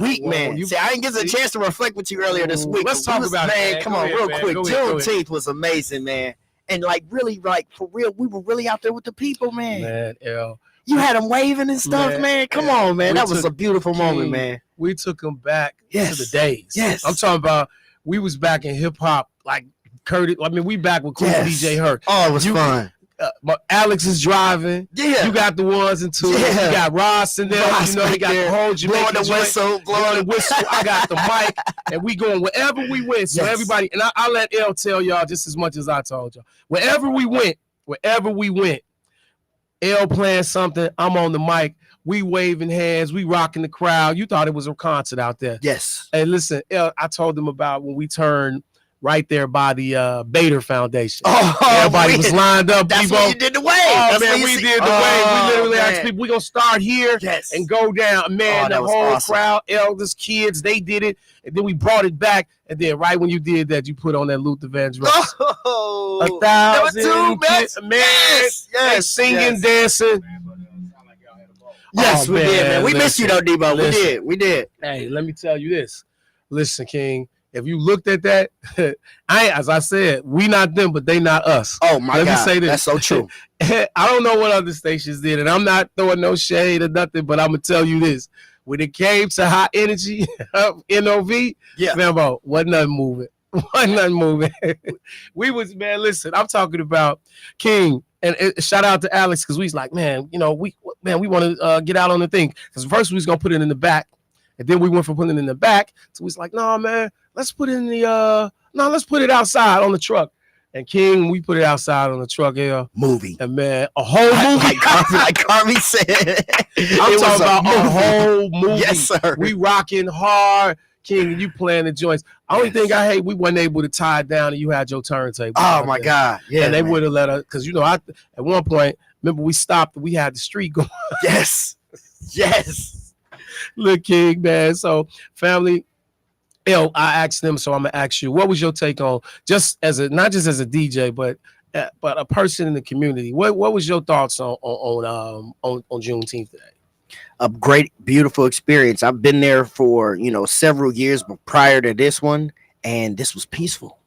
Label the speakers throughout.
Speaker 1: week, man. See, I didn't get a chance to reflect with you earlier this week.
Speaker 2: Let's talk about it,
Speaker 1: man. Come on, real quick. Juneteenth was amazing, man. And like, really, like for real, we were really out there with the people, man.
Speaker 2: Man, L.
Speaker 1: You had them waving and stuff, man. Come on, man. That was a beautiful moment, man.
Speaker 2: We took them back to the days.
Speaker 1: Yes.
Speaker 2: I'm talking about we was back in hip hop, like Curtis. I mean, we back with cool DJ Hurt.
Speaker 1: Oh, it was fun.
Speaker 2: Alex is driving.
Speaker 1: Yeah.
Speaker 2: You got the ones and twos.
Speaker 1: Yeah.
Speaker 2: You got Ross in there. You know, he got the whole Jamaican
Speaker 1: blowing the whistle.
Speaker 2: I got the mic, and we going wherever we went. So everybody, and I'll let L tell y'all just as much as I told y'all. Wherever we went, L playing something. I'm on the mic. We waving hands. We rocking the crowd. You thought it was a concert out there.
Speaker 1: Yes.
Speaker 2: And listen, L, I told them about when we turned right there by the Bader Foundation.
Speaker 1: Oh,
Speaker 2: everybody was lined up.
Speaker 1: That's when you did the wave.
Speaker 2: Oh, man, we did the wave. We literally asked people, we're going to start here and go down. Man, the whole crowd, elders, kids, they did it. And then we brought it back. And then right when you did that, you put on that Luther Vandross.
Speaker 1: Oh,
Speaker 2: 1,000 kids, man.
Speaker 1: Yes,
Speaker 2: singing, dancing.
Speaker 1: Yes, we did, man. We missed you, though, Debo. We did.
Speaker 2: Hey, let me tell you this. Listen, King. If you looked at that, as I said, we not them, but they not us.
Speaker 1: Oh my God,
Speaker 2: let me say this.
Speaker 1: That's so true.
Speaker 2: I don't know what other stations did, and I'm not throwing no shade or nothing, but I'm gonna tell you this: when it came to high energy, NOV, Mambo, wasn't nothing moving. We was, man. Listen, I'm talking about King, and shout out to Alex because we was like, man, you know, we want to get out on the thing because first we was gonna put it in the back, and then we went from putting it in the back, so we was like, no, man. Let's put it in the let's put it outside on the truck. And King, we put it outside on the truck here.
Speaker 1: Movie.
Speaker 2: And man, a whole movie.
Speaker 1: Like Carmi said.
Speaker 2: I'm talking about a whole movie.
Speaker 1: Yes, sir.
Speaker 2: We rocking hard. King, you playing the joints. Only thing I hate, we weren't able to tie it down and you had your turntable.
Speaker 1: Oh my God. Yeah.
Speaker 2: And they would have let us, because you know, at one point, remember we stopped and we had the street going.
Speaker 1: Yes.
Speaker 2: Look, King, man. So family. I asked them, so I'm gonna ask you. What was your take on just as not just as a DJ, but a person in the community? What was your thoughts on Juneteenth today?
Speaker 1: A great, beautiful experience. I've been there for several years, but prior to this one, and this was peaceful.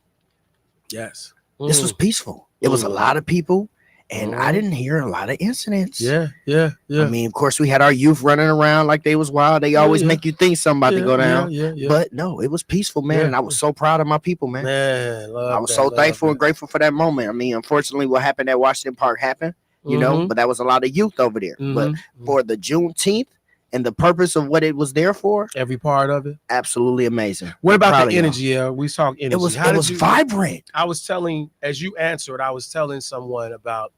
Speaker 2: Yes,
Speaker 1: this was peaceful. It was a lot of people. And I didn't hear a lot of incidents.
Speaker 2: Yeah.
Speaker 1: I mean, of course, we had our youth running around like they was wild. They always make you think something about to go down. But no, it was peaceful, man. And I was so proud of my people, man. I was so thankful and grateful for that moment. I mean, unfortunately, what happened at Washington Park happened, you know, but that was a lot of youth over there. But for the Juneteenth and the purpose of what it was there for,
Speaker 2: every part of it,
Speaker 1: absolutely amazing.
Speaker 2: What about the energy? We talk energy.
Speaker 1: It was vibrant.
Speaker 2: I was telling, as you answered, I was telling someone about.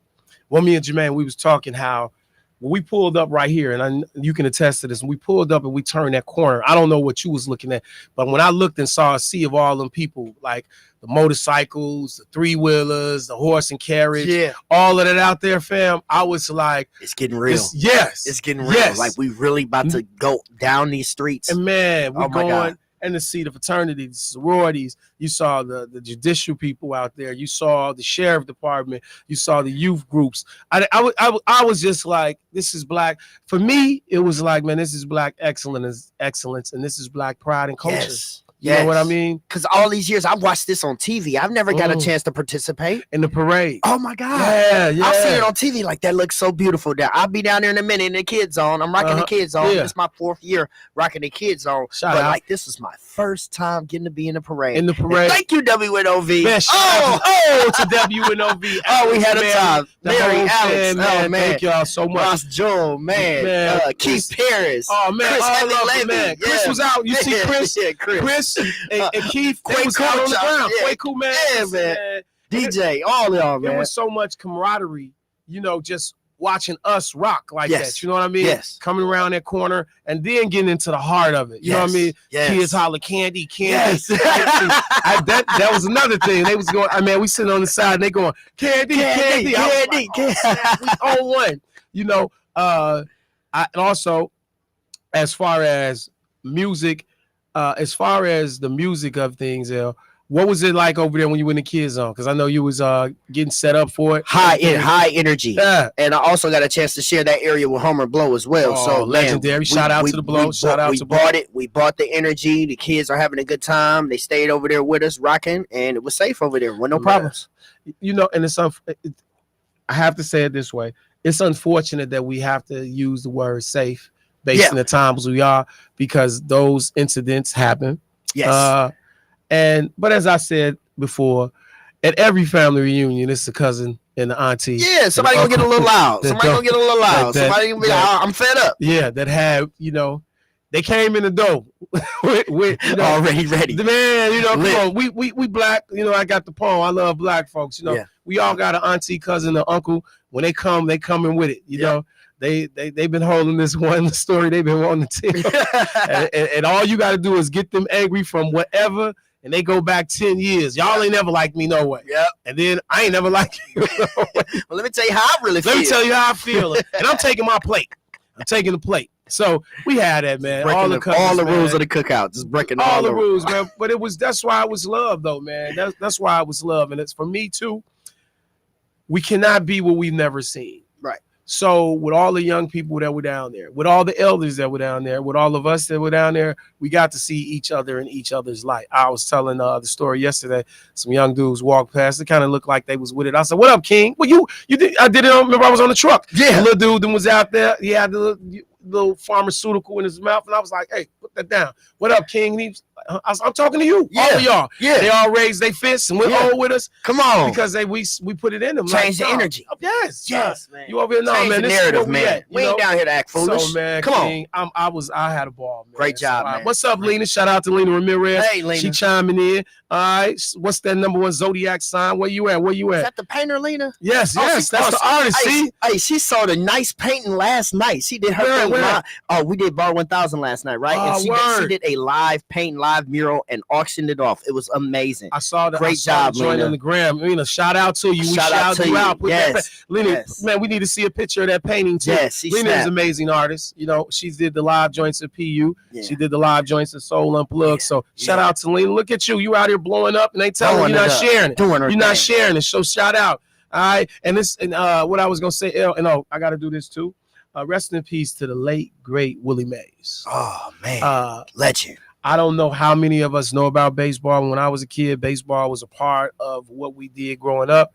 Speaker 2: Well, me and Jermaine, we was talking how when we pulled up right here, and you can attest to this, and we pulled up and we turned that corner. I don't know what you was looking at, but when I looked and saw a sea of all them people, like the motorcycles, the three-wheelers, the horse and carriage, all of that out there, fam, I was like,
Speaker 1: it's getting real. It's getting real.
Speaker 2: Yes.
Speaker 1: Like we really about to go down these streets.
Speaker 2: And man, we're going. And to see the fraternities, the sororities, you saw the judicial people out there, you saw the sheriff department, you saw the youth groups. I was just like, this is Black. For me, it was like, man, this is Black excellence, and this is Black pride and culture. You know what I mean?
Speaker 1: Because all these years I've watched this on TV. I've never got a chance to participate
Speaker 2: in the parade.
Speaker 1: Oh my God.
Speaker 2: Yeah.
Speaker 1: I've seen it on TV. Like that looks so beautiful there. I'll be down there in a minute in the kids zone. I'm rocking the kids zone. It's my 4th year rocking the kids zone.
Speaker 2: Shout out.
Speaker 1: Like this is my first time getting to be in the parade.
Speaker 2: In the parade.
Speaker 1: And thank you, WNOV.
Speaker 2: Man, to WNOV.
Speaker 1: We had a time. Mary, Alex,
Speaker 2: man, thank y'all so much.
Speaker 1: Ross Joel, man. Keith Paris.
Speaker 2: Oh man,
Speaker 1: Chris
Speaker 2: man. Chris was out. You see Chris? Chris and Keith, they was out on the ground. Quaku, man.
Speaker 1: Yeah, man. DJ, all y'all, man.
Speaker 2: There was so much camaraderie, you know, just watching us rock like that. You know what I mean?
Speaker 1: Yes.
Speaker 2: Coming around that corner and then getting into the heart of it. You know what I mean?
Speaker 1: Yes.
Speaker 2: Kids holler candy. That was another thing. They was going, we sitting on the side and they going, candy.
Speaker 1: We
Speaker 2: on one. You know, and also, as far as music, as far as the music of things, What was it like over there when you were in the kids zone? Because I know you was getting set up for it.
Speaker 1: High energy. Yeah. And I also got a chance to share that area with Homer Blow as well. So
Speaker 2: legendary. Shout out to the Blow.
Speaker 1: We bought the energy. The kids are having a good time. They stayed over there with us, rocking, and it was safe over there with no problems.
Speaker 2: You know, and I have to say it this way. It's unfortunate that we have to use the word safe based on the times we are, because those incidents happen.
Speaker 1: Yes.
Speaker 2: But as I said before, at every family reunion, it's the cousin and the auntie.
Speaker 1: Yeah, somebody gonna get a little loud. Somebody gonna be like, I'm fed up.
Speaker 2: Yeah, that have, they came in the door with
Speaker 1: already ready.
Speaker 2: Man, come on. We black, I got the poem. I love black folks. We all got an auntie, cousin, or uncle. When they come in with it. You know. They've been holding this one story they've been wanting to tell. and all you got to do is get them angry from whatever, and they go back 10 years. Y'all ain't never liked me no way.
Speaker 1: Yep.
Speaker 2: And then I ain't never liked you.
Speaker 1: Well, let me tell you how I really feel.
Speaker 2: Let me tell you how I feel. And I'm taking my plate. I'm taking the plate. So we had that, man.
Speaker 1: All the rules of the cookout. Just breaking all the
Speaker 2: rules, man. But that's why it was love, though, man. That's why it was love. And it's for me, too. We cannot be what we've never seen.
Speaker 1: Right.
Speaker 2: So with all the young people that were down there, with all the elders that were down there, with all of us that were down there, we got to see each other in each other's light. I was telling the story yesterday. Some young dudes walked past. It kind of looked like they was with it. I said, "What up, King?" Well, you did. I did it. Remember, I was on the truck.
Speaker 1: Yeah.
Speaker 2: The little dude was out there. He had the little pharmaceutical in his mouth, and I was like, "Hey, put that down. What up, King?" And I'm talking to you, all of y'all.
Speaker 1: Yeah.
Speaker 2: They all raised their fists and went all with us.
Speaker 1: Come on,
Speaker 2: because we put it in them.
Speaker 1: Change the energy.
Speaker 2: Yes,
Speaker 1: man.
Speaker 2: You over here, man.
Speaker 1: This narrative, man. We ain't down here to act foolish.
Speaker 2: So, man,
Speaker 1: come
Speaker 2: King, on. I had a ball, man.
Speaker 1: Great job, man.
Speaker 2: What's up, Lena? Shout out to Lena Ramirez.
Speaker 1: Hey, Lena.
Speaker 2: She chiming in. All right. What's that number one zodiac sign? Where you at?
Speaker 1: Is that the painter, Lena?
Speaker 2: Yes. That's the artist. See?
Speaker 1: Hey, she saw the nice painting last night. She did her thing live. Oh, we did Bar 1000 last night, right? And she did a live mural and auctioned it off. It was amazing.
Speaker 2: I saw that.
Speaker 1: Great job, Lena.
Speaker 2: On the gram. Lena, shout out to you.
Speaker 1: Shout out to you.
Speaker 2: Yes. Lena, man, we need to see a picture of that painting too.
Speaker 1: Yes,
Speaker 2: Lena is an amazing artist. She did the live joints at PU. Yeah. She did the live joints at Soul Unplugged. So shout out to Lena. Look at you. You out here blowing up, and they telling you you're not sharing it. You're not sharing it. So shout out. All right. And what I was gonna say, I got to do this too. Rest in peace to the late great Willie Mays.
Speaker 1: Oh man, legend.
Speaker 2: I don't know how many of us know about baseball. When I was a kid, baseball was a part of what we did growing up.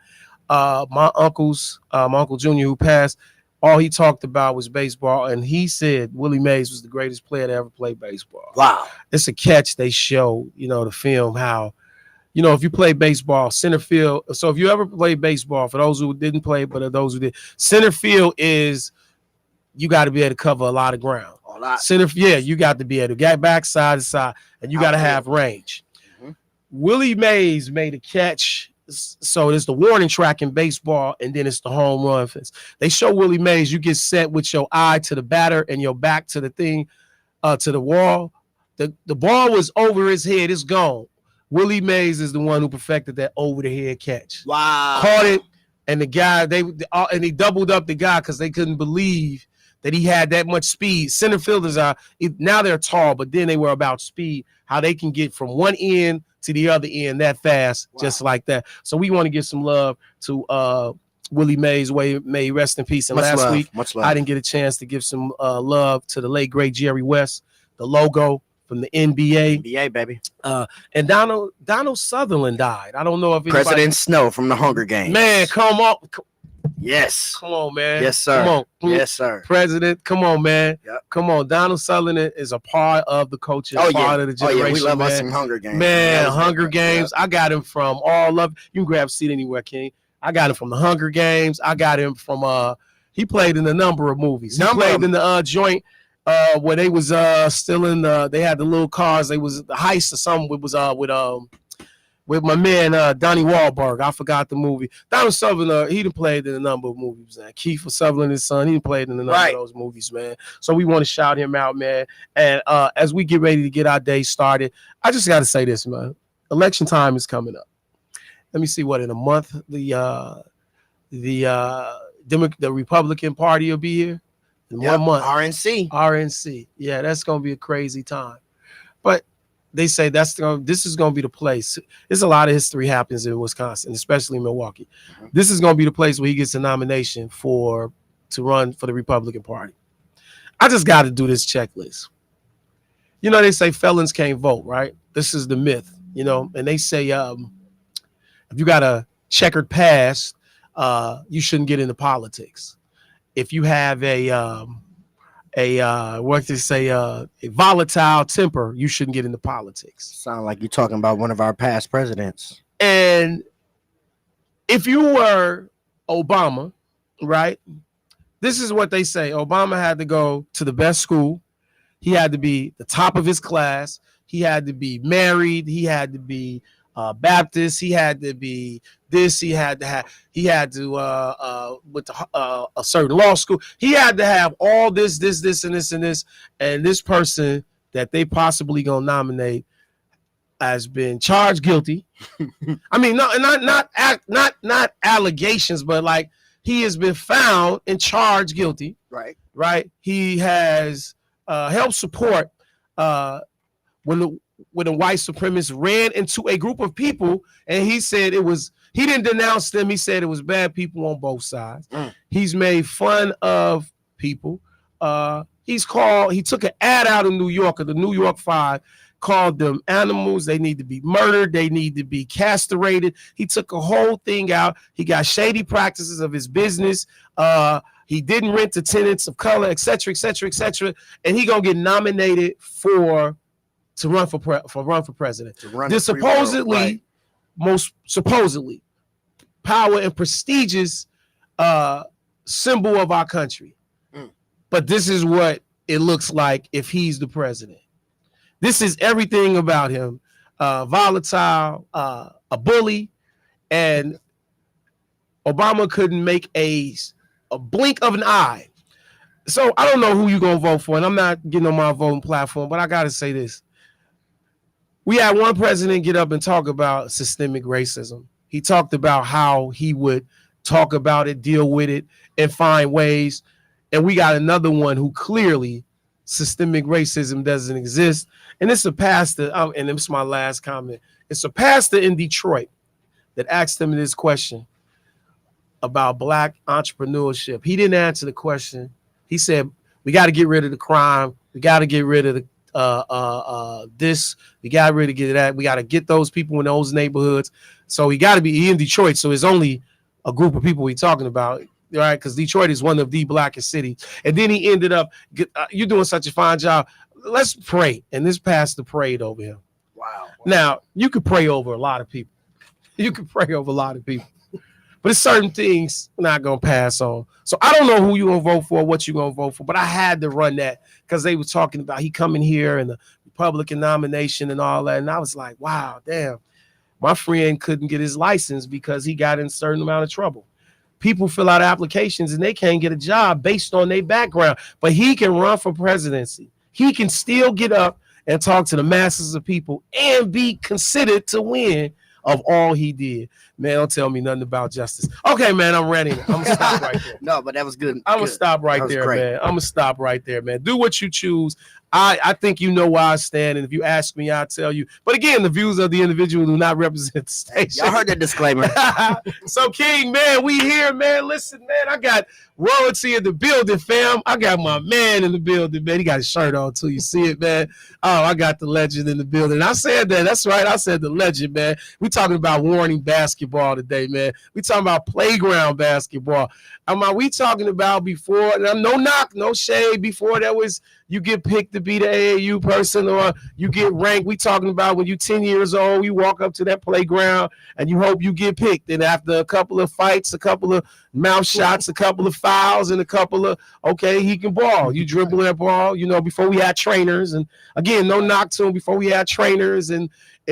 Speaker 2: My Uncle Junior, who passed, all he talked about was baseball, and he said Willie Mays was the greatest player to ever play baseball.
Speaker 1: Wow.
Speaker 2: It's a catch. They show, the film, how, if you play baseball, center field. So if you ever played baseball, for those who didn't play, but those who did, center field is, you got to be able to cover a lot of ground. Center, you got to be able to get back side to side, and you got to have range. Mm-hmm. Willie Mays made a catch. So it's the warning track in baseball, and then it's the home run fence. They show Willie Mays. You get set with your eye to the batter and your back to the thing, to the wall. The ball was over his head. It's gone. Willie Mays is the one who perfected that over the head catch.
Speaker 1: Wow.
Speaker 2: Caught it, and the guy he doubled up the guy because they couldn't believe that he had that much speed. Center fielders now they're tall, but then they were about speed, how they can get from one end to the other end that fast, just like that. So we want to give some love to Willie Mays. May rest in peace. And last week, I didn't get a chance to give some love to the late, great Jerry West, the logo from the NBA.
Speaker 1: NBA, baby.
Speaker 2: And Donald Sutherland died. I don't know if
Speaker 1: President Snow from the Hunger Games.
Speaker 2: Man, come on.
Speaker 1: Yes.
Speaker 2: Come on, man.
Speaker 1: Yes, sir.
Speaker 2: Come on.
Speaker 1: Yes, sir.
Speaker 2: President, come on, man.
Speaker 1: Yep.
Speaker 2: Come on. Donald Sutherland is a part of the culture, part of the generation.
Speaker 1: We love us some Hunger Games.
Speaker 2: Man, Hunger Games. Yep. I got him from all of, you can grab a seat anywhere, King. I got him from the Hunger Games. I got him from, he played in a number of movies. He played in the joint where they was still in they had the little cars. They was the heist or something. It was with my man Donnie Wahlberg. I forgot the movie. Donald Sutherland, he done played in a number of movies. Man. Kiefer Sutherland, his son, he played in a number of those movies, man. So we want to shout him out, man. And as we get ready to get our day started, I just got to say this, man. Election time is coming up. Let me see what in a month the Republican Party will be here. In 1 month.
Speaker 1: RNC.
Speaker 2: Yeah, that's gonna be a crazy time. But they say this is going to be the place. There's a lot of history happens in Wisconsin, especially Milwaukee. Mm-hmm. This is going to be the place where he gets a nomination to run for the Republican Party. I just got to do this checklist. You know, they say felons can't vote, right? This is the myth, you know, and they say if you got a checkered past, you shouldn't get into politics. If you have a volatile temper, you shouldn't get into politics.
Speaker 1: Sound like you're talking about one of our past presidents.
Speaker 2: And if you were Obama, right? This is what they say. Obama had to go to the best school. He had to be the top of his class. He had to be married. He had to be Baptist. He had to be this. He had to with a certain law school. He had to have all this, and this, and this. And this person that they possibly gonna nominate has been charged guilty. I mean, not allegations, but like he has been found and charged guilty.
Speaker 1: Right.
Speaker 2: Right. He has helped support when the white supremacists ran into a group of people, and he said he didn't denounce them. He said it was bad people on both sides. He's made fun of people. He took an ad out in New York, of the New York 5, called them animals. They need to be murdered. They need to be castrated. He took a whole thing out. He got shady practices of his business. He didn't rent to tenants of color, et cetera, et cetera, et cetera. And he gonna get nominated to run for president. This supposedly, most supposedly, power and prestigious symbol of our country. But this is what it looks like if he's the president. This is everything about him. Volatile, a bully, and Obama couldn't make a blink of an eye. So I don't know who you're going to vote for, and I'm not getting on my voting platform, but I got to say this. We had one president get up and talk about systemic racism. He talked about how he would talk about it, deal with it, and find ways. And we got another one who clearly systemic racism doesn't exist. And it's a pastor, and this is my last comment. It's a pastor in Detroit that asked him this question about Black entrepreneurship. He didn't answer the question. He said, we got to get rid of the crime. We got to get rid of this. We got to get that. We got to get those people in those neighborhoods. So he in Detroit. So it's only a group of people we're talking about, right? Because Detroit is one of the blackest cities. And then he ended up, you're doing such a fine job. Let's pray. And this pastor prayed over him.
Speaker 1: Wow.
Speaker 2: Now, you could pray over a lot of people. But it's certain things not going to pass on. So I don't know who you're going to vote for, what you're going to vote for, but I had to run that because they were talking about he coming here and the Republican nomination and all that. And I was like, wow, damn, my friend couldn't get his license because he got in a certain amount of trouble. People fill out applications and they can't get a job based on their background, but he can run for presidency. He can still get up and talk to the masses of people and be considered to win of all he did. Man, don't tell me nothing about justice. Okay, man, I'm ready. I'm gonna stop right there.
Speaker 1: No, but that was good.
Speaker 2: I'm gonna stop right there, man. I'm gonna stop right there, man. Do what you choose. I think you know where I stand, and if you ask me, I'll tell you. But again, the views of the individual do not represent the station.
Speaker 1: Y'all heard that disclaimer.
Speaker 2: So, King, man, we here, man. Listen, man, I got royalty in the building, fam. I got my man in the building, man. He got his shirt on too. You see it, man? Oh, I got the legend in the building. I said that. That's right. I said the legend, man. We talking about Warning basketball today, man. We talking about playground basketball. We talking about before, no knock, no shade, before that was you get picked to be the AAU person or you get ranked. We talking about when you 10 years old, you walk up to that playground and you hope you get picked. And after a couple of fights, a couple of mouth shots, a couple of fouls, and a couple of, okay, he can ball. You dribble that ball, you know, before we had trainers. And again, no knock to him, before we had trainers and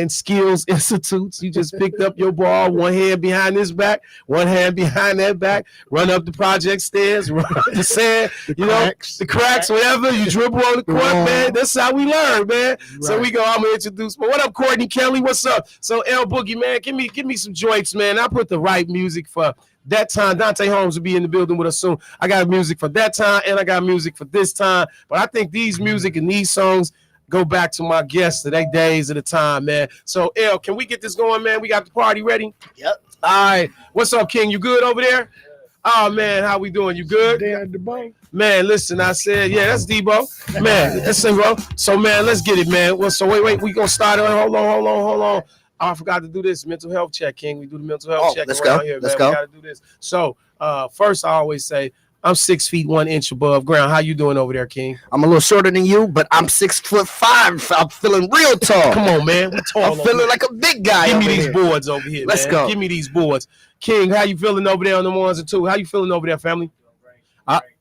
Speaker 2: skills institutes. You just picked up your ball, one hand behind this back, one hand behind that back, run up the project stairs, run up the sand, the cracks, whatever. You dribble on the court, man. That's how we learn, man. Right. So I'm gonna introduce. But what up, Courtney Kelly? What's up? So L Boogie, man, give me some joints, man. I put the right music for that time. Dante Holmes will be in the building with us soon. I got music for that time and I got music for this time. But I think these music and these songs go back to my guests of their days at a time, man. So, L, can we get this going, man? We got the party ready?
Speaker 1: Yep.
Speaker 2: All right. What's up, King? You good over there? Oh, man, how we doing? You good?
Speaker 3: Debo.
Speaker 2: Man, listen, I said, yeah, that's Debo. Man, listen, bro. So, man, let's get it, man. Well, so, wait, we going to start it. Hold on. Oh, I forgot to do this mental health check, King. We do the mental health check around here, man. We got to do this. So, first, I always say, I'm 6 feet 1 inch above ground. How you doing over there, King?
Speaker 1: I'm a little shorter than you, but I'm 6'5". I'm feeling real tall.
Speaker 2: Come on, man. We tall.
Speaker 1: I'm feeling like a big guy.
Speaker 2: Give me these boards over here.
Speaker 1: Let's go.
Speaker 2: Give me these boards. King, how you feeling over there on the 1s and 2s? How you feeling over there, family?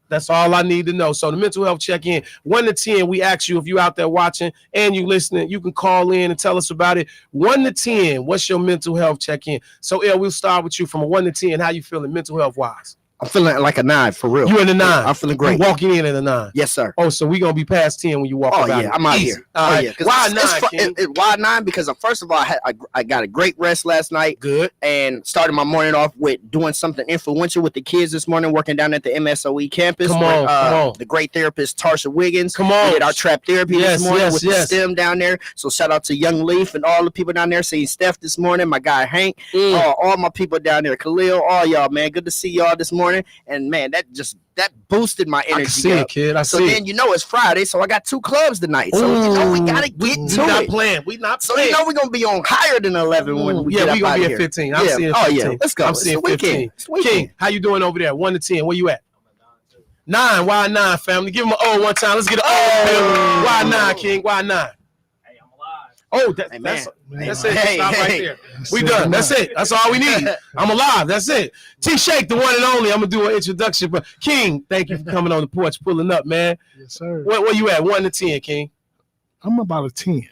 Speaker 2: That's all I need to know. So the mental health check-in, 1 to 10, we ask you if you out there watching and you listening, you can call in and tell us about it. 1 to 10, what's your mental health check-in? So, El, we'll start with you from a 1 to 10. How you feeling mental health-wise?
Speaker 1: I'm feeling like a 9 for real.
Speaker 2: You in the 9?
Speaker 1: I'm feeling great.
Speaker 2: You walking in at a 9?
Speaker 1: Yes, sir.
Speaker 2: Oh, so we gonna be past 10 when you walk
Speaker 1: Oh,
Speaker 2: about
Speaker 1: yeah,
Speaker 2: it.
Speaker 1: I'm out
Speaker 2: Easy.
Speaker 1: here.
Speaker 2: All right.
Speaker 1: Yeah.
Speaker 2: Why 9, King?
Speaker 1: Why 9? Because first of all, I got a great rest last night.
Speaker 2: Good.
Speaker 1: And started my morning off with doing something influential with the kids this morning, working down at the MSOE campus.
Speaker 2: Come on.
Speaker 1: The great therapist Tarsha Wiggins.
Speaker 2: Come on.
Speaker 1: We did our trap therapy this morning with the
Speaker 2: yes.
Speaker 1: STEM down there. So shout out to Young Leaf and all the people down there. Seeing Steph this morning, my guy Hank, all my people down there, Khalil, all y'all, man. Good to see y'all this morning. And man, that boosted my energy.
Speaker 2: I can see it, kid. I see
Speaker 1: then it's Friday, so I got 2 clubs tonight. So we gotta get to it.
Speaker 2: We not playing. So
Speaker 1: we're gonna be on higher than 11 when we get up
Speaker 2: we gonna
Speaker 1: out
Speaker 2: be
Speaker 1: here.
Speaker 2: at 15. I'm seeing 15.
Speaker 1: Yeah, let's go.
Speaker 2: I'm seeing 15.
Speaker 1: Weekend.
Speaker 2: King, how you doing over there? 1 to 10. Where you at? 9. Why 9, family? Give him an O one time. Let's get an O. Why 9, King? Why 9? Oh, that's it. Stop right there. We done. That's it. That's all we need. I'm alive. That's it. T-Shake, the one and only. I'm going to do an introduction. But King, thank you for coming on the porch, pulling up, man.
Speaker 3: Yes, sir.
Speaker 2: Where you at? 1 to 10, King?
Speaker 3: I'm about a 10.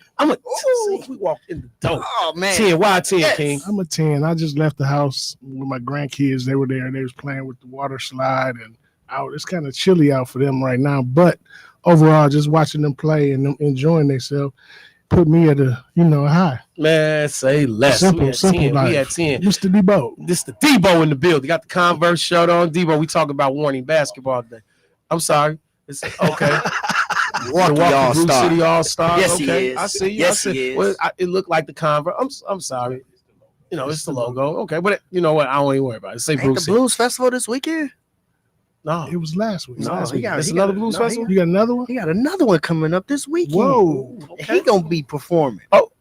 Speaker 2: We walked in the door.
Speaker 1: Oh, man.
Speaker 2: 10. Why 10, King?
Speaker 3: I'm a 10. I just left the house with my grandkids. They were there and they was playing with the water slide and out. It's kind of chilly out for them right now. But overall, just watching them play and them enjoying themselves put me at a high.
Speaker 2: Man, say less.
Speaker 3: Simple life.
Speaker 2: We at 10.
Speaker 3: Mr. Debo.
Speaker 2: This the Debo in the building. Got the Converse shirt on. Debo, we talking about warning basketball today. I'm sorry. It's okay.
Speaker 1: Milwaukee
Speaker 2: Blue City All-Star.
Speaker 1: Yes,
Speaker 2: okay.
Speaker 1: he is.
Speaker 2: I see you.
Speaker 1: Yes, he is.
Speaker 2: Well, it looked like the Converse. I'm sorry. It's the logo. Okay, but you know what? I don't even worry about it. Say
Speaker 1: Ain't the Blues Festival this weekend?
Speaker 2: No,
Speaker 3: it was last week.
Speaker 2: It's another Blues Festival.
Speaker 3: You got another one?
Speaker 1: He got another one coming up this weekend.
Speaker 3: Whoa.
Speaker 1: Okay. He gonna be performing.
Speaker 2: Oh,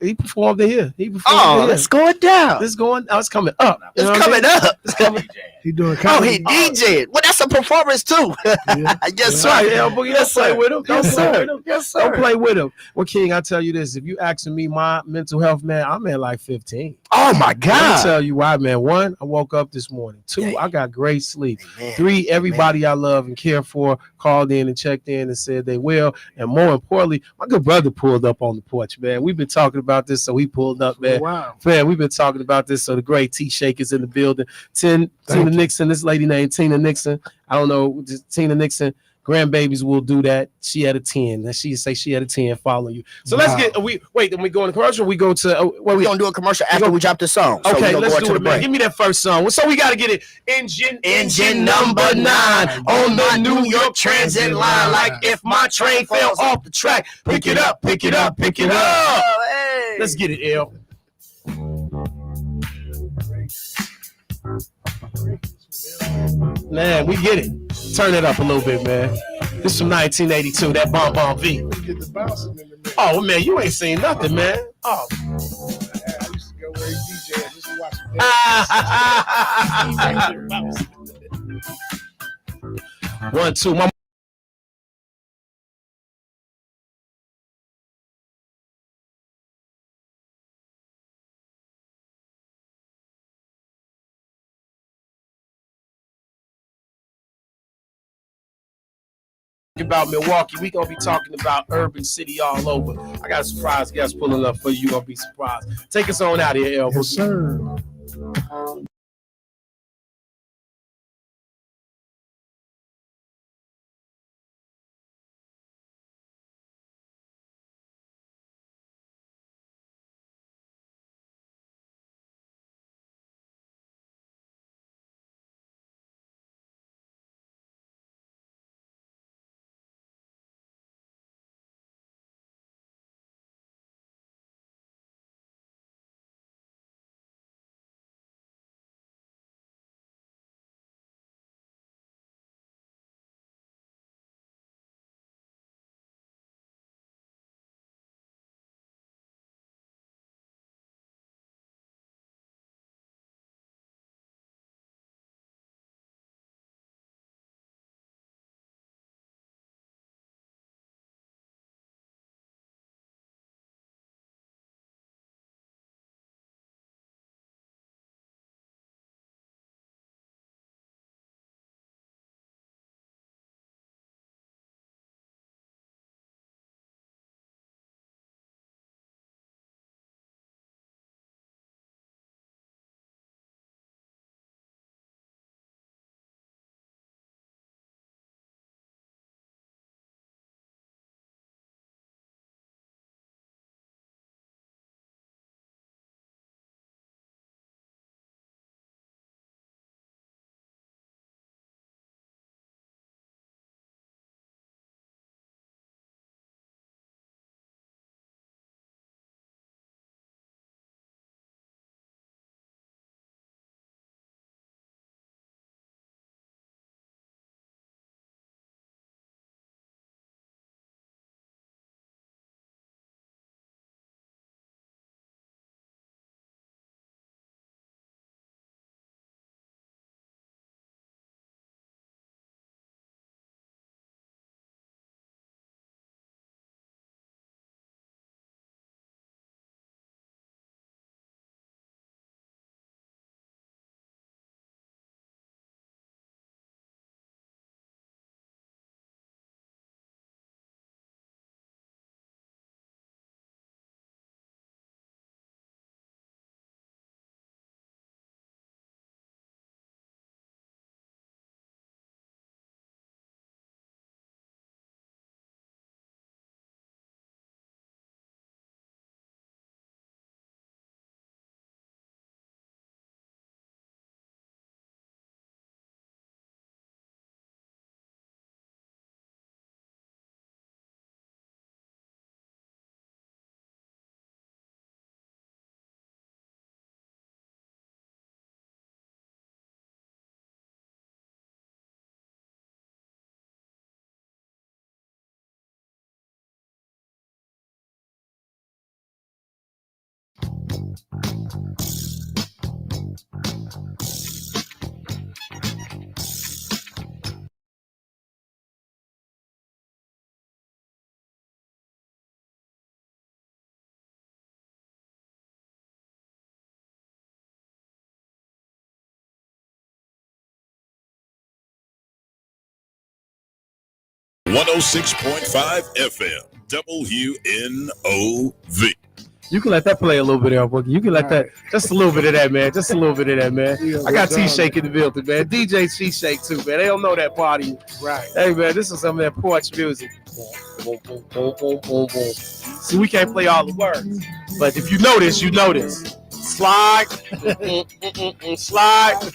Speaker 2: he performed in here.
Speaker 1: It's going down.
Speaker 2: It's coming up.
Speaker 1: It's coming up.
Speaker 2: It's coming.
Speaker 3: He doing
Speaker 1: he DJed. Well, that's a performance too. Yes, sir.
Speaker 2: Right, Boogie, don't play with him.
Speaker 1: Yes, sir. Yes, sir.
Speaker 2: Don't play with him. Well, King, I tell you this: if you asking me my mental health, man, I'm at like 15.
Speaker 1: Oh my God!
Speaker 2: I'll tell you why, man. 1, I woke up this morning. 2, I got great sleep. 3, everybody I love and care for called in and checked in and said they will. And more importantly, my good brother pulled up on the porch, man. We've been talking about this, so he pulled up, man.
Speaker 3: Wow.
Speaker 2: Man, we've been talking about this, so the great T-Shake is in the building. Tina Nixon, this lady named Tina Nixon. I don't know, Tina Nixon. Grandbabies will do that. She had a 10. And she say she had a 10 following you. So let's get then we go in the commercial. We go to
Speaker 1: we're gonna do a commercial after we drop the song. So
Speaker 2: okay, let's do it, man. Give me that first song. So we gotta get it. Engine number 9 on the New York Transit line. Like if my train fell off the track, pick it up, pick it up, pick it up.
Speaker 1: Hey.
Speaker 2: Let's get it, L. Man, we get it. Turn it up a little bit, man. This from 1982, that Bon Bon V. Oh, man, you ain't seen nothing, man. Oh.
Speaker 3: I used to go where he DJ just to watch
Speaker 2: it. 1, 2, my about Milwaukee. We gonna be talking about urban city all over. I got a surprise guest pulling up for you. You gonna be surprised. Take us on out of here, Elvis.
Speaker 3: Yes, sir.
Speaker 4: 106.5 FM, WNOV.
Speaker 2: You can let that play a little bit, Boogie. You can let that, just a little bit of that, man. Just a little bit of that, man. Yeah, I got T-Shake in the building, man. DJ T-Shake, too, man. They don't know that party.
Speaker 3: Right.
Speaker 2: Hey, man, this is some of that porch music. Boom, boom, boom, boom, boom, boom. See, we can't play all the words. But if you know this, you know this. Slide. Slide.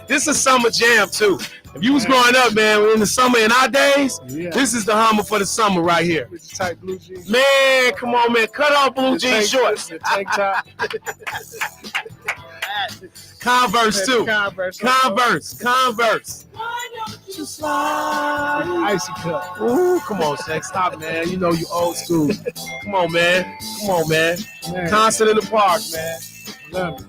Speaker 2: This is summer jam, too. If you was growing up, man, in the summer in our days, this is the Hummer for the summer right here.
Speaker 3: With the tight blue jeans.
Speaker 2: Man, come on, man. Cut off blue jeans shorts.
Speaker 3: The tank top.
Speaker 2: Converse, too. Converse.
Speaker 3: Icy cup.
Speaker 2: Ooh, come on, Shaq. Stop, man. You know you old school. Come on, man. Concert in the park, man.
Speaker 3: Love it.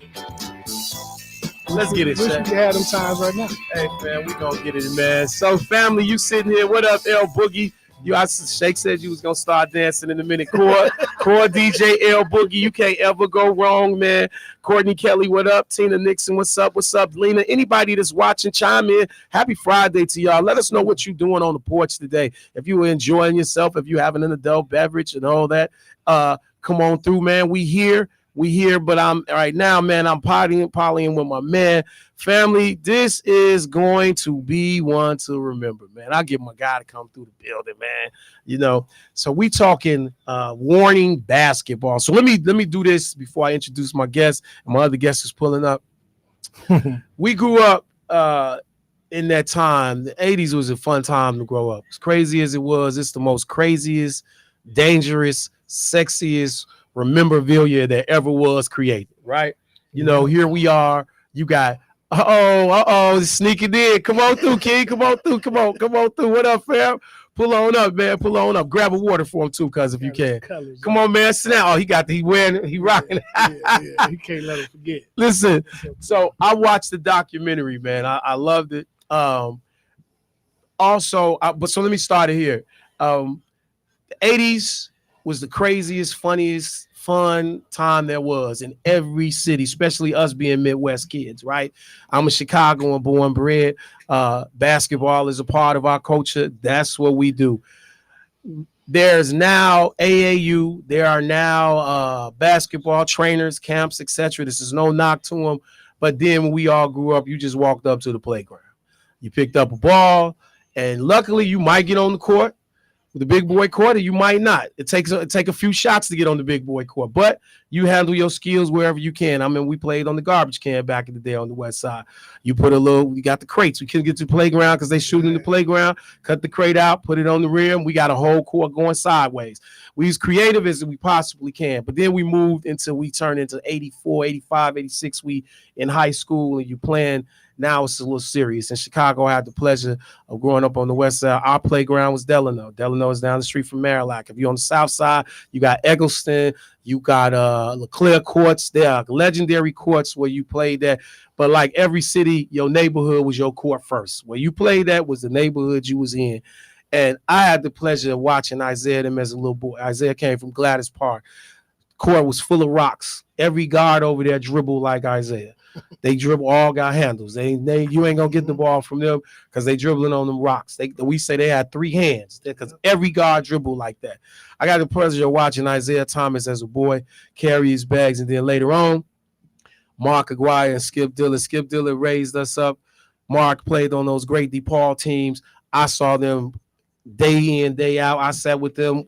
Speaker 2: Let's get it, Shaq.
Speaker 3: Wish we had them times right now.
Speaker 2: Hey, man, we gonna get it, man. So, family, you sitting here. What up, L Boogie? Shake said you was gonna start dancing in a minute. Core DJ L Boogie. You can't ever go wrong, man. Courtney Kelly, what up? Tina Nixon, what's up? What's up, Lena? Anybody that's watching, chime in. Happy Friday to y'all. Let us know what you're doing on the porch today. If you were enjoying yourself, if you're having an adult beverage and all that, come on through, man. We here, but I'm right now, man. I'm partying with my man. Family, this is going to be one to remember, man. I'll get my guy to come through the building, man. You know, so we talking Warning basketball. So let me do this before I introduce my guest, and my other guest is pulling up. We grew up in that time. The 80s was a fun time to grow up. As crazy as it was, it's the most craziest, dangerous, sexiest memorabilia that ever was created, right? You know, here we are. You got sneaking in. Come on through, King. Come on through. What up, fam? Pull on up, man. Pull on up. Grab a water for him too, cuz if you can. Come on, man. Sit down. Oh, he rocking.
Speaker 3: Yeah. He can't let him forget.
Speaker 2: Listen, so I watched the documentary, man. I loved it. So let me start it here. The 80s was the craziest, funniest, fun time there was in every city, especially us being Midwest kids, right? I'm a Chicagoan born bred. Basketball is a part of our culture. That's what we do. There's now AAU. There are now basketball trainers, camps, etc. This is no knock to them. But then when we all grew up, you just walked up to the playground. You picked up a ball, and luckily you might get on the court. With the big boy court, or you might not. It takes a few shots to get on the big boy court, but you handle your skills wherever you can. I mean, we played on the garbage can back in the day on the west side. You got the crates. We couldn't get to the playground because they shoot in the playground. Cut the crate out, put it on the rim. We got a whole court going sideways. We as creative as we possibly can, but then we moved until we turned into 84, 85, 86. We in high school and you playing. Now it's a little serious. In Chicago, I had the pleasure of growing up on the west side. Our playground was Delano. Delano is down the street from Marillac. If you're on the south side, you got Eggleston, you got LeClaire courts. There are legendary courts where you played that. But like every city, your neighborhood was your court first. Where you played that was the neighborhood you was in. And I had the pleasure of watching Isaiah them as a little boy. Isaiah came from Gladys Park. Court was full of rocks. Every guard over there dribbled like Isaiah. They dribble, all got handles. You ain't gonna get the ball from them because they dribbling on them rocks. We say they had 3 hands because every guard dribbled like that. I got the pleasure of watching Isaiah Thomas as a boy carry his bags, and then later on, Mark Aguirre and Skip Dillard. Skip Dillard raised us up. Mark played on those great DePaul teams. I saw them day in, day out. I sat with them,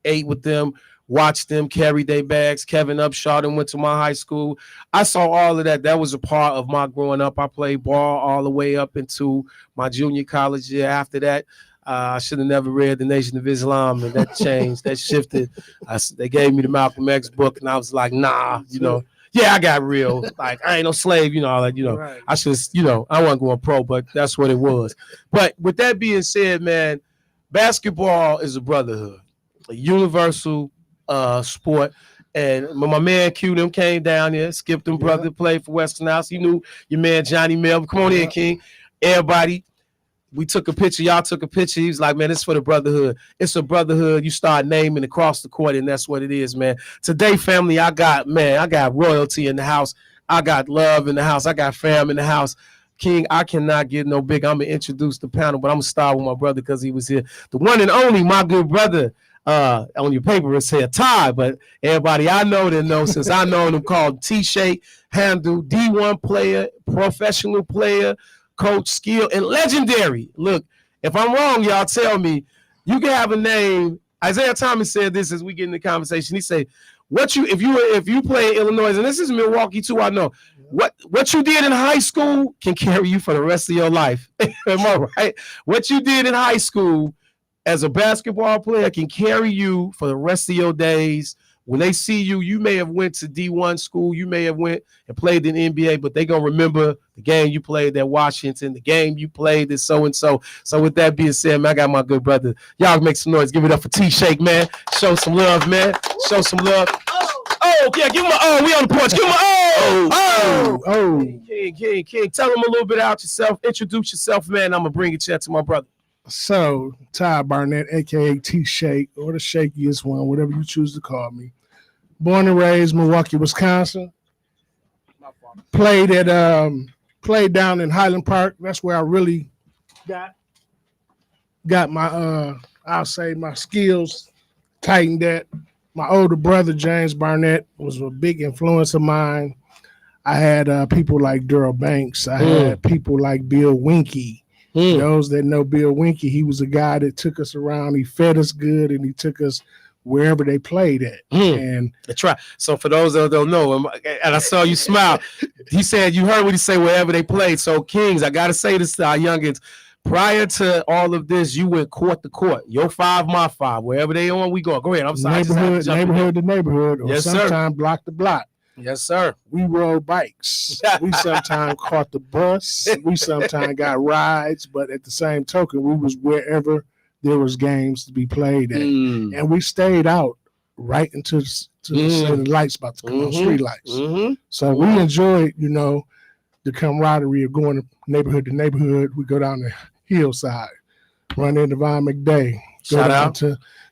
Speaker 2: ate with them, watched them carry their bags. Kevin Upshaw and went to my high school. I saw all of that. That was a part of my growing up. I played ball all the way up into my junior college year. After that, I should have never read the Nation of Islam, and that changed. That shifted. They gave me the Malcolm X book, and I was like, nah, yeah, I got real. Like, I ain't no slave, Right. I should, I wasn't going pro, but that's what it was. But with that being said, man, basketball is a brotherhood, a universal sport. And when my man Q them came down here, Skip them brother played for Western House. You knew your man Johnny Melvin. Come on in, King. Everybody. We took a picture. Y'all took a picture. He was like, man, it's for the brotherhood. It's a brotherhood. You start naming across the court, and that's what it is, man. Today, family, I got royalty in the house. I got love in the house. I got fam in the house. King, I cannot get no big. I'm going to introduce the panel, but I'm going to start with my brother because he was here. The one and only, my good brother. On your paper, it said Ty, but everybody I know that know, since I know him, called T-Shake, handle, D1 player, professional player, coach, skill, and legendary. Look, if I'm wrong, y'all tell me. You can have a name. Isaiah Thomas said this as we get in the conversation. He said, if you play in Illinois, and this is Milwaukee too, I know. What you did in high school can carry you for the rest of your life. Am I right? What you did in high school as a basketball player can carry you for the rest of your days. When they see you, you may have went to D1 school, you may have went and played in the NBA, but they're going to remember the game you played at Washington, the game you played at so-and-so. So with that being said, man, I got my good brother. Y'all make some noise. Give it up for T-Shake, man. Show some love, man. Show some love. Oh, yeah, give him an O. We on the porch. Give him an O. King. Tell him a little bit about yourself. Introduce yourself, man. I'm going to bring it to my brother.
Speaker 3: So, Ty Barnett, a.k.a. T-Shake, or the shakiest one, whatever you choose to call me. Born and raised Milwaukee, Wisconsin. Played down in Highland Park. That's where I really got my I'll say my skills tightened at. My older brother, James Barnett, was a big influence of mine. I had people like Daryl Banks. I had people like Bill Winkie. Those that know Bill Winkie, he was a guy that took us around. He fed us good, and he took us wherever they played at. And
Speaker 2: that's right. So for those that don't know, and I saw you smile, he said, you heard what he said, wherever they played. So Kings, I got to say this to our youngins. Prior to all of this, you went court to court. Your 5, my 5. Wherever they on, we go. Go ahead. I'm sorry.
Speaker 3: Neighborhood to neighborhood, or sometimes block to block.
Speaker 2: Yes, sir.
Speaker 3: We rode bikes. We sometimes caught the bus. We sometimes got rides, but at the same token, we was wherever there was games to be played at. And we stayed out right until the lights about to come on, street lights. So we enjoyed, the camaraderie of going neighborhood to neighborhood. We go down the hillside, run into Von McDay,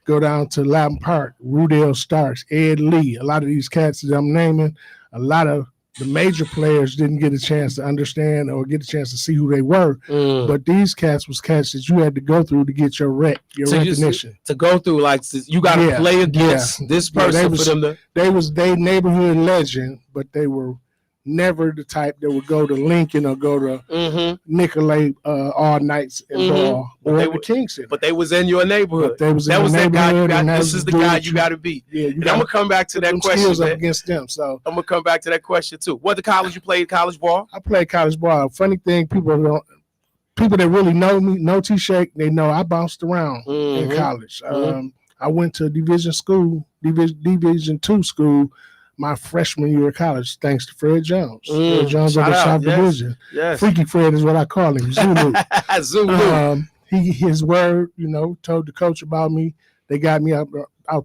Speaker 3: go down to Latin Park, Rudell Starks, Ed Lee. A lot of these cats that I'm naming, a lot of the major players didn't get a chance to understand or get a chance to see who they were. But these cats was cats that you had to go through to get your recognition.
Speaker 2: To go through, like, you got to play against this person.
Speaker 3: They neighborhood legend, but they were never the type that would go to Lincoln or go to Nicolay all nights and ball or the Kingston.
Speaker 2: But they was in your neighborhood.
Speaker 3: This
Speaker 2: is the guy you got to beat.
Speaker 3: Yeah,
Speaker 2: and I'm gonna come back to that question.
Speaker 3: Up against them, so
Speaker 2: I'm gonna come back to that question too. What the college you played? College ball?
Speaker 3: I played college ball. Funny thing, people that really know me, know T-Shake, they know I bounced around in college. I went to Division 2 school. My freshman year of college, thanks to Fred Jones. Fred Jones of the South Division.
Speaker 2: Yes.
Speaker 3: Freaky Fred is what I call him. Zulu.
Speaker 2: Zulu.
Speaker 3: His word, told the coach about me. They got me out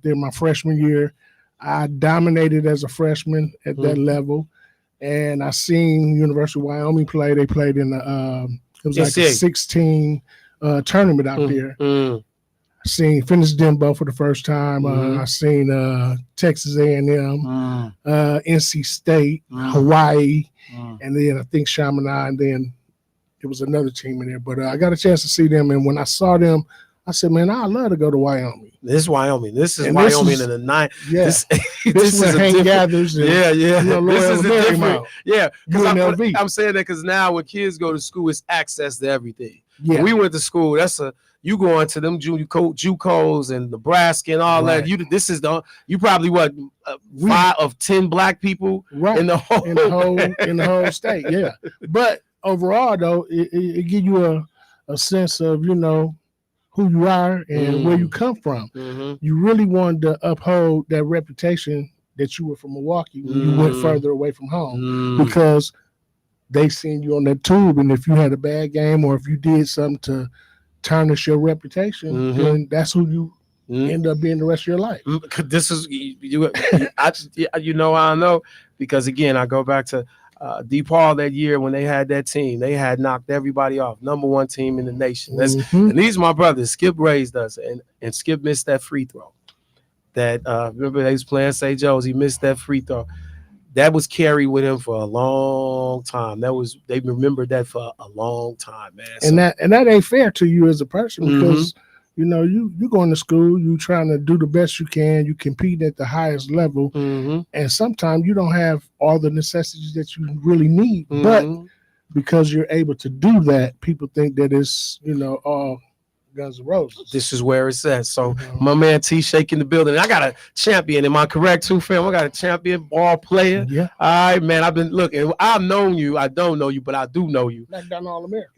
Speaker 3: there my freshman year. I dominated as a freshman at that level. And I seen University of Wyoming play. They played in it was like a 16 tournament out there. Finished Denbo for the first time. I seen Texas A&M, NC State, Hawaii, and then I think Chaminade, and then there was another team in there. But I got a chance to see them, and when I saw them, I said, "Man, I'd love to go to Wyoming."
Speaker 2: This is Wyoming. This is Wyoming in the 9th.
Speaker 3: Yeah, this is where Hank gathers.
Speaker 2: Yeah. This is different. Yeah,
Speaker 3: WNOV.
Speaker 2: I'm saying that because now when kids go to school, it's access to everything.
Speaker 3: Yeah,
Speaker 2: when we went to school. You go into them JUCOs and Nebraska and all that. You probably 5 of 10 black people in the whole state.
Speaker 3: Yeah, but overall though, it gives you a sense of who you are and where you come from. You really wanted to uphold that reputation that you were from Milwaukee when you went further away from home because they seen you on that tube, and if you had a bad game or if you did something to tarnish your reputation, then that's who you end up being the rest of your life.
Speaker 2: This is you know I know because again I go back to DePaul that year when they had that team. They had knocked everybody off, #1 team in the nation. And these are my brothers. Skip raised us, and Skip missed that free throw. That remember they was playing St. Joe's. He missed that free throw. That was carried with him for a long time. They remembered that for a long time, man.
Speaker 3: And that ain't fair to you as a person because you know you going to school, you trying to do the best you can, you compete at the highest level, and sometimes you don't have all the necessities that you really need. But because you're able to do that, people think that it's all Guns N' Roses.
Speaker 2: This is where it's at. So my man T shaking the building. I got a champion. Am I correct too, fam? I got a champion ball player.
Speaker 3: Yeah.
Speaker 2: All right, man. I've been looking. I've known you. I don't know you, but I do know you.
Speaker 3: Knockdown All-American.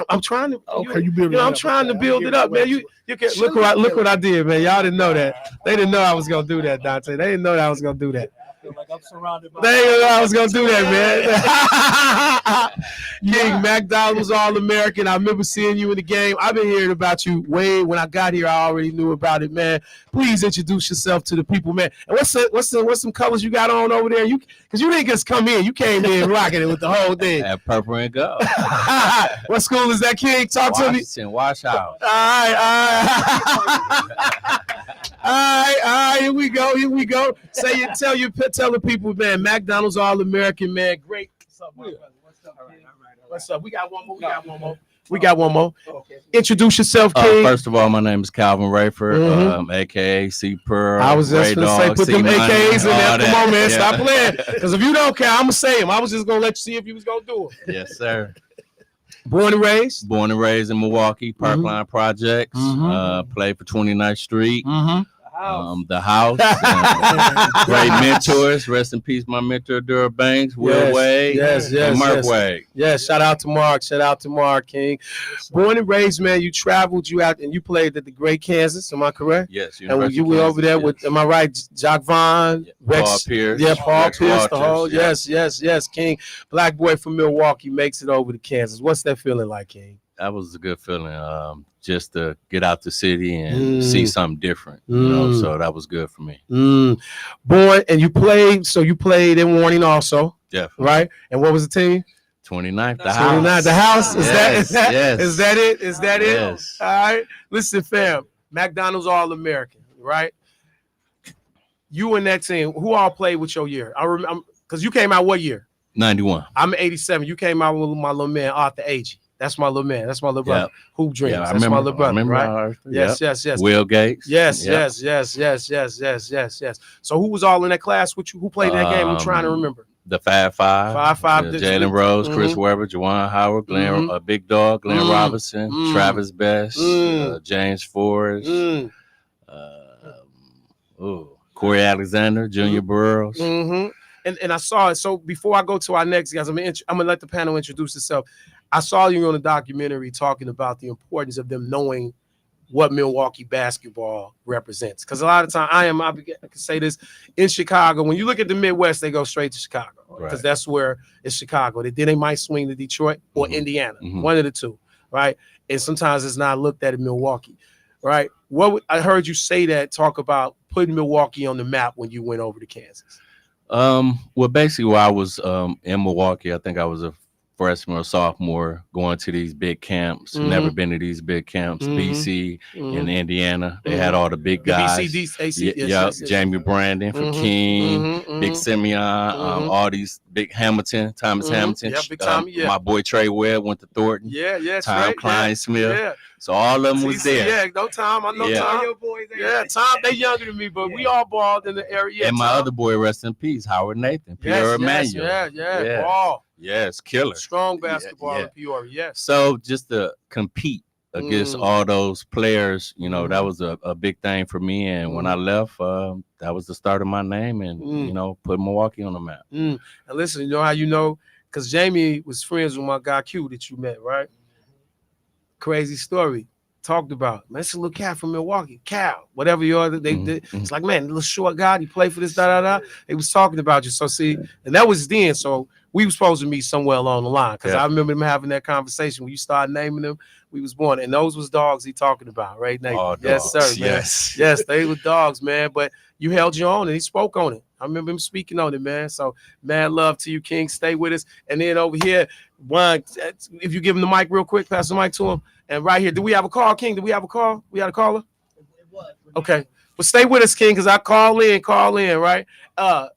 Speaker 2: I'm trying to.
Speaker 3: Okay, you building.
Speaker 2: I'm trying to build it up, man. You can look what I did, man. Y'all didn't know that. They didn't know I was gonna do that, Dante. They didn't know that I was gonna do that.
Speaker 5: Like I'm surrounded by.
Speaker 2: They didn't know I was gonna do that, man. King McDonald's All-American. I remember seeing you in the game. I've been hearing about you way when I got here. I already knew about it, man. Please introduce yourself to the people, man. And what's some colors you got on over there? Because you didn't just come in. You came in rocking it with the whole thing.
Speaker 5: At purple and gold.
Speaker 2: What school is that, King? Talk to me.
Speaker 5: Wash House.
Speaker 2: All right. Here we go. Tell the people, man. McDonald's All-American, man. Great. What's up, my brother? What's up? We got one more. Okay. Introduce yourself, King.
Speaker 5: First of all, my name is Calvin Rayford, aka C Pearl.
Speaker 2: I was just going to say, put them AKAs in there. Come on, man.
Speaker 5: Yeah.
Speaker 2: Stop playing. Because if you don't care, I'm going to say them. I was just going to let you see if you was going to do it.
Speaker 5: Yes, sir.
Speaker 2: Born and raised?
Speaker 5: Born and raised in Milwaukee, Parkline Projects. Played for 29th Street. The house. Great mentors. Rest in peace, my mentor, Dura Banks, Will Wade, and Mark Wade.
Speaker 2: Yes, shout out to Mark, King. Born and raised, man. You traveled, you out, and you played at the Great Kansas. Am I correct?
Speaker 5: Yes.
Speaker 2: And you were over there with, am I right, Jock Vaughn, Rex,
Speaker 5: Paul Pierce.
Speaker 2: Yeah, Paul Pierce, the whole.
Speaker 5: Yeah.
Speaker 2: Yes, King. Black boy from Milwaukee makes it over to Kansas. What's that feeling like, King?
Speaker 5: That was a good feeling. Just to get out the city and see something different, so that was good for me.
Speaker 2: Born and you played in Warning also.
Speaker 5: Definitely.
Speaker 2: Right? And what was the team?
Speaker 5: 29th, the
Speaker 2: 29th,
Speaker 5: house.
Speaker 2: the house.
Speaker 5: Yes.
Speaker 2: Is that it?
Speaker 5: Yes.
Speaker 2: All right. Listen, fam. McDonald's All-American, right? You and that team, who all played with your year? I remember because you came out what year?
Speaker 5: 91.
Speaker 2: I'm 87. You came out with my little man, Arthur Agee. That's my little man. That's my little brother.
Speaker 5: Yep.
Speaker 2: Hoop Dreams.
Speaker 5: Yeah,
Speaker 2: That's my little brother, right?
Speaker 5: Yes.
Speaker 2: Will
Speaker 5: Gates.
Speaker 2: Yes. So who was all in that class with you? Who played that game? I'm trying to remember.
Speaker 5: The Fab Five. Jalen Rose, Chris Webber, Juwan Howard, Glenn, Big Dog, Glenn Robinson, Travis Best, James Forrest, Corey Alexander, Junior Burrows.
Speaker 2: And I saw it. So before I go to our next guys, I'm gonna let the panel introduce itself. I saw you on a documentary talking about the importance of them knowing what Milwaukee basketball represents. Because a lot of time, I can say this, in Chicago, when you look at the Midwest, they go straight to Chicago. Because that's where it's Chicago. Then they might swing to Detroit or Indiana, one of the two, right? And sometimes it's not looked at in Milwaukee, right? I heard you say that, talk about putting Milwaukee on the map when you went over to Kansas.
Speaker 5: Well, basically, while I was in Milwaukee, I think I was a freshman or sophomore going to these big camps. Never been to these big camps. BC in Indiana, they had all the big guys. BC, Jamie Brandon from King, Big Simeon, all these big Hamilton, Thomas Hamilton.
Speaker 2: Big Tommy,
Speaker 5: my boy Trey Webb went to Thornton. Tom Klein Smith. So all of them was there.
Speaker 2: Yeah, no Tom. I know Tom. Your boys Tom, they younger than me, but we all balled in the area.
Speaker 5: And my other boy, rest in peace, Howard Nathan, Pierre Emmanuel.
Speaker 2: Ball.
Speaker 5: Yes, killer.
Speaker 2: Strong basketball in Peoria, yes.
Speaker 5: So just to compete against all those players, that was a big thing for me. And when I left, that was the start of my name and, put Milwaukee on the map.
Speaker 2: And listen, you know how you know? Because Jamie was friends with my guy Q that you met, right? Crazy story. Talked about, man, it's a little cat from Milwaukee, Cal, whatever you are, they did. It's like, man, the little short guy, he played for this, They was talking about you. So see, and that was then. So we were supposed to meet somewhere along the line because I remember them having that conversation when you started naming them. We was born, and those was dogs he talking about, right, Nate?
Speaker 5: Oh,
Speaker 2: yes, sir, man. Yes, they were dogs, man. But you held your own, and he spoke on it. I remember him speaking on it, man. So, mad love to you, King. Stay with us. And then over here, Juan, if you give him the mic real quick, pass the mic to him. And right here, do we have a call, King? Do we have a call? We got a caller? Okay. But stay with us, King, because I call in, right?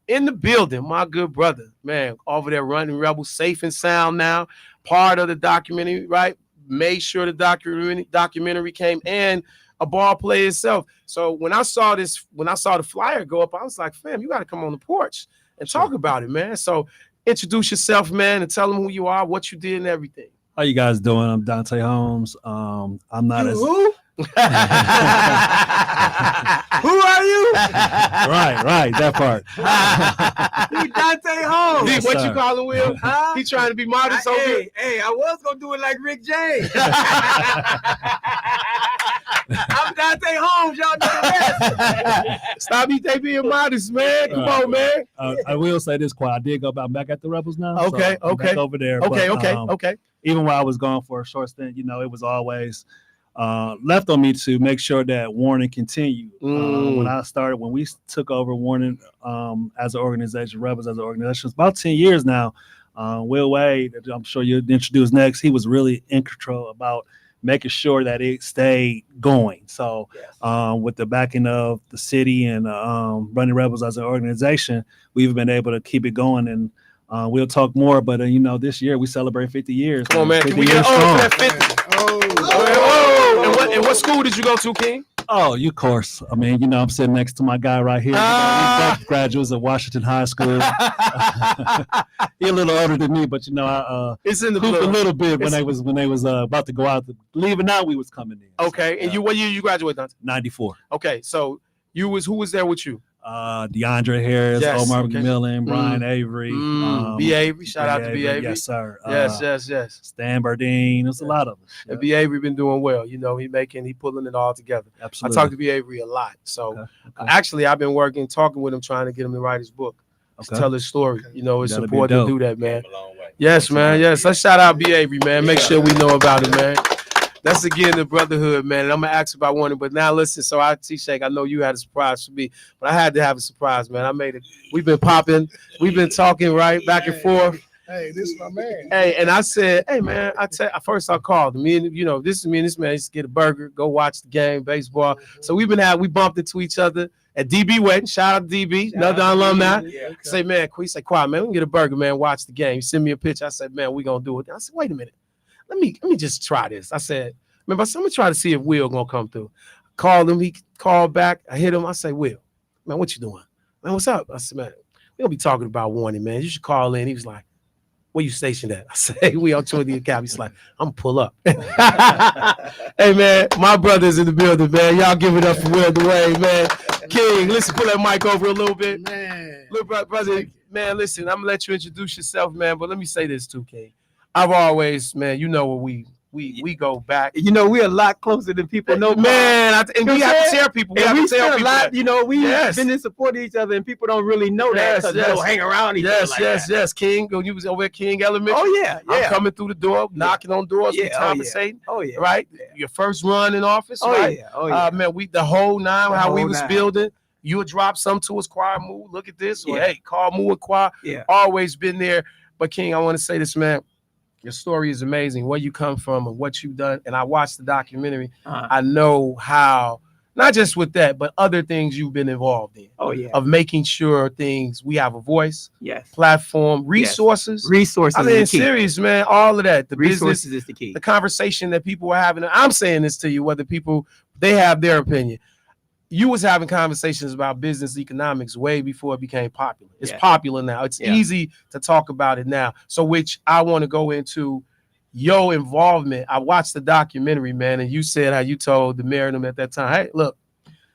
Speaker 2: In the building, my good brother, man, over there running Rebel safe and sound now. Part of the documentary, right? Made sure the documentary came and a ball player itself. So when I saw the flyer go up, I was like, fam, you got to come on the porch and talk about it, man. So introduce yourself, man, and tell them who you are, what you did, and everything.
Speaker 6: How you guys doing? I'm Dante Holmes. I'm not
Speaker 2: who? Who are you?
Speaker 6: Right, that part.
Speaker 7: He Dante Holmes.
Speaker 2: Yes, what you call him, Will? He trying to be modest over here.
Speaker 7: Hey, I was gonna do it like Rick James. I'm Dante Holmes, y'all know the rest.
Speaker 2: Stop being modest, man. Come on, man.
Speaker 6: I will say this, Kwa. I did go back at the Rebels now.
Speaker 2: Okay,
Speaker 6: so back over there.
Speaker 2: Okay.
Speaker 6: Even while I was gone for a short stint, it was always left on me to make sure that Warning continued. When we took over Warning as an organization, Rebels as an organization, it's about 10 years now. Will Wade, I'm sure you'll introduce next, he was really in control about making sure that it stayed going. So with the backing of the city and running Rebels as an organization, we've been able to keep it going, and we'll talk more. But this year we celebrate 50 years.
Speaker 2: Come on, man. Can we get that 50? And what school did you go to, King?
Speaker 6: Oh, of course. I mean, I'm sitting next to my guy right here. We're both graduates of Washington High School. He's a little older than me, but I
Speaker 2: it's in the
Speaker 6: hooped a little bit when they was about to go out. Leaving out, we was coming in.
Speaker 2: Okay, so, and what year you graduated, Dante?
Speaker 6: 94.
Speaker 2: Okay, so who was there with you?
Speaker 6: DeAndre Harris, Omar McMillan, Brian Avery,
Speaker 2: B. Avery. Shout out to B. Avery.
Speaker 6: Yes, sir.
Speaker 2: Yes.
Speaker 6: Stan Burdine. There's a lot of us.
Speaker 2: And B. Avery been doing well. He pulling it all together.
Speaker 6: Absolutely.
Speaker 2: I talked to B. Avery a lot. So actually, I've been talking with him, trying to get him to write his book, to tell his story. It's important to do that, man. Yes, man. Yes. Let's shout out B. Avery, man. Make sure we know about it, man. That's again the brotherhood, man. And I'm gonna ask about one, but now listen. So T-Shake, I know you had a surprise for me, but I had to have a surprise, man. I made it. We've been popping, we've been talking right back and forth.
Speaker 3: Hey, this is my man.
Speaker 2: Hey, and I said, hey man, first I called me, and this is me and this man used to get a burger, go watch the game, baseball. So we bumped into each other at DB Wedding. Shout out to DB, another alumni. Say, man, Kwa, man, we can get a burger, man, watch the game. You send me a picture. I said, man, we gonna do it. I said, wait a minute. Let me just try this. I said, remember, I'm gonna try to see if Will gonna come through. Called him, he called back. I hit him. I say, Will, man, what you doing? Man, what's up? I said, man, we gonna be talking about Warning, man. You should call in. He was like, where you stationed at? I said, we on 20th Cap. He's like, I'm gonna pull up. Hey man, my brother's in the building, man. Y'all give it up for Will DeWayne, man. King, listen, pull that mic over a little bit.
Speaker 3: Man.
Speaker 2: Look, brother, man, listen, I'm gonna let you introduce yourself, man. But let me say this too, King. I've always, man, where we go back.
Speaker 7: We're a lot closer than people know.
Speaker 2: Man, and we have to tell people. We have to tell people.
Speaker 7: We've been in support of each other, and people don't really know that because they don't hang around each other.
Speaker 2: Yes. King, when you was over at King Elementary.
Speaker 7: Oh, yeah.
Speaker 2: I'm coming through the door, knocking on doors, we conversating.
Speaker 7: Oh, yeah.
Speaker 2: Right? Your first run in office, right?
Speaker 7: Yeah.
Speaker 2: Man, the whole nine, how we was building. You would drop something to us, Kwa, Moo, look at this. Or, hey, call Moo and Kwa.
Speaker 7: Yeah.
Speaker 2: Always been there. But, King, I want to say this, man. Your story is amazing, where you come from and what you've done. And I watched the documentary. I know how, not just with that, but other things you've been involved in.
Speaker 7: Oh, yeah.
Speaker 2: Of making sure we have a voice,
Speaker 7: yes,
Speaker 2: platform, resources.
Speaker 7: Yes. Resources.
Speaker 2: I mean, serious, man, all of that. The
Speaker 7: resources
Speaker 2: business
Speaker 7: is the key.
Speaker 2: The conversation that people are having. I'm saying this to you, whether they have their opinion. You was having conversations about business economics way before it became popular. It's popular now. It's easy to talk about it now. So which I want to go into your involvement. I watched the documentary, man, and you said how you told the mayor and them at that time, hey, look,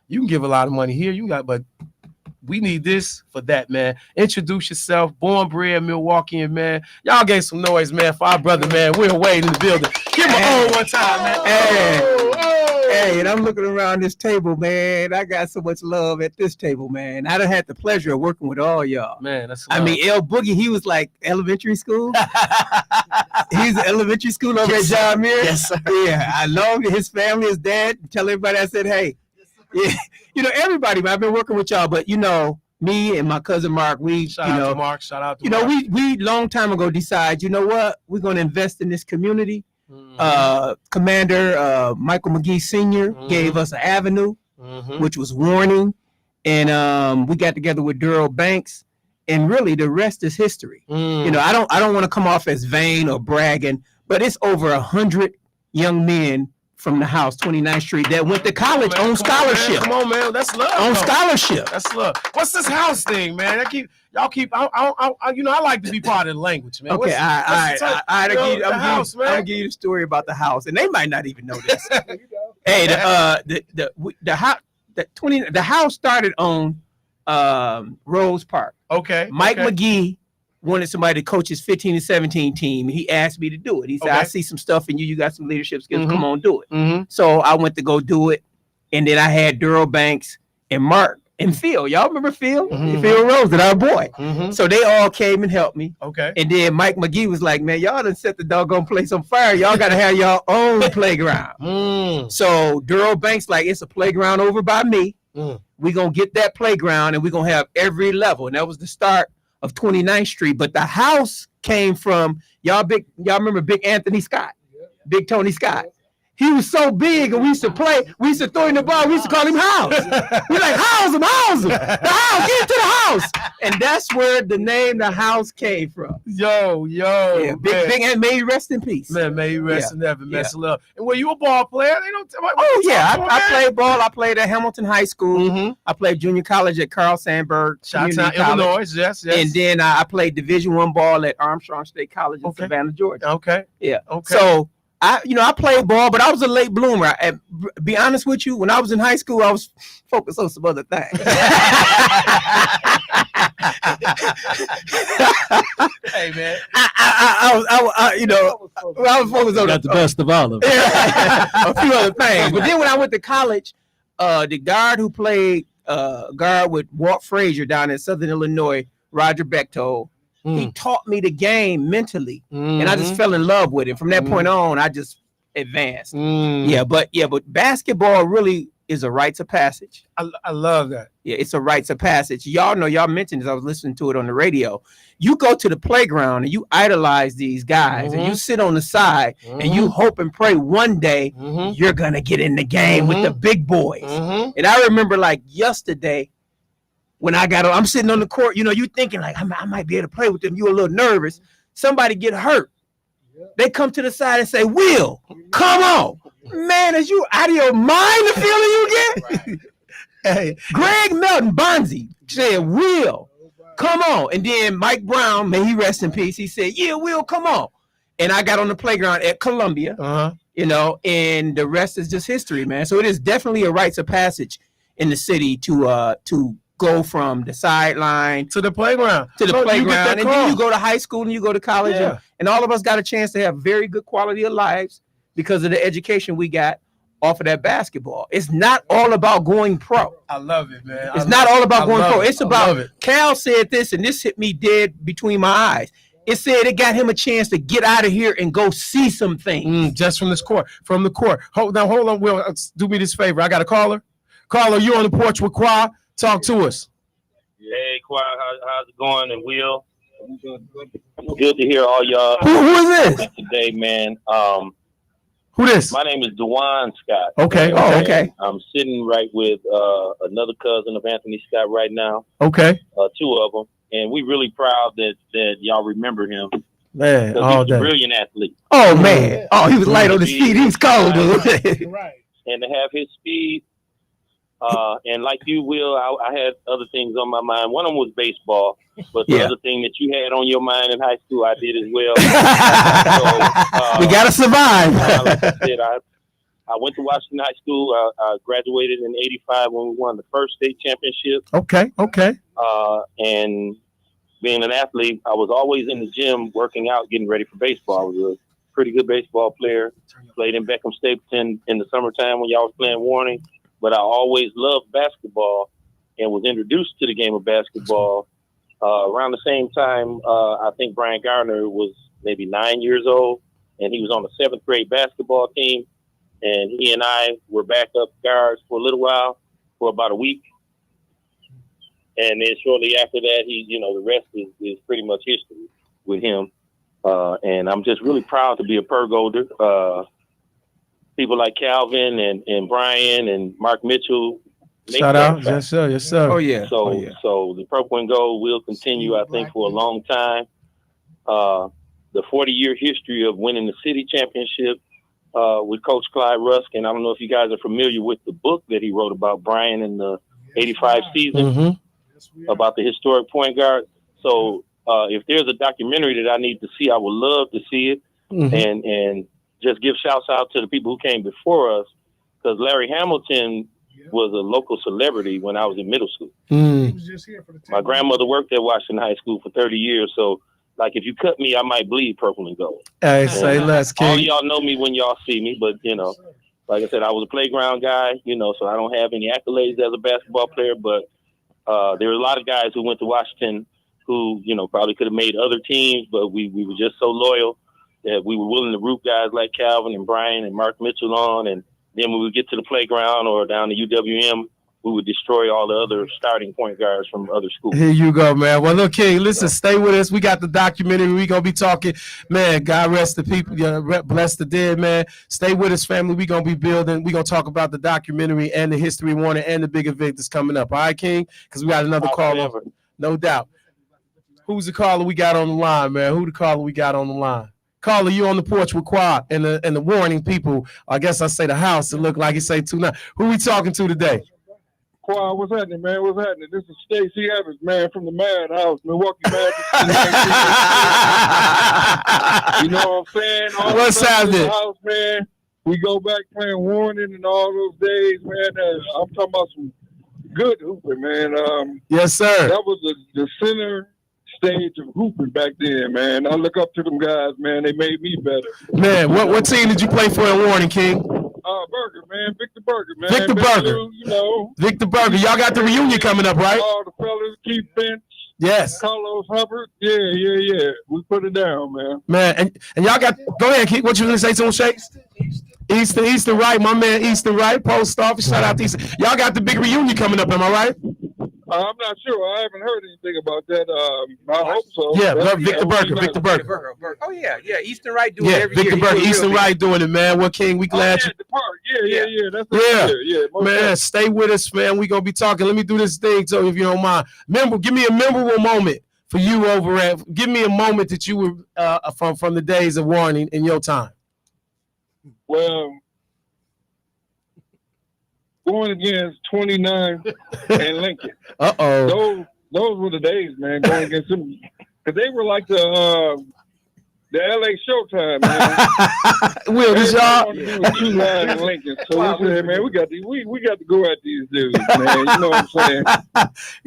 Speaker 2: you can give a lot of money here, but we need this for that, man. Introduce yourself, born bred Milwaukeean, man. Y'all gave some noise, man, for our brother, man. We're waiting in the building. Give him a hold one time, man.
Speaker 7: Hey, and I'm looking around this table, man. I got so much love at this table, man. I done had the pleasure of working with all y'all.
Speaker 2: Man, that's
Speaker 7: I mean, El Boogie, he was like elementary school. He's elementary school over at John Muir.
Speaker 1: Yes, sir.
Speaker 7: Yeah, I love his family, his dad. Tell everybody I said, hey. Yeah, everybody, man, I've been working with y'all, but me and my cousin Mark,
Speaker 2: shout out to Mark. Shout out to
Speaker 7: Mark. we long time ago decide, you know what, we're going to invest in this community. Commander Michael McGee Sr. gave us an avenue, which was Warning, and we got together with Daryl Banks, and really the rest is history. I don't want to come off as vain or bragging, but it's over 100 young men from the house, 29th Street, that went to college on scholarship.
Speaker 2: Come on, man. That's love.
Speaker 7: On scholarship.
Speaker 2: That's love. What's this house thing, man? I like to be part of the language, man.
Speaker 7: Okay, I'm gonna give you the story about the house, and they might not even know this. Hey, the house started on Rose Park.
Speaker 2: Okay.
Speaker 7: Mike McGee wanted somebody to coach his 15 and 17 team. He asked me to do it. He said, I see some stuff in you. You got some leadership skills. Come on, do it. So I went to go do it. And then I had Daryl Banks and Mark and Phil. Y'all remember Phil? Phil Rose, our boy. So they all came and helped me.
Speaker 2: Okay.
Speaker 7: And then Mike McGee was like, man, y'all done set the doggone place on fire. Y'all got to have your own playground. So Daryl Banks like, it's a playground over by me. We're going to get that playground and we're going to have every level. And that was the start of 29th Street, but the house came from y'all remember Big Anthony Scott, Big Tony Scott. He was so big, and we used to throw in the ball. We used to call him House. We're like, house him. The house, get to the house. And that's where the name the house came from.
Speaker 2: Yo.
Speaker 7: Yeah, big, and may he rest in peace.
Speaker 2: Man, may he rest in heaven. Messing up. And were you a ball player? They don't tell me.
Speaker 7: I played ball. I played at Hamilton High School. I played junior college at Carl Sandburg.
Speaker 2: Shout-out Illinois. Yes.
Speaker 7: And then I played Division I ball at Armstrong State College in Savannah, Georgia.
Speaker 2: Okay.
Speaker 7: Yeah.
Speaker 2: Okay.
Speaker 7: So I played ball, but I was a late bloomer. And be honest with you, when I was in high school, I was focused on some other things.
Speaker 2: Hey man,
Speaker 7: I was focused on
Speaker 6: the best of all of them.
Speaker 7: A few other things. But then when I went to college, the guard who played guard with Walt Frazier down in Southern Illinois, Roger Bechtold, he taught me the game mentally, and I just fell in love with it. From that point on, I just advanced. But basketball really is a rites of passage.
Speaker 2: I love that.
Speaker 7: Yeah, it's a rites of passage. Y'all mentioned this. I was listening to it on the radio. You go to the playground and you idolize these guys, and you sit on the side and you hope and pray one day you're gonna get in the game with the big boys. And I remember like yesterday, when I'm sitting on the court, you thinking like, I might be able to play with them. You a little nervous. Somebody get hurt. They come to the side and say, Will, come on. Man, is you out of your mind the feeling you get? Hey, Greg Melton, Bonzi, said, Will, come on. And then Mike Brown, may he rest in peace, he said, yeah, Will, come on. And I got on the playground at Columbia, and the rest is just history, man. So it is definitely a rites of passage in the city to go from the sideline
Speaker 2: to the playground,
Speaker 7: and then you go to high school and you go to college, and all of us got a chance to have very good quality of lives because of the education we got off of that basketball. It's not all about going pro.
Speaker 2: I love it, man.
Speaker 7: It's not all about going pro. It's about, Cal said this, and this hit me dead between my eyes. It said it got him a chance to get out of here and go see some things.
Speaker 2: Just from the court. Hold on, Will, do me this favor. I got a caller. Caller, you on the Porch with Kwa. Talk to us.
Speaker 8: Hey, Kwa, how's it going? And Will, good to hear all y'all.
Speaker 7: Who is this
Speaker 8: today, man?
Speaker 2: Who this?
Speaker 8: My name is Dewan Scott.
Speaker 2: Okay. Oh, okay.
Speaker 8: I'm sitting right with another cousin of Anthony Scott right now.
Speaker 2: Okay.
Speaker 8: Two of them, and we really proud that y'all remember him.
Speaker 2: Man,
Speaker 8: he's a brilliant athlete.
Speaker 7: Oh man. Oh, he was light on his feet. He was cold, dude.
Speaker 3: Right.
Speaker 8: And to have his speed. And like you, Will, I had other things on my mind. One of them was baseball, but the other thing that you had on your mind in high school, I did as well. So,
Speaker 7: we gotta survive.
Speaker 8: Like I said, I went to Washington High School. I graduated in '85 when we won the first state championship.
Speaker 2: Okay.
Speaker 8: And being an athlete, I was always in the gym working out, getting ready for baseball. I was a pretty good baseball player. Played in Beckham Stapleton in the summertime when y'all was playing Warning. But I always loved basketball and was introduced to the game of basketball around the same time. I think Brian Gardner was maybe 9 years old, and he was on the 7th grade basketball team. And he and I were backup guards for a little while, for about a week. And then shortly after that, the rest is pretty much history with him. And I'm just really proud to be a Perg Golder. People like Calvin and Brian and Mark Mitchell.
Speaker 2: Shout out. Yes, sir. Yes, sir.
Speaker 7: Oh, yeah.
Speaker 8: So the Purple and Gold will continue, I think, for a long time. The 40-year history of winning the city championship with Coach Clyde Rusk. And I don't know if you guys are familiar with the book that he wrote about Brian in the 85 season about the historic point guard. So if there's a documentary that I need to see, I would love to see it. And just give shouts out to the people who came before us, because Larry Hamilton was a local celebrity when I was in middle school. My grandmother worked at Washington High School for 30 years. So, like, if you cut me, I might bleed purple and gold.
Speaker 2: Hey, say less, King.
Speaker 8: All y'all know me when y'all see me, but, like I said, I was a playground guy, so I don't have any accolades as a basketball player, but there were a lot of guys who went to Washington who, probably could have made other teams, but we were just so loyal that we were willing to root guys like Calvin and Brian and Mark Mitchell on. And then when we would get to the playground or down to UWM, we would destroy all the other starting point guards from other schools.
Speaker 2: Here you go, man. Well, look, King, listen, stay with us. We got the documentary. We're going to be talking, man, God rest the people, bless the dead, man. Stay with us, family. We're going to be building. We're going to talk about the documentary and the history warning and the big event that's coming up. All right, King? Because we got another caller. No doubt. Who's the caller we got on the line, man? Who the caller we got on the line? Caller, you on the porch with Kwa and the warning people. I guess I say the house. It look like he say 2-9. Who we talking to today?
Speaker 9: Kwa, what's happening, man? What's happening? This is Stacey Evans, man, from the Madhouse, Milwaukee Madhouse. You know what I'm saying?
Speaker 2: What's happening?
Speaker 9: House, man. We go back playing Warning and all those days, man. I'm talking about some good hooping, man.
Speaker 2: Yes, sir.
Speaker 9: That was the center stage of hooping back then, man. I look up to them guys, man. They made me better.
Speaker 2: Man, what team did you play for in Warning, King?
Speaker 9: Burger, man. Victor Burger, man.
Speaker 2: Victor Burger. Victor Burger. Y'all got the reunion coming up, right?
Speaker 9: All the fellas, Keith Finch.
Speaker 2: Yes.
Speaker 9: Carlos Hubbard. Yeah. We put it down, man.
Speaker 2: Man, and y'all got, go ahead, Keith. What you gonna say to him, Shake? Eastern right, my man, Eastern right, post office, shout out to Eastern. Y'all got the big reunion coming up, am I right?
Speaker 9: I'm not sure. I haven't heard anything about that. I hope so.
Speaker 2: Yeah, Victor Burger.
Speaker 7: Oh, yeah. Eastern Right doing it every
Speaker 2: Victor
Speaker 7: year.
Speaker 2: Burger, Eastern Right doing it, man. Well, King, we glad you.
Speaker 9: The park. Yeah. That's
Speaker 2: man, stay with us, man. We gonna be talking. Let me do this thing, so if you don't mind. Give me a memorable moment for you over at. Give me a moment that you were from the days of Warning in your time.
Speaker 9: Well, going against 29 and Lincoln. Those were the days, man. Going against them, because they were like the LA Showtime, man.
Speaker 2: Will this y'all?
Speaker 9: 29 and Lincoln. So we said, man, we got to go at these dudes, man. You know what I'm saying?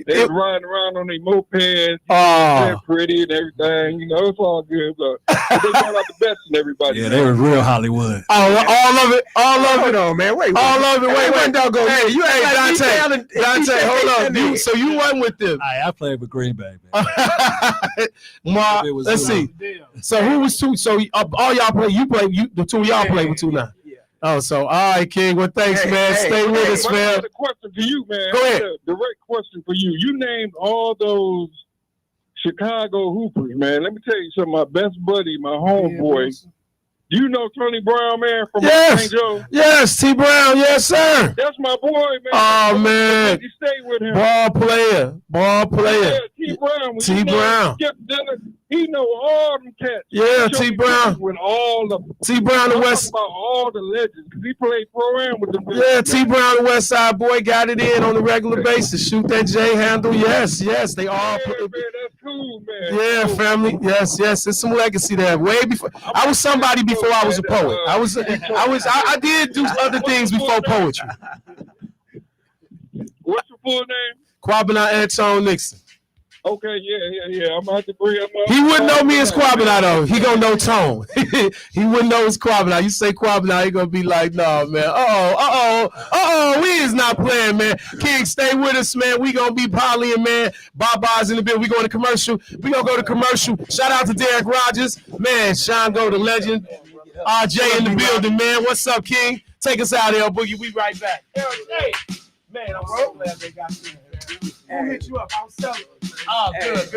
Speaker 9: They was riding around on their mopeds, they're pretty and everything. You know, it's all good, but they brought out the best in everybody.
Speaker 6: Yeah, they were real Hollywood.
Speaker 2: All of it.
Speaker 7: Hold on, man. Wait.
Speaker 2: All of it. Wait.
Speaker 7: Don't go.
Speaker 2: Hey, Dante, hold on. So you went with them.
Speaker 6: I played with Green Bay, man.
Speaker 2: Let's see. So who was two? So all y'all play. The two of y'all play with 2-9.
Speaker 7: Yeah.
Speaker 2: Oh, so all right, King. Well, thanks, man. Stay with us, man.
Speaker 9: I got a question for you, man.
Speaker 2: Go ahead.
Speaker 9: Direct question for you. You named all those Chicago Hoopers, man. Let me tell you something. My best buddy, my homeboy. You know Tony Brown, man, from St. Joe?
Speaker 2: Yes, T. Brown. Yes, sir.
Speaker 9: That's my boy, man.
Speaker 2: Oh, man.
Speaker 9: You stay with him.
Speaker 2: Ball player.
Speaker 9: Yeah, T. Brown.
Speaker 2: T. Brown.
Speaker 9: He know all them cats.
Speaker 2: Yeah, T. Brown.
Speaker 9: With all the
Speaker 2: T. Brown, the West.
Speaker 9: About all the legends, because he played pro-am with them.
Speaker 2: Yeah, T. Brown, the West Side boy, got it in on a regular basis. Shoot that J handle. Yes. They all.
Speaker 9: Yeah, man, that's cool, man.
Speaker 2: Yeah, family. Yes. There's some legacy there. Way before I was somebody before I was a poet. I did do other things before poetry.
Speaker 9: What's your full name?
Speaker 2: Kwabena Antone Nixon.
Speaker 9: Okay, yeah. I'm about to bring him up.
Speaker 2: He wouldn't know me as Kwabena though. He gonna know Tone. He wouldn't know it's Kwabena. You say Kwabena, he gonna be like, no, man. We is not playing, man. King, stay with us, man. We gonna be polying, man. Baba's in the building. We going to commercial. We gonna go to commercial. Shout out to Derek Rogers, man. Sean Go, the legend. RJ in the building, man. What's up, King? Take us out, L Boogie. We right back. Hey, man, I'm so glad they got you. Who hit you up? I was selling. Oh, good.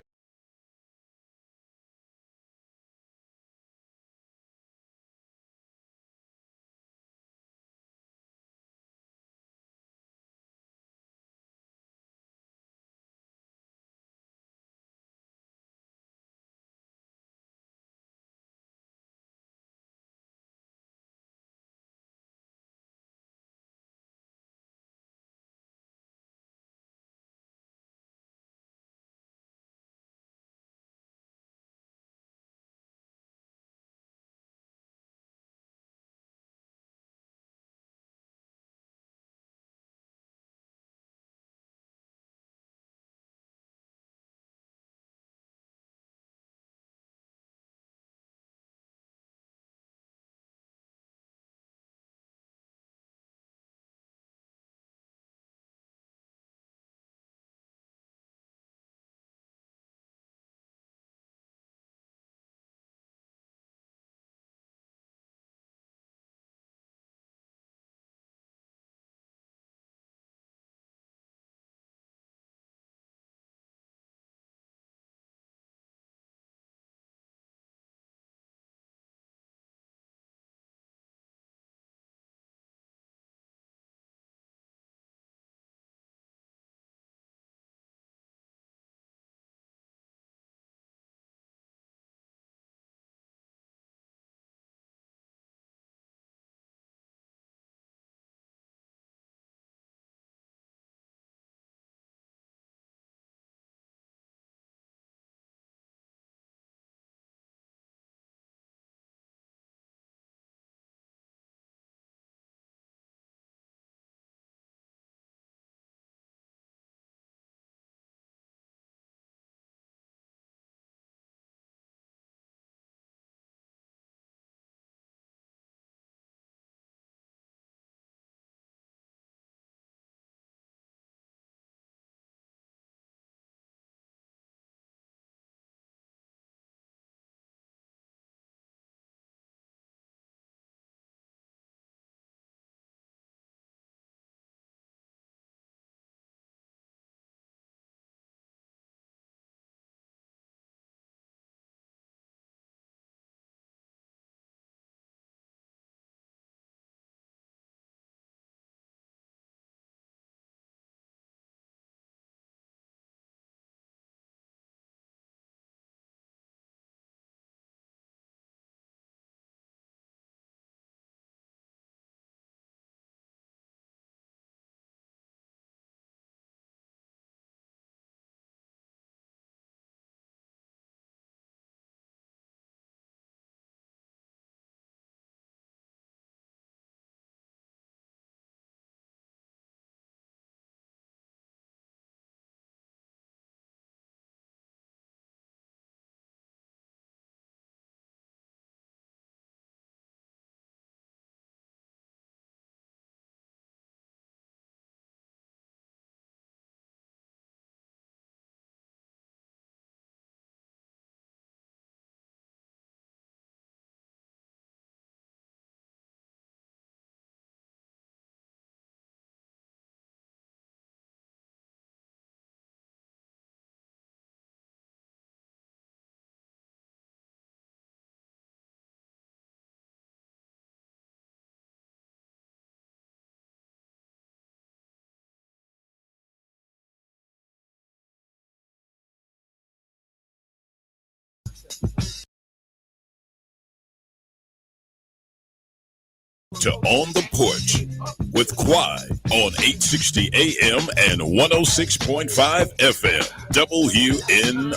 Speaker 4: To On the Porch with Kwa on 860 AM and 106.5 FM WNOV.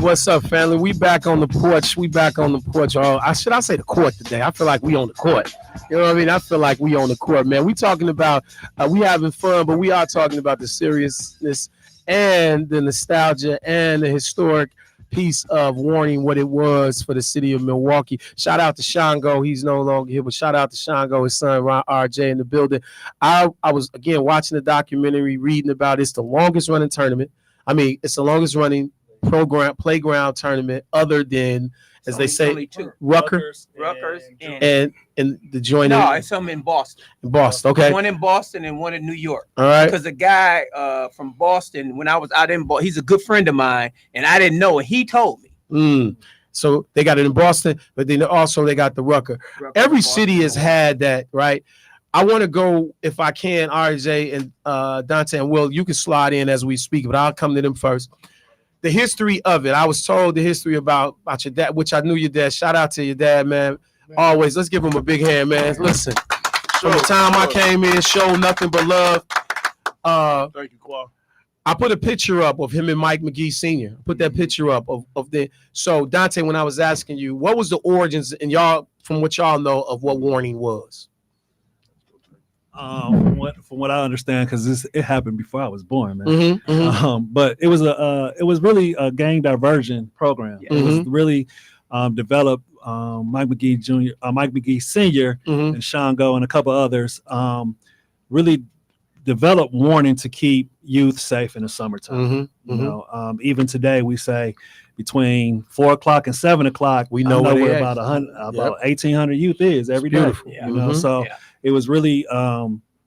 Speaker 2: What's up, family? We back on the porch. Oh, should I say the court today? I feel like we on the court. You know what I mean? I feel like we on the court, man. We talking about we having fun, but we are talking about the seriousness and the nostalgia and the historic piece of Warning, what it was for the city of Milwaukee. Shout out to Shango. He's no longer here, but shout out to Shango, his son RJ in the building. I was again watching the documentary, reading about it's the longest running tournament. I mean, it's the longest running playground tournament other than, as they say, Rutgers and the joint.
Speaker 7: No, it's some in Boston.
Speaker 2: In Boston, okay.
Speaker 7: One in Boston and one in New York.
Speaker 2: All right.
Speaker 7: Because the guy from Boston, when I was out in Boston, he's a good friend of mine, and I didn't know it. He told me.
Speaker 2: So they got it in Boston, but then also they got the Rutgers. Every city has had that, right? I want to go, if I can, RJ and Dante and Will, you can slide in as we speak, but I'll come to them first. The history of it. I was told the history about your dad, which I knew your dad. Shout out to your dad, man. Always. Let's give him a big hand, man. Listen, from the time I came in, show nothing but love.
Speaker 10: Thank you, Kwa.
Speaker 2: I put a picture up of him and Mike McGee Sr. Put that picture up of the. So Dante, when I was asking you, what was the origins, and y'all, from what y'all know of what Warning was?
Speaker 6: From what I understand, because it happened before I was born, man. But it was really a gang diversion program. It was really developed. Mike McGee Jr., Mike McGee Sr., and Shango and a couple others really developed Warning to keep youth safe in the summertime. You know, even today we say between 4 o'clock and 7 o'clock, we know where about 1,800 youth is every day. You know, so. It was really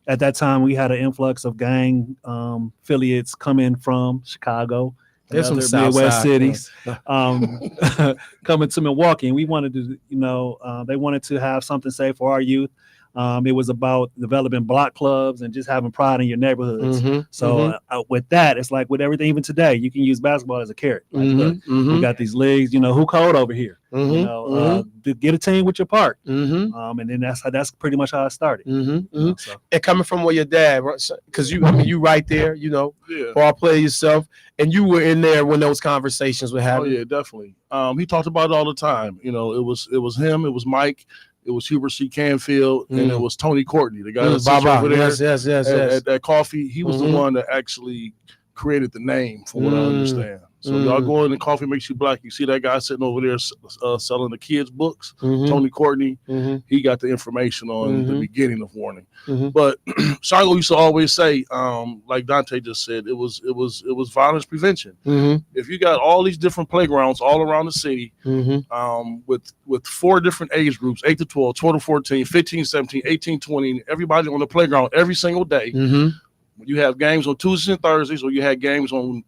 Speaker 6: at that time we had an influx of gang affiliates coming from Chicago and other Midwest cities coming to Milwaukee, and we wanted to, you know, they wanted to have something safe for our youth. It was about developing block clubs and just having pride in your neighborhoods. So with that, it's like with everything, even today, you can use basketball as a carrot. Like, look, we got these leagues, you know, who code over here? You know, get a team with your park. And then that's pretty much how it started. You know, so.
Speaker 2: And coming from where your dad, because you right there, you know, ball player yourself, and you were in there when those conversations were happening.
Speaker 10: Oh yeah, definitely. He talked about it all the time. You know, it was him, it was Mike. It was Hubert C. Canfield, and it was Tony Courtney, the guy that sits over there at that coffee. He was the one that actually created the name, from what I understand. So y'all go in, the Coffee Makes You Black. You see that guy sitting over there selling the kids' books. Tony Courtney, he got the information on the beginning of Warning. But Shango used to always say, like Dante just said, it was violence prevention. If you got all these different playgrounds all around the city, with 4 different age groups, 8 to 12, 12 to 14, 15, 17, 18, 20, everybody on the playground every single day. You have games on Tuesdays and Thursdays, or you had games on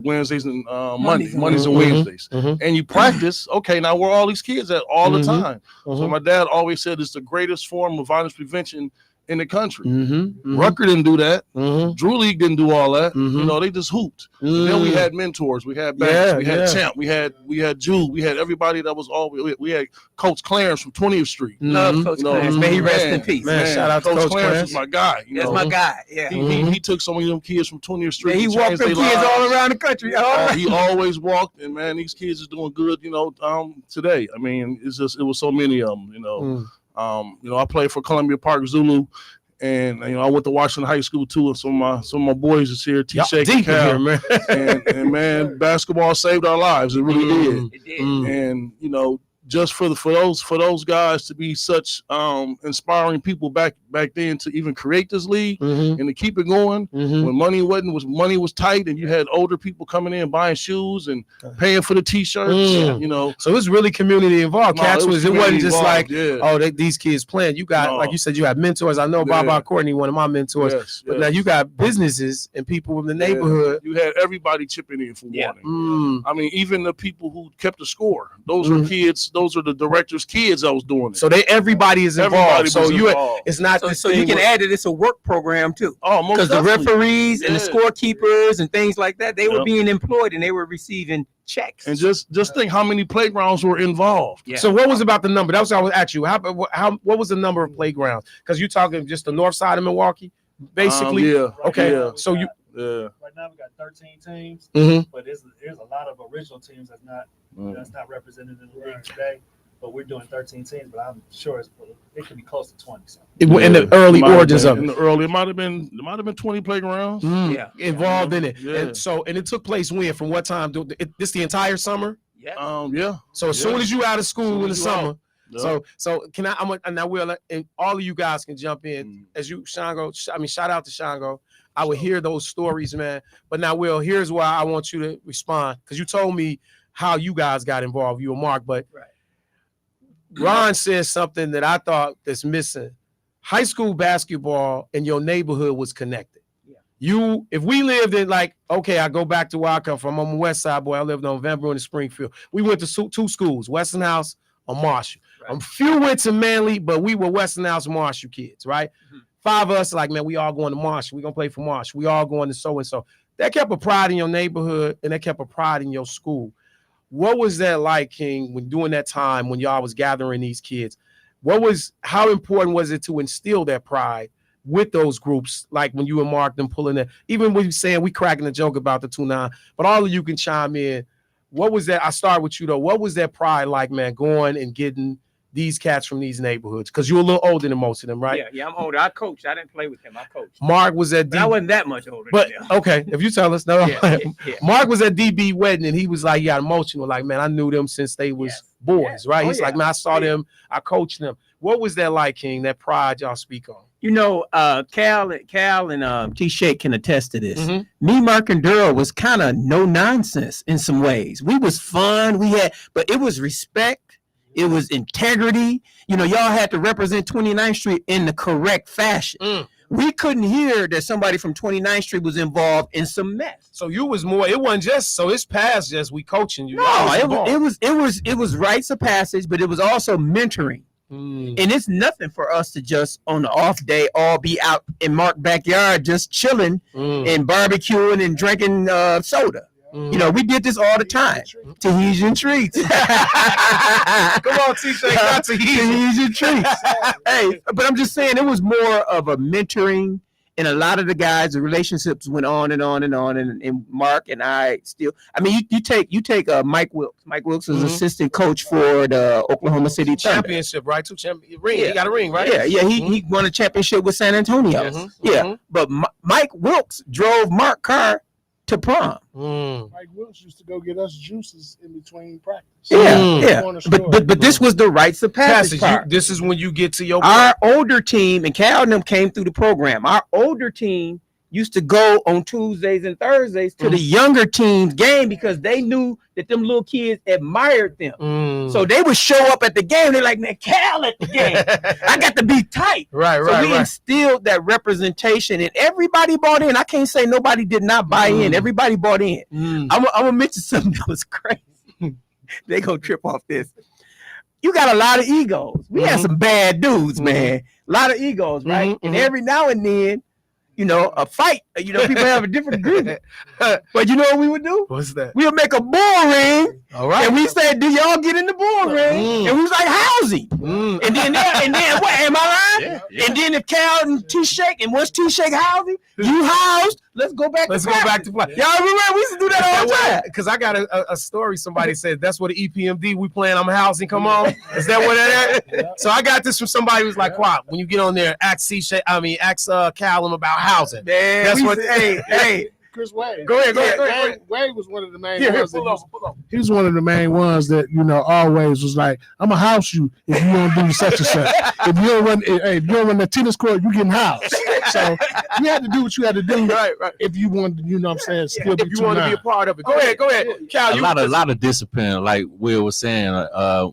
Speaker 10: Wednesdays and Mondays and Wednesdays, and you practice. Okay, now where are all these kids at all the time? So my dad always said it's the greatest form of violence prevention in the country. Rutgers didn't do that. Drew League didn't do all that. You know, they just hooped. And then we had mentors. We had Banks. We had Champ. We had Jude. We had everybody that was always. We had Coach Clarence from 20th Street.
Speaker 7: Love Coach Clarence. May he rest in peace.
Speaker 2: Man, shout out to Coach Clarence.
Speaker 10: Is my guy.
Speaker 7: That's my guy. Yeah.
Speaker 10: He took some of them kids from 20th Street.
Speaker 7: He walked them kids all around the country.
Speaker 10: He always walked, and man, these kids are doing good. You know, today. I mean, it was so many of them. You know. You know, I played for Columbia Park Zulu, and you know, I went to Washington High School too. And some of my boys is here. T-Shake and Cal,
Speaker 2: man.
Speaker 10: and man, basketball saved our lives. It really did. It did. And you know, just for those guys to be such inspiring people back then to even create this league and to keep it going when money was tight, and you had older people coming in buying shoes and paying for the t-shirts, you know.
Speaker 2: So it was really community involved.
Speaker 10: No,
Speaker 2: it wasn't just like these kids playing. You got like you said, you had mentors. I know Baba Courtney, one of my mentors, but now you got businesses and people in the neighborhood.
Speaker 10: You had everybody chipping in for Warning. I mean, even the people who kept the score. Those are kids. Those are the director's kids that was doing it.
Speaker 2: So everybody is involved. It's not.
Speaker 7: So you can add that it's a work program too.
Speaker 10: Oh, most
Speaker 7: because the referees and the scorekeepers and things like that, they were being employed and they were receiving checks.
Speaker 10: And just think how many playgrounds were involved.
Speaker 2: So what was about the number? That was what I was asking you. What was the number of playgrounds? Because you're talking just the north side of Milwaukee, basically. So you.
Speaker 6: Right now we got 13 teams, but there's a lot of original teams that's not represented in the league today. but we're doing 13 teams. But I'm sure it could be close to 20. So.
Speaker 2: In the early origins of it.
Speaker 10: In the early, it might have been 20 playgrounds.
Speaker 2: Involved in it. Yeah. And it took place when? From what time? This the entire summer?
Speaker 6: Yeah.
Speaker 2: So as soon as you out of school in the summer. So can and I will, and all of you guys can jump in as you, Shango. Shout out to Shango. I would hear those stories, man. But now, Will, here's why I want you to respond, because you told me how you guys got involved, you and Mark. But Ron says something that I thought that's missing. High school basketball in your neighborhood was connected. If we lived in, like, okay, I go back to where I come from. I'm a West Side boy. I lived on November in Springfield. We went to two schools, Westinghouse or Marshall. A few went to Manly, but we were Westinghouse Marshall kids, right? 5 of us, like, man, we all going to Marshall. We gonna play for Marshall. We all going to so and so. That kept a pride in your neighborhood, and that kept a pride in your school. What was that like, King, when during that time when y'all was gathering these kids? How important was it to instill that pride with those groups, like when you and Mark them pulling that? Even when you saying we cracking a joke about the 2-9, but all of you can chime in. What was that? I start with you though. What was that pride like, man, going and getting these cats from these neighborhoods? Because you're a little older than most of them, right?
Speaker 7: Yeah, I'm older. I coached. I didn't play with him. I coached.
Speaker 2: Mark was at
Speaker 7: I wasn't that much older.
Speaker 2: But okay, if you tell us, no. Mark was at DB wedding, and he was like, he got emotional. Like, man, I knew them since they was boys, right? He's like, man, I saw them. I coached them. What was that like, King? That pride y'all speak on?
Speaker 7: You know, Cal and T-Shake can attest to this. Me, Mark, and Durrell was kind of no nonsense in some ways. We was fun. But it was respect. It was integrity. You know, y'all had to represent 29th Street in the correct fashion. We couldn't hear that somebody from 29th Street was involved in some mess.
Speaker 2: So you was more. It wasn't just. So it's past just we coaching you.
Speaker 7: No, it was rites of passage, but it was also mentoring. And it's nothing for us to just on the off day all be out in Mark's backyard just chilling and barbecuing and drinking soda. You know, we did this all the time. Tahitian treats.
Speaker 2: Come on, T-Shake, not
Speaker 7: Tahitian treats. Hey, but I'm just saying it was more of a mentoring, and a lot of the guys, the relationships went on and on and on. And Mark and I still, I mean, you take Mike Wilkes. Mike Wilkes is assistant coach for the Oklahoma City
Speaker 2: championship, right? Ring. He got a ring, right?
Speaker 7: Yeah. He won a championship with San Antonio. But Mike Wilkes drove Mark Carr to prom.
Speaker 3: Mike Wilkes used to go get us juices in between practice.
Speaker 7: But this was the rites of passage.
Speaker 2: This is when you get to your
Speaker 7: older team, and Cal and them came through the program. Our older team used to go on Tuesdays and Thursdays to the younger team's game because they knew that them little kids admired them. So they would show up at the game. They're like, man, Cal at the game. I got to be tight. So we instilled that representation, and everybody bought in. I can't say nobody did not buy in. Everybody bought in. I'm going to mention something that was crazy. They gonna trip off this. You got a lot of egos. We had some bad dudes, man. A lot of egos, right? And every now and then, you know, a fight, you know, people have a different agreement. But you know what we would do?
Speaker 2: What's that?
Speaker 7: We would make a bull ring.
Speaker 2: All right.
Speaker 7: And we said, do y'all get in the bull ring? And we was like, housing. And then what, am I lying? Yeah. And then if Cal and T-Shake, and once T-Shake housing, you housed, let's go back to play. Y'all remember we used to do that all the time.
Speaker 2: Because I got a story, somebody said, that's what the EPMD we playing, I'm housing, come on. Is that what that is? So I got this from somebody who's like, Kwa, when you get on there, ask Callum about housing.
Speaker 7: Man,
Speaker 2: that's what.
Speaker 3: Hey. Chris Wade.
Speaker 2: Go ahead.
Speaker 3: Wade was one of the main ones. He was one of the main ones that, you know, always was like, I'm gonna house you if you don't do such and such. If you don't run the tennis court, you getting housed. So you had to do what you had to do, right? If you wanted to, you know what I'm saying, still
Speaker 2: if you want to be a part of it. Go ahead. Cal,
Speaker 5: a lot of discipline, like Will was saying,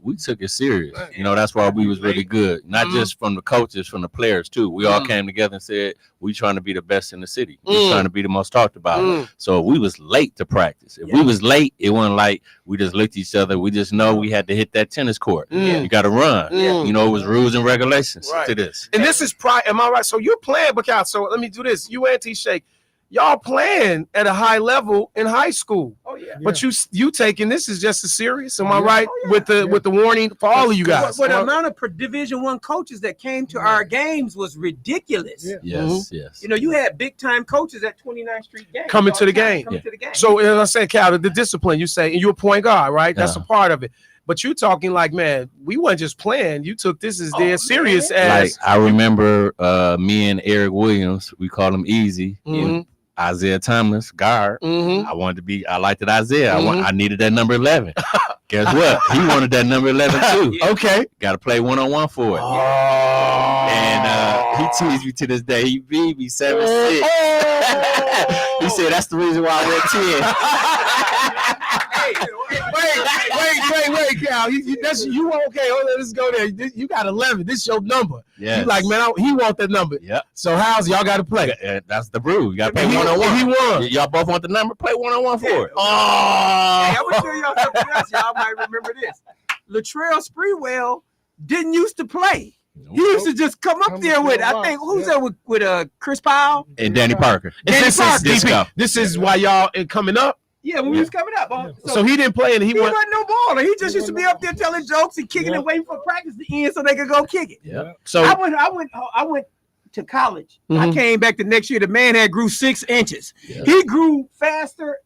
Speaker 5: we took it serious. You know, that's why we was really good. Not just from the coaches, from the players too. We all came together and said, we trying to be the best in the city. We trying to be the most talked about. So we was late to practice. If we was late, it wasn't like we just looked at each other. We just know we had to hit that tennis court. You got to run. You know, it was rules and regulations to this.
Speaker 2: And this is pride. Am I right? So you're playing, Bacal. So let me do this. You and T-Shake, y'all playing at a high level in high school. But you taking this is just as serious. Am I right? With the warning for all of you guys.
Speaker 7: But the amount of Division I coaches that came to our games was ridiculous.
Speaker 5: Yes.
Speaker 7: You know, you had big time coaches at 29th Street games
Speaker 2: coming to the game. So as I said, Cal, the discipline you say, and you're a point guard, right? That's a part of it. But you talking like, man, we weren't just playing. You took this as dead serious as.
Speaker 5: Like I remember me and Eric Williams, we called him Easy. Isaiah Thomas, guard. I liked it, Isaiah. I needed that number 11. Guess what? He wanted that number 11 too.
Speaker 2: Okay.
Speaker 5: Got to play 1-on-1 for it. And he teased me to this day. He beat me 7-6. He said that's the reason why I
Speaker 2: went 10. Wait, Cal. You okay? Hold on, let's go there. You got 11. This is your number. Yeah. You like, man, he want that number.
Speaker 5: Yep.
Speaker 2: So how's y'all got to play?
Speaker 5: That's the brew. You got to play 1-on-1.
Speaker 2: He won.
Speaker 5: Y'all both want the number. Play 1-on-1 for it.
Speaker 7: Hey, I'm gonna tell y'all something else. Y'all might remember this. Latrell Sprewell didn't used to play. He used to just come up there with, I think, who's there with Chris Powell?
Speaker 5: And Danny Parker.
Speaker 2: This is why y'all coming up?
Speaker 7: Yeah, when we was coming up.
Speaker 2: So he didn't play and he
Speaker 7: wasn't no baller. He just used to be up there telling jokes and kicking it, waiting for practice to end so they could go kick it.
Speaker 5: Yeah.
Speaker 7: So I went to college. I came back the next year. The man had grew 6 inches. Yeah. He grew faster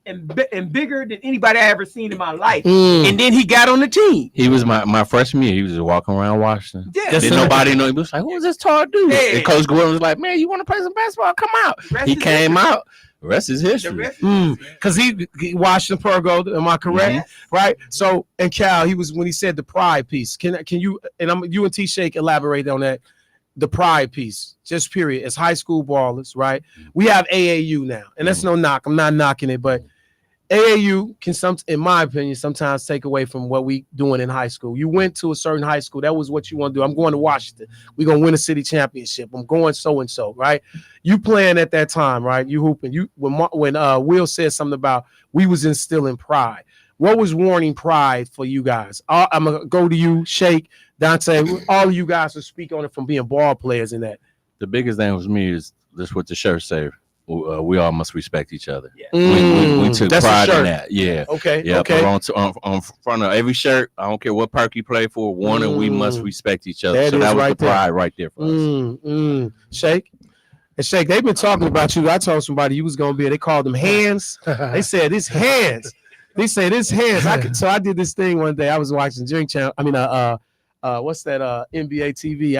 Speaker 7: and bigger than anybody I ever seen in my life. And then he got on the team.
Speaker 5: He was my freshman year. He was just walking around Washington.
Speaker 7: Yeah.
Speaker 5: Didn't nobody know. He was like, who is this tall dude? Yeah. And Coach Gordon was like, man, you want to play some basketball? Come out. He came out. The rest is history.
Speaker 2: Because he watched the Pergo. Am I correct? Mm-hmm. Right. So, and Cal, he was when he said the pride piece. Can you and you and T Shake elaborate on that? The pride piece, just period. As high school ballers, right? We have AAU now, and that's no knock. I'm not knocking it, but AAU can in my opinion, sometimes take away from what we doing in high school. You went to a certain high school. That was what you want to do. I'm going to Washington. We're going to win a city championship. I'm going so-and-so, right? You playing at that time, right? You hooping. When Will said something about we was instilling pride. What was warning pride for you guys? I'm going to go to you, Shake, Dante. All of you guys will speak on it from being ball players in that.
Speaker 5: The biggest thing with me is this what the shirt say. We all must respect each other. Yeah. We took pride in that. Yeah.
Speaker 2: Okay.
Speaker 5: Yeah.
Speaker 2: Okay.
Speaker 5: On front of every shirt, I don't care what park you play for, and we must respect each other. That was the pride right there for us.
Speaker 2: Shake. And Shake, they've been talking about you. I told somebody you was gonna be. They called them hands. They said it's hands. They said it's hands. So I did this thing one day. I was watching Drink Channel. I mean, what's that? NBA TV.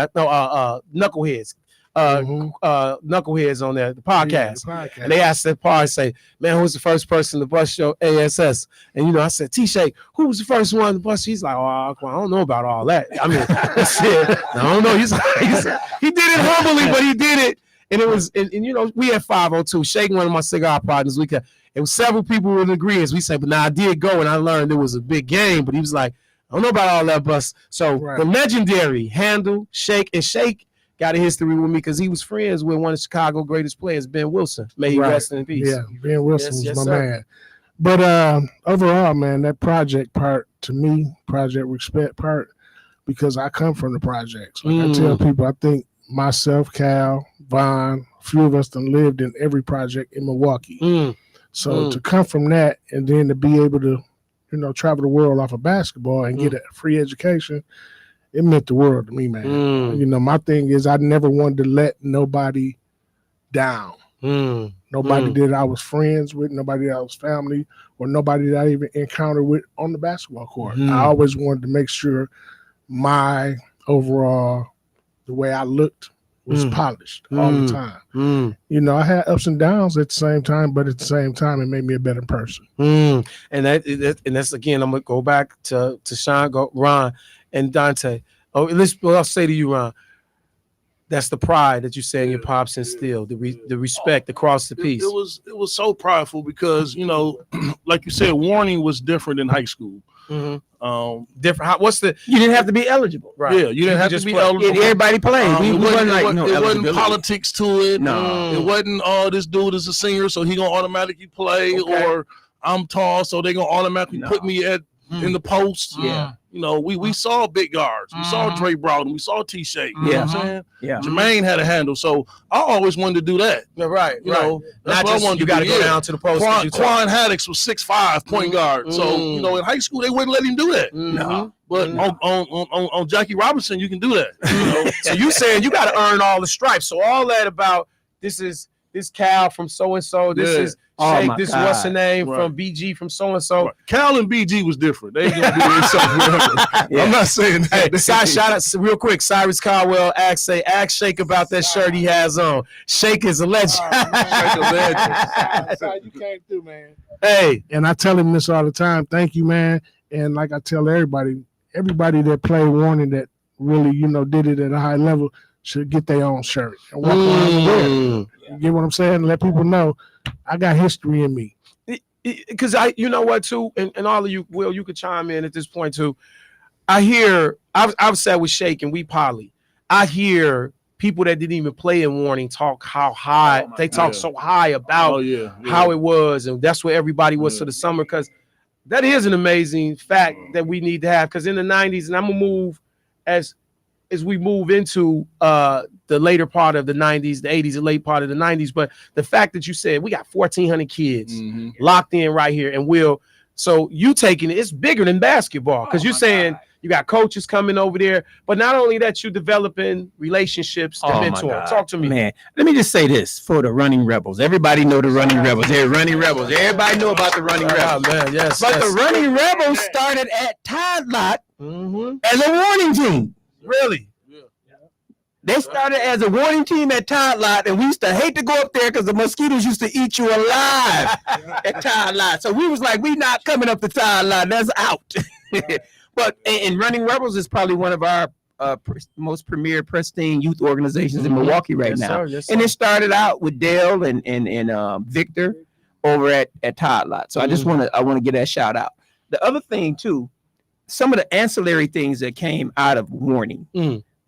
Speaker 2: Knuckleheads. Knuckleheads on there, the podcast. And they asked that part, say, man, who was the first person to bust your ASS? And I said, T-Shake, who was the first one to bust? He's like, oh, I don't know about all that. I mean, I don't know. He did it humbly, but he did it. And it was, and we had 502. Shake, one of my cigar partners. It was several people in agreement. We said, but now I did go and I learned it was a big game. But he was like, I don't know about all that bust. So the legendary Handle, Shake, and Shake got a history with me because he was friends with one of Chicago's greatest players, Ben Wilson. May he rest in peace.
Speaker 3: Yeah, Ben Wilson was my man. But overall, man, that project part, to me, project respect part, because I come from the projects. Like I tell people, I think myself, Cal, Vaughn, a few of us done lived in every project in Milwaukee. So to come from that and then to be able to, travel the world off of basketball and get a free education, it meant the world to me, man. My thing is I never wanted to let nobody down. Nobody that I was friends with, nobody that I was family, or nobody that I even encountered with on the basketball court. I always wanted to make sure my overall, the way I looked was polished all the time. I had ups and downs at the same time, but at the same time, it made me a better person.
Speaker 2: And that's again, I'm gonna go back to Sean, Ron, and Dante. I'll say to you, Ron, that's the pride that you say in your pops instilled, the respect across the piece.
Speaker 10: It was so prideful because like you said, Warning was different in high school.
Speaker 2: Different. You didn't have to be eligible, right?
Speaker 10: Yeah, you didn't have to be eligible.
Speaker 7: Everybody played.
Speaker 10: It wasn't politics to it. No, it wasn't. This dude is a singer, so he gonna automatically play, or I'm tall, so they gonna automatically put me in the post.
Speaker 7: Yeah.
Speaker 10: We saw big guards. We saw Dre Broughton. We saw T-Shake. You know what I'm saying?
Speaker 7: Yeah.
Speaker 10: Jermaine had a handle. So I always wanted to do that.
Speaker 2: Yeah, right.
Speaker 10: That's what I wanted
Speaker 2: you got to go down to the post.
Speaker 10: Quan Haddix was 6'5" point guard. So, in high school, they wouldn't let him do that.
Speaker 2: No.
Speaker 10: But on Jackie Robinson, you can do that.
Speaker 2: So you saying you got to earn all the stripes. So all that about this is this Cal from so and so. This is Shake. This what's her name from BG from so and so.
Speaker 10: Cal and BG was different. They ain't gonna do this stuff. I'm not saying that.
Speaker 2: Hey, shout out real quick. Cyrus Caldwell ask Shake about that shirt he has on. Shake is a legend.
Speaker 3: Shake a legend. That's how you came through, man.
Speaker 2: Hey,
Speaker 3: and I tell him this all the time. Thank you, man. And like I tell everybody that played Warning that really, did it at a high level should get their own shirt and walk around and wear it. You get what I'm saying? Let people know I got history in me.
Speaker 2: Because you know what too, and all of you, Will, you could chime in at this point too. I hear I've sat with Shake and we poly. I hear people that didn't even play in Warning talk how high they talk so high about how it was, and that's where everybody was for the summer. Because that is an amazing fact that we need to have. Because in the 90s, and I'm gonna move as we move into the later part of the 90s, the 80s, the late part of the 90s. But the fact that you said we got 1,400 kids locked in right here, and Will, so you taking it's bigger than basketball, because you're saying you got coaches coming over there, but not only that, you developing relationships to mentor. Talk to me,
Speaker 7: man. Let me just say this for the Running Rebels. Everybody know the Running Rebels. They're Running Rebels. Everybody know about the Running Rebels.
Speaker 2: Man, yes.
Speaker 7: But the Running Rebels started at Todd Lot as a warning team.
Speaker 2: Really?
Speaker 7: They started as a warning team at Todd Lot, and we used to hate to go up there because the mosquitoes used to eat you alive at Todd Lot. So we was like, we not coming up to Todd Lot. That's out. But and Running Rebels is probably one of our most premier pristine youth organizations in Milwaukee right now. Sir. And it started out with Dale and Victor over at Todd Lot. So I just want to get that shout out. The other thing too, some of the ancillary things that came out of Warning.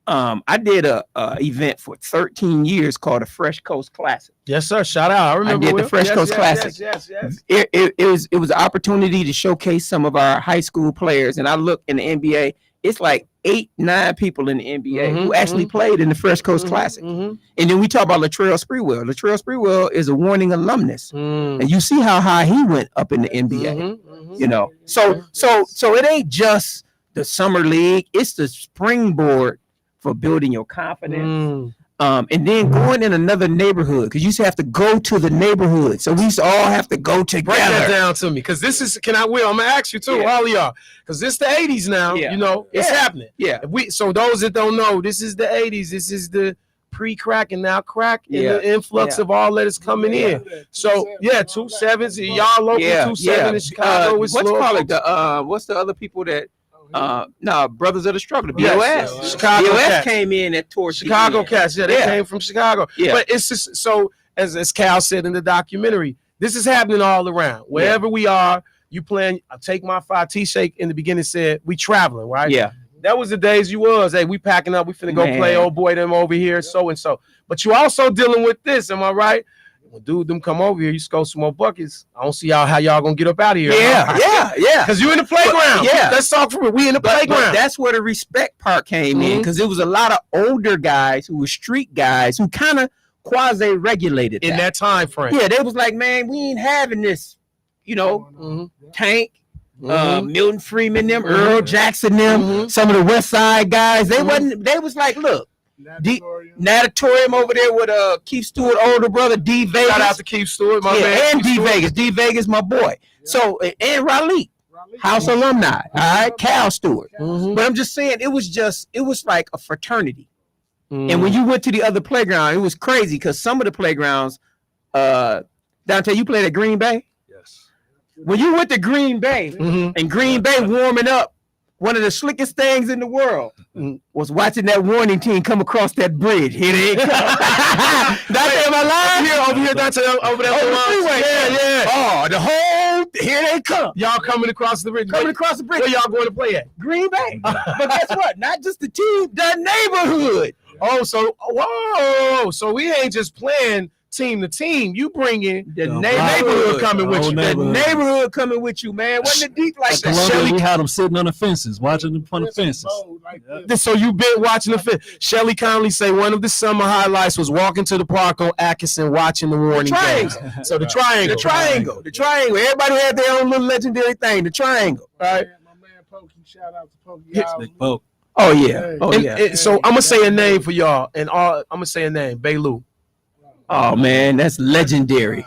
Speaker 7: I did a event for 13 years called the Fresh Coast Classic.
Speaker 2: Yes, sir. Shout out. I remember
Speaker 7: the Fresh Coast Classic.
Speaker 2: Yes.
Speaker 7: It was an opportunity to showcase some of our high school players. And I look in the NBA, it's like 8-9 people in the NBA who actually played in the Fresh Coast Classic. And then we talk about Latrell Sprewell. Latrell Sprewell is a Warning alumnus. And you see how high he went up in the NBA. So it ain't just the summer league, it's the springboard for building your confidence. And then going in another neighborhood, because you used to have to go to the neighborhood. So we used to all have to go together.
Speaker 2: Break that down to me, because this is, I'm gonna ask you too, all of y'all, because this the 80s now, it's happening. So those that don't know, this is the 80s, this is the pre-crack and now crack, and the influx of all that is coming in. So 2-7s, y'all local 2-7 in Chicago.
Speaker 7: What's the other people that Brothers of the Struggle, the BOS.
Speaker 2: Chicago
Speaker 7: BOS came in at towards
Speaker 2: Chicago Cats. They came from Chicago. But it's just so, as Cal said in the documentary, this is happening all around. Wherever we are, you plan. I take my 5 T-Shake in the beginning said we traveling, right?
Speaker 7: Yeah.
Speaker 2: That was the days you was. Hey, we packing up. We finna go play old boy them over here, so and so. But you also dealing with this. Am I right? When dude them come over here, you score some more buckets. I don't see how y'all gonna get up out of here.
Speaker 7: Yeah.
Speaker 2: Because you in the playground. Let's talk for it. We in the playground.
Speaker 7: But that's where the respect part came in, because it was a lot of older guys who were street guys who kind of quasi-regulated
Speaker 2: in that time frame.
Speaker 7: Yeah, they was like, man, we ain't having this, Tank, Milton Freeman, them, Earl Jackson, them, some of the West Side guys. They was like, look. Natatorium over there with Keith Stewart, older brother, D Vegas.
Speaker 2: Shout out to Keith Stewart, my man.
Speaker 7: And D Vegas. D Vegas, my boy. So, and Raleigh, House alumni. All right, Cal Stewart. But I'm just saying, it was like a fraternity. And when you went to the other playground, it was crazy, because some of the playgrounds, Dante, you played at Green Bay?
Speaker 10: Yes.
Speaker 7: When you went to Green Bay, and Green Bay warming up, one of the slickest things in the world was watching that Warning team come across that bridge. Here they come. Dante, am I lying?
Speaker 2: Over here, Dante, over there.
Speaker 7: Oh, here they come.
Speaker 2: Y'all coming across the bridge. Where y'all going to play at?
Speaker 7: Green Bay. But guess what? Not just the team, the neighborhood.
Speaker 2: So we ain't just playing team to team. You bring in the neighborhood coming with you.
Speaker 7: The neighborhood coming with you, man. Wasn't it deep like that?
Speaker 6: We had them sitting on the fences, watching them on the fences.
Speaker 2: So you been watching the fence. Shelly Conley say one of the summer highlights was walking to the park on Atkinson watching the Warning games. So the triangle.
Speaker 7: Everybody had their own little legendary thing. The triangle.
Speaker 2: Right.
Speaker 3: My man Pokey, shout out to Pokey.
Speaker 6: Big Poke.
Speaker 7: Oh yeah.
Speaker 2: So I'm gonna say a name for y'all, and I'm gonna say a name, Bailu.
Speaker 7: Oh man, that's legendary.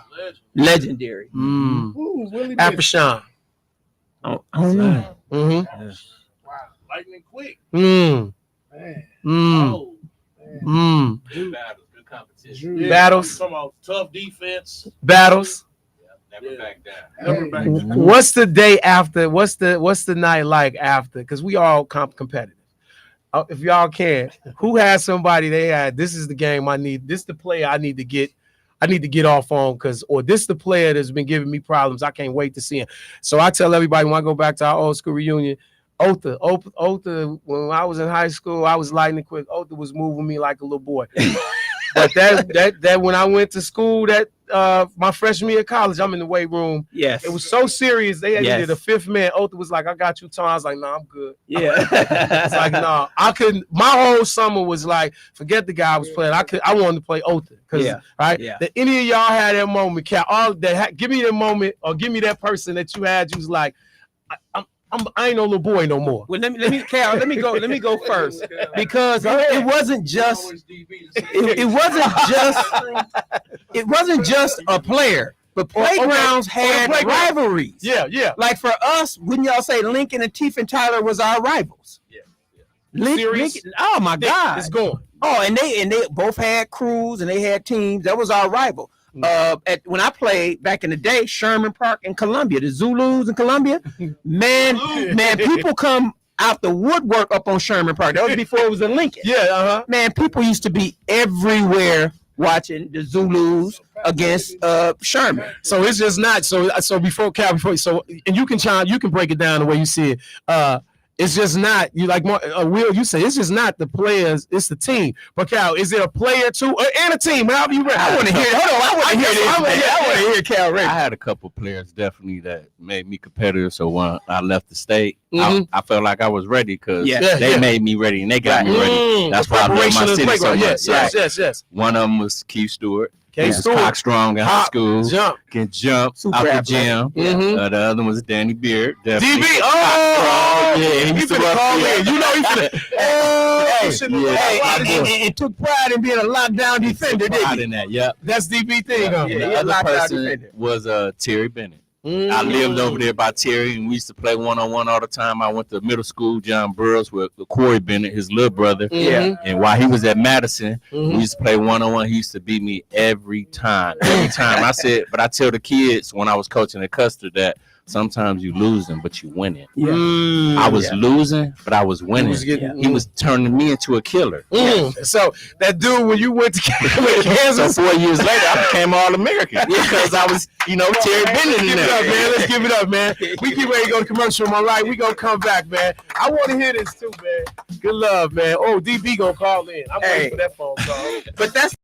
Speaker 7: Legendary.
Speaker 2: After Sean.
Speaker 7: I don't know.
Speaker 2: Mm-hmm.
Speaker 10: Wow. Lightning quick.
Speaker 2: Mm.
Speaker 10: Man.
Speaker 2: Mm.
Speaker 10: Oh,
Speaker 2: Mm.
Speaker 5: Good competition.
Speaker 10: Yeah,
Speaker 2: Battles.
Speaker 10: Come on, tough defense.
Speaker 2: Battles.
Speaker 5: Never back down.
Speaker 10: Never back down.
Speaker 2: What's the day after? What's the night like after? Because we all competitive. If y'all can, who has somebody they had? This is the game I need. This is the player I need to get. I need to get off on or this is the player that's been giving me problems. I can't wait to see him. So I tell everybody when I go back to our old school reunion, Otha, when I was in high school, I was lightning quick. Otha was moving me like a little boy. But that when I went to school, my freshman year of college, I'm in the weight room.
Speaker 7: Yes.
Speaker 2: It was so serious. They did a fifth man. Otha was like, I got you, Tom. I was like, no, I'm good.
Speaker 7: Yeah.
Speaker 2: It's like, no, I couldn't. My whole summer was like, forget the guy I was playing. I wanted to play Otha. Right?
Speaker 7: Yeah.
Speaker 2: That any of y'all had that moment, Cal, give me that moment or give me that person that you had. You was like, I ain't no little boy no more.
Speaker 7: Well, let me go first because it wasn't just it wasn't just a player. But playgrounds had rivalries.
Speaker 2: Yeah.
Speaker 7: Like for us, wouldn't y'all say Lincoln and Teef and Tyler was our rivals?
Speaker 2: Yeah.
Speaker 7: Lincoln, oh my God,
Speaker 2: it's going.
Speaker 7: Oh, and they both had crews and they had teams. That was our rival. When I played back in the day, Sherman Park in Columbia, the Zulus in Columbia, man, people come out the woodwork up on Sherman Park. That was before it was in Lincoln.
Speaker 2: Yeah,
Speaker 7: Man, people used to be everywhere watching the Zulus against Sherman.
Speaker 2: So it's just not so and you can break it down the way you see it. It's just not you like Will. You say it's just not the players, it's the team. But Cal, is it a player too and a team? However you ready?
Speaker 7: I want to hear. Hold on, I want to hear this. I want to hear Cal ready.
Speaker 5: I had a couple players definitely that made me competitive. So when I left the state, I felt like I was ready because they made me ready and they got me ready. That's why I love my city so much.
Speaker 2: Yes.
Speaker 5: One of them was Keith Stewart.
Speaker 2: He was
Speaker 5: cock strong in high school.
Speaker 2: Can
Speaker 5: jump out the gym. The other one was Danny Beard.
Speaker 2: DB. Oh,
Speaker 5: yeah. He used to
Speaker 2: call me. You know he
Speaker 7: It took pride in being a lockdown defender.
Speaker 5: Pride in that. Yep.
Speaker 2: That's DB thing.
Speaker 5: The other person was Terry Bennett. I lived over there by Terry, and we used to play one-on-one all the time. I went to middle school, John Burroughs, with Corey Bennett, his little brother. And while he was at Madison, we used to play one-on-one. He used to beat me every time. But I tell the kids when I was coaching at Custer that sometimes you losing, but you winning. I was losing, but I was winning. He was turning me into a killer.
Speaker 2: So that dude, when you went to Kansas,
Speaker 5: so 4 years later, I became All-American because I was, Terry Bennett in there.
Speaker 2: Let's give it up, man. We get ready to go to commercial. Am I right? We gonna come back, man. I want to hear this too, man. Good love, man. Oh, DB gonna call in. I'm waiting for that phone call.
Speaker 7: But that's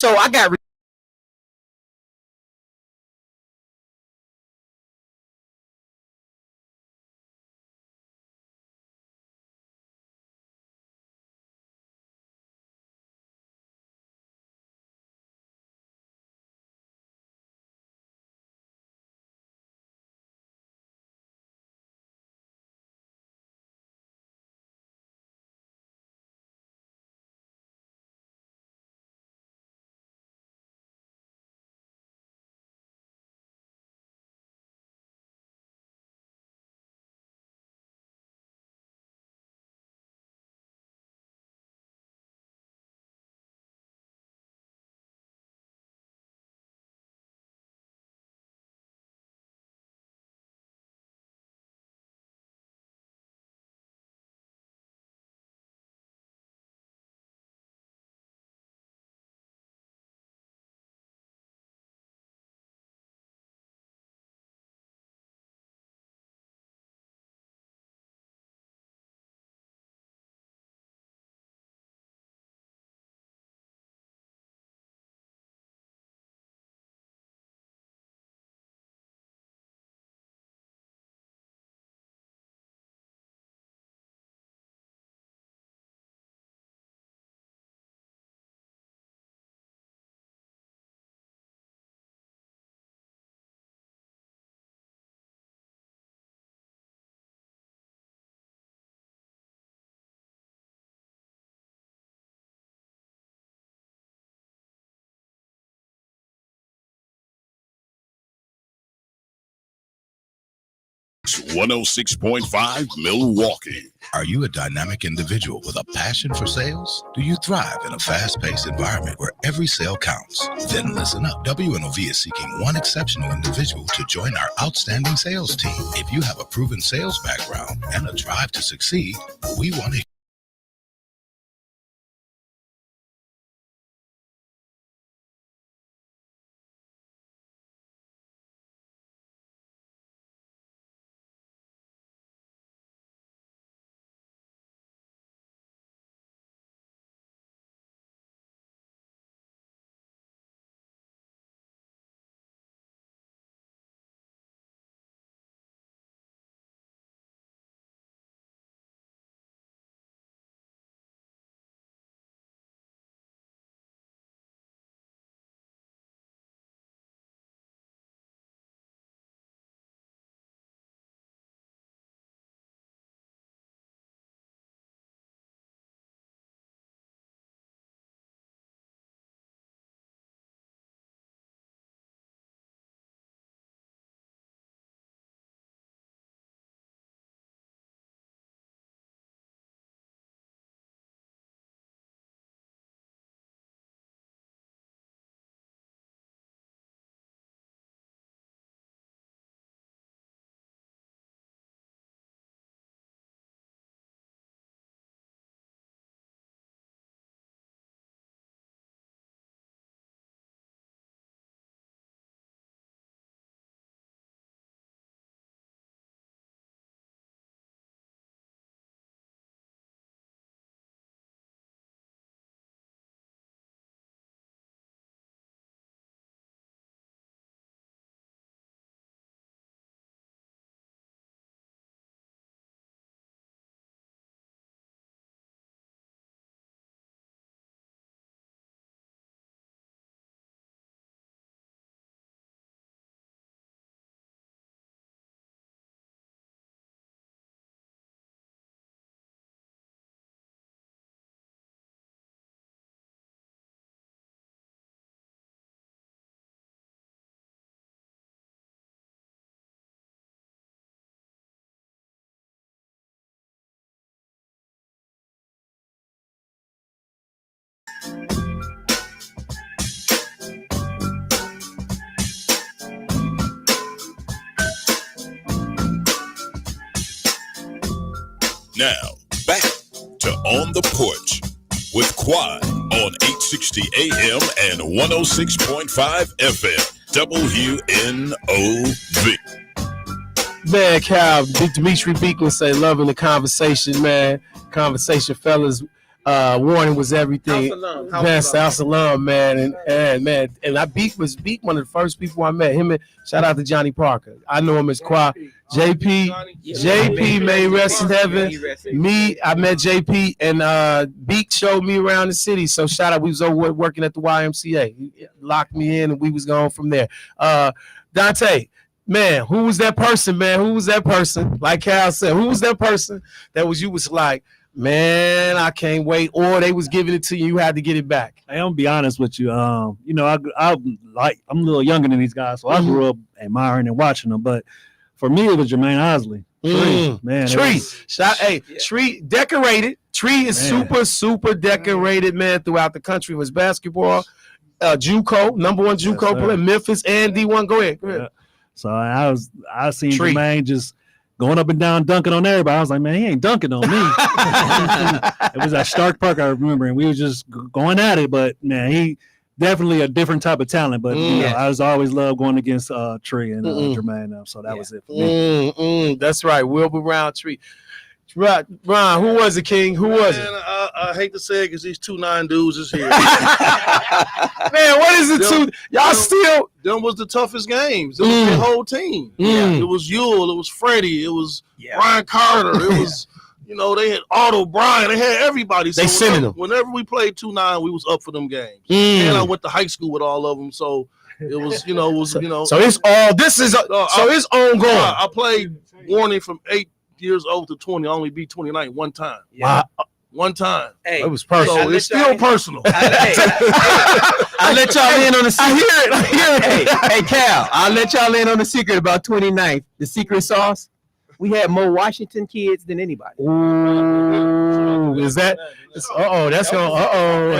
Speaker 7: so I got
Speaker 4: 106.5 Milwaukee.
Speaker 11: Are you a dynamic individual with a passion for sales? Do you thrive in a fast-paced environment where every sale counts? Then listen up. WNOV is seeking one exceptional individual to join our outstanding sales team. If you have a proven sales background and a drive to succeed, we want to.
Speaker 4: Now, back to On the Porch with Kwa on 860 AM and 106.5 FM, WNOV.
Speaker 2: Man, Cal, Dimitri Beacon say, loving the conversation, man. Conversation, fellas. Warning was everything. House alum, man. And man, and Beak was one of the first people I met. Him and shout out to Johnny Parker. I know him as Qua. JP may rest in heaven. Me, I met JP and Beak showed me around the city. So shout out, we was over working at the YMCA. He locked me in and we was going from there. Dante, man, who was that person, man? Who was that person? Like Cal said, who was that person that was you was like, man, I can't wait, or they was giving it to you, you had to get it back?
Speaker 6: Hey, I'm gonna be honest with you. You know, I'm a little younger than these guys, so I grew up admiring and watching them. But for me, it was Jermaine Osley. Man,
Speaker 2: Tree decorated. Tree is super decorated, man, throughout the country. It was basketball, JUCO, number one JUCO player, Memphis and D1. Go ahead.
Speaker 6: Yeah. So I seen Jermaine just going up and down, dunking on everybody. I was like, man, he ain't dunking on me. It was at Stark Park, I remember, and we was just going at it. But man, he definitely a different type of talent. But you know, I was always loved going against Tree and Jermaine. So that was it for me.
Speaker 2: That's right, Wilbur Roundtree. Right, Ron, who was it, King? Who was it?
Speaker 10: I hate to say it because these 2'9" dudes is here.
Speaker 2: Man, what is it? Y'all still?
Speaker 10: Them was the toughest games. It was the whole team. It was Ewell. It was Freddie. It was Brian Carter. It was, you know, they had Otto Bryan. They had everybody. So whenever we played 2'9", we was up for them games. And I went to high school with all of them. So it was, you know.
Speaker 2: So it's all. This is it's ongoing.
Speaker 10: I played Warning from 8 years old to 20. I only beat 29 one time.
Speaker 2: Wow.
Speaker 10: One time.
Speaker 2: Hey, it was personal.
Speaker 10: So it's still personal.
Speaker 7: I'll let y'all in on the secret.
Speaker 2: I hear it.
Speaker 7: Hey, Cal, I'll let y'all in on the secret about 29th. The secret sauce. We had more Washington kids than anybody.
Speaker 2: Ooh, is that? That's going.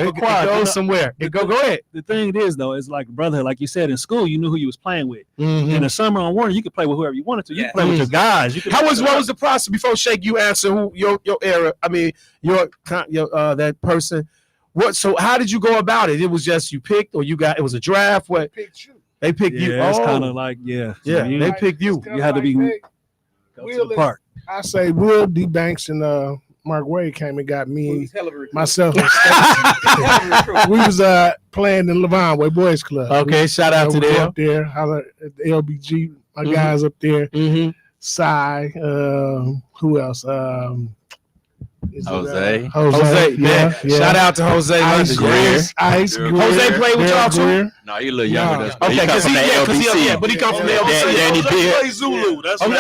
Speaker 2: It goes somewhere. Go ahead.
Speaker 6: The thing is, though, is like brotherhood. Like you said, in school, you knew who you was playing with. In the summer on Warner, you could play with whoever you wanted to. You could play with your guys.
Speaker 2: What was the process before Shake? You answer who your era. I mean, your that person. What? So how did you go about it? It was just you picked, or it was a draft. What? They picked you.
Speaker 6: It's kind of like
Speaker 2: they picked you.
Speaker 6: You had to be go to the park.
Speaker 3: I say Will D. Banks and Mark Wade came and got me, myself, and Stacey. We was playing in Levon Way Boys Club.
Speaker 2: Okay, shout out to them.
Speaker 3: Up there, holla at the LBG, my guys up there. Cy, who else?
Speaker 5: Jose.
Speaker 2: Yeah. Shout out to Jose.
Speaker 3: Ice Greer.
Speaker 2: Jose played with y'all too?
Speaker 5: No, he a little younger.
Speaker 2: Okay, because he come from the LBC.
Speaker 10: Danny play Zulu. That's right.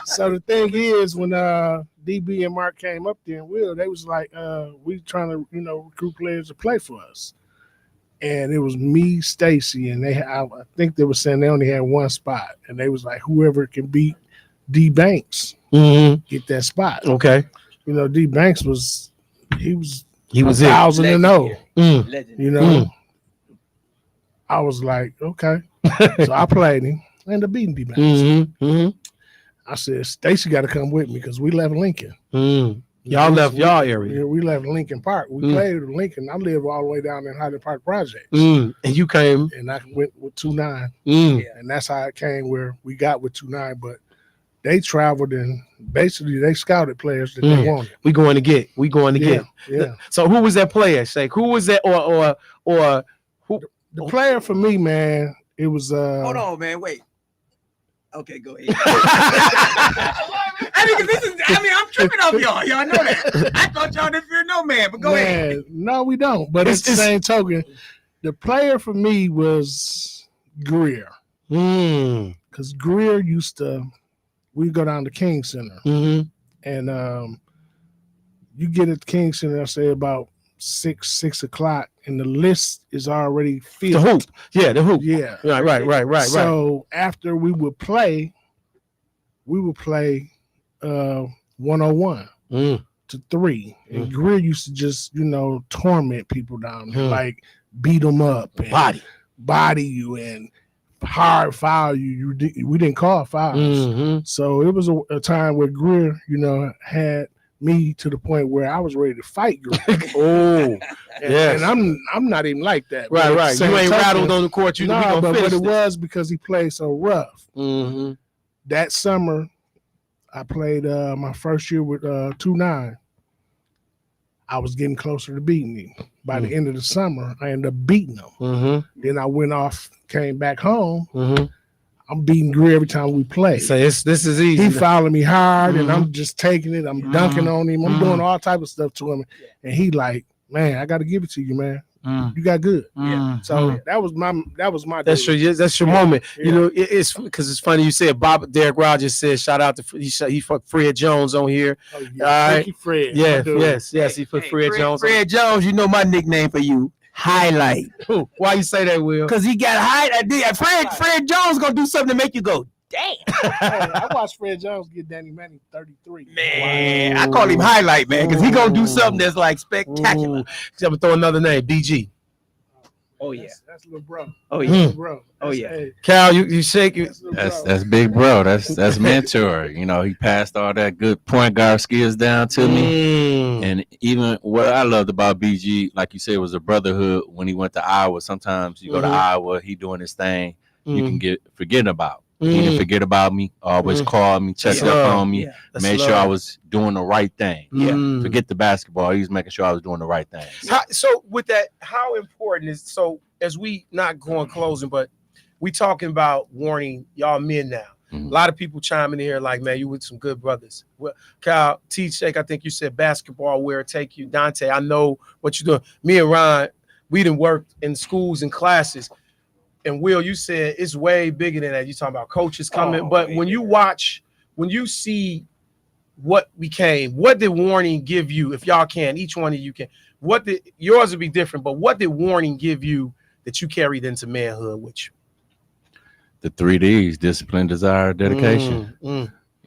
Speaker 3: So the thing is, when DB and Mark came up there and Will, they was like, we trying to, recruit players to play for us. And it was me, Stacy, and I think they were saying they only had one spot. And they was like, whoever can beat D Banks, get that spot.
Speaker 2: Okay.
Speaker 3: D Banks was
Speaker 2: 1,000-0.
Speaker 3: I was like, okay. So I played him. I ended up beating D Banks. I said, Stacy got to come with me because we left Lincoln.
Speaker 2: Y'all left y'all area.
Speaker 3: Yeah, we left Lincoln Park. We played in Lincoln. I lived all the way down in Highland Park Projects.
Speaker 2: And you came.
Speaker 3: And I went with 2-9. And that's how it came where we got with 2-9. But they traveled and basically they scouted players that they wanted.
Speaker 2: We going to get.
Speaker 3: Yeah.
Speaker 2: So who was that player, Shake? Who was that or who?
Speaker 3: The player for me, man, it was
Speaker 7: Hold on, man. Wait. Okay, go ahead. I'm tripping off y'all. Y'all know that. I thought y'all didn't fear no man, but go ahead.
Speaker 3: No, we don't. But it's the same token. The player for me was Greer. Because Greer we'd go down to King Center. And you get at the King Center, I say about 6 o'clock, and the list is already filled.
Speaker 2: The hoop. Yeah, the hoop.
Speaker 3: Yeah.
Speaker 2: Right.
Speaker 3: So after we would play 101 to 3. And Greer used to just, torment people down there, like beat them up and body you and hard foul you. We didn't call fouls. So it was a time where Greer, had me to the point where I was ready to fight Greer. And I'm not even like that.
Speaker 2: Right. You ain't rattled on the court.
Speaker 3: But it was because he played so rough. That summer, I played my first year with 2-9. I was getting closer to beating him. By the end of the summer, I ended up beating him. Then I went off, came back home. I'm beating Greer every time we play.
Speaker 2: So this is easy.
Speaker 3: He following me hard, and I'm just taking it. I'm dunking on him. I'm doing all type of stuff to him, and he like, man, I got to give it to you, man. You got good. So that was my.
Speaker 2: That's your moment. It's because it's funny you said Derek Rogers said shout out to he fucked Fred Jones on here.
Speaker 3: All right, Fred.
Speaker 2: Yes. He put Fred Jones.
Speaker 7: Fred Jones, my nickname for you. Highlight.
Speaker 2: Why you say that, Will?
Speaker 7: Because he got highlight. Fred Jones gonna do something to make you go, damn.
Speaker 3: I watched Fred Jones get Danny Manning 33.
Speaker 7: Man, I call him highlight, man, because he gonna do something that's like spectacular.
Speaker 2: I'm gonna throw another name, DG.
Speaker 7: Oh yeah,
Speaker 3: that's little bro.
Speaker 7: Oh yeah,
Speaker 3: bro.
Speaker 7: Oh yeah.
Speaker 2: Cal, you shake it.
Speaker 5: That's big bro. That's mentor. He passed all that good point guard skills down to me. And even what I loved about BG, like you said, was a brotherhood. When he went to Iowa, sometimes you go to Iowa, he doing his thing. You can forget about. He didn't forget about me. Always called me, checked up on me, made sure I was doing the right thing. Forget the basketball. He was making sure I was doing the right thing.
Speaker 2: So with that, how important is as we not going closing, but we talking about warning y'all men now. A lot of people chiming in here like, man, you with some good brothers. Well, Kyle, Shake, I think you said basketball, where it take you. Dante, I know what you're doing. Me and Ron, we done worked in schools and classes. And Will, you said it's way bigger than that. You talking about coaches coming, but when you see what became, what did warning give you? If y'all can, each one of you can. Yours will be different, but what did warning give you that you carried into manhood with you?
Speaker 5: The 3 Ds: discipline, desire, dedication.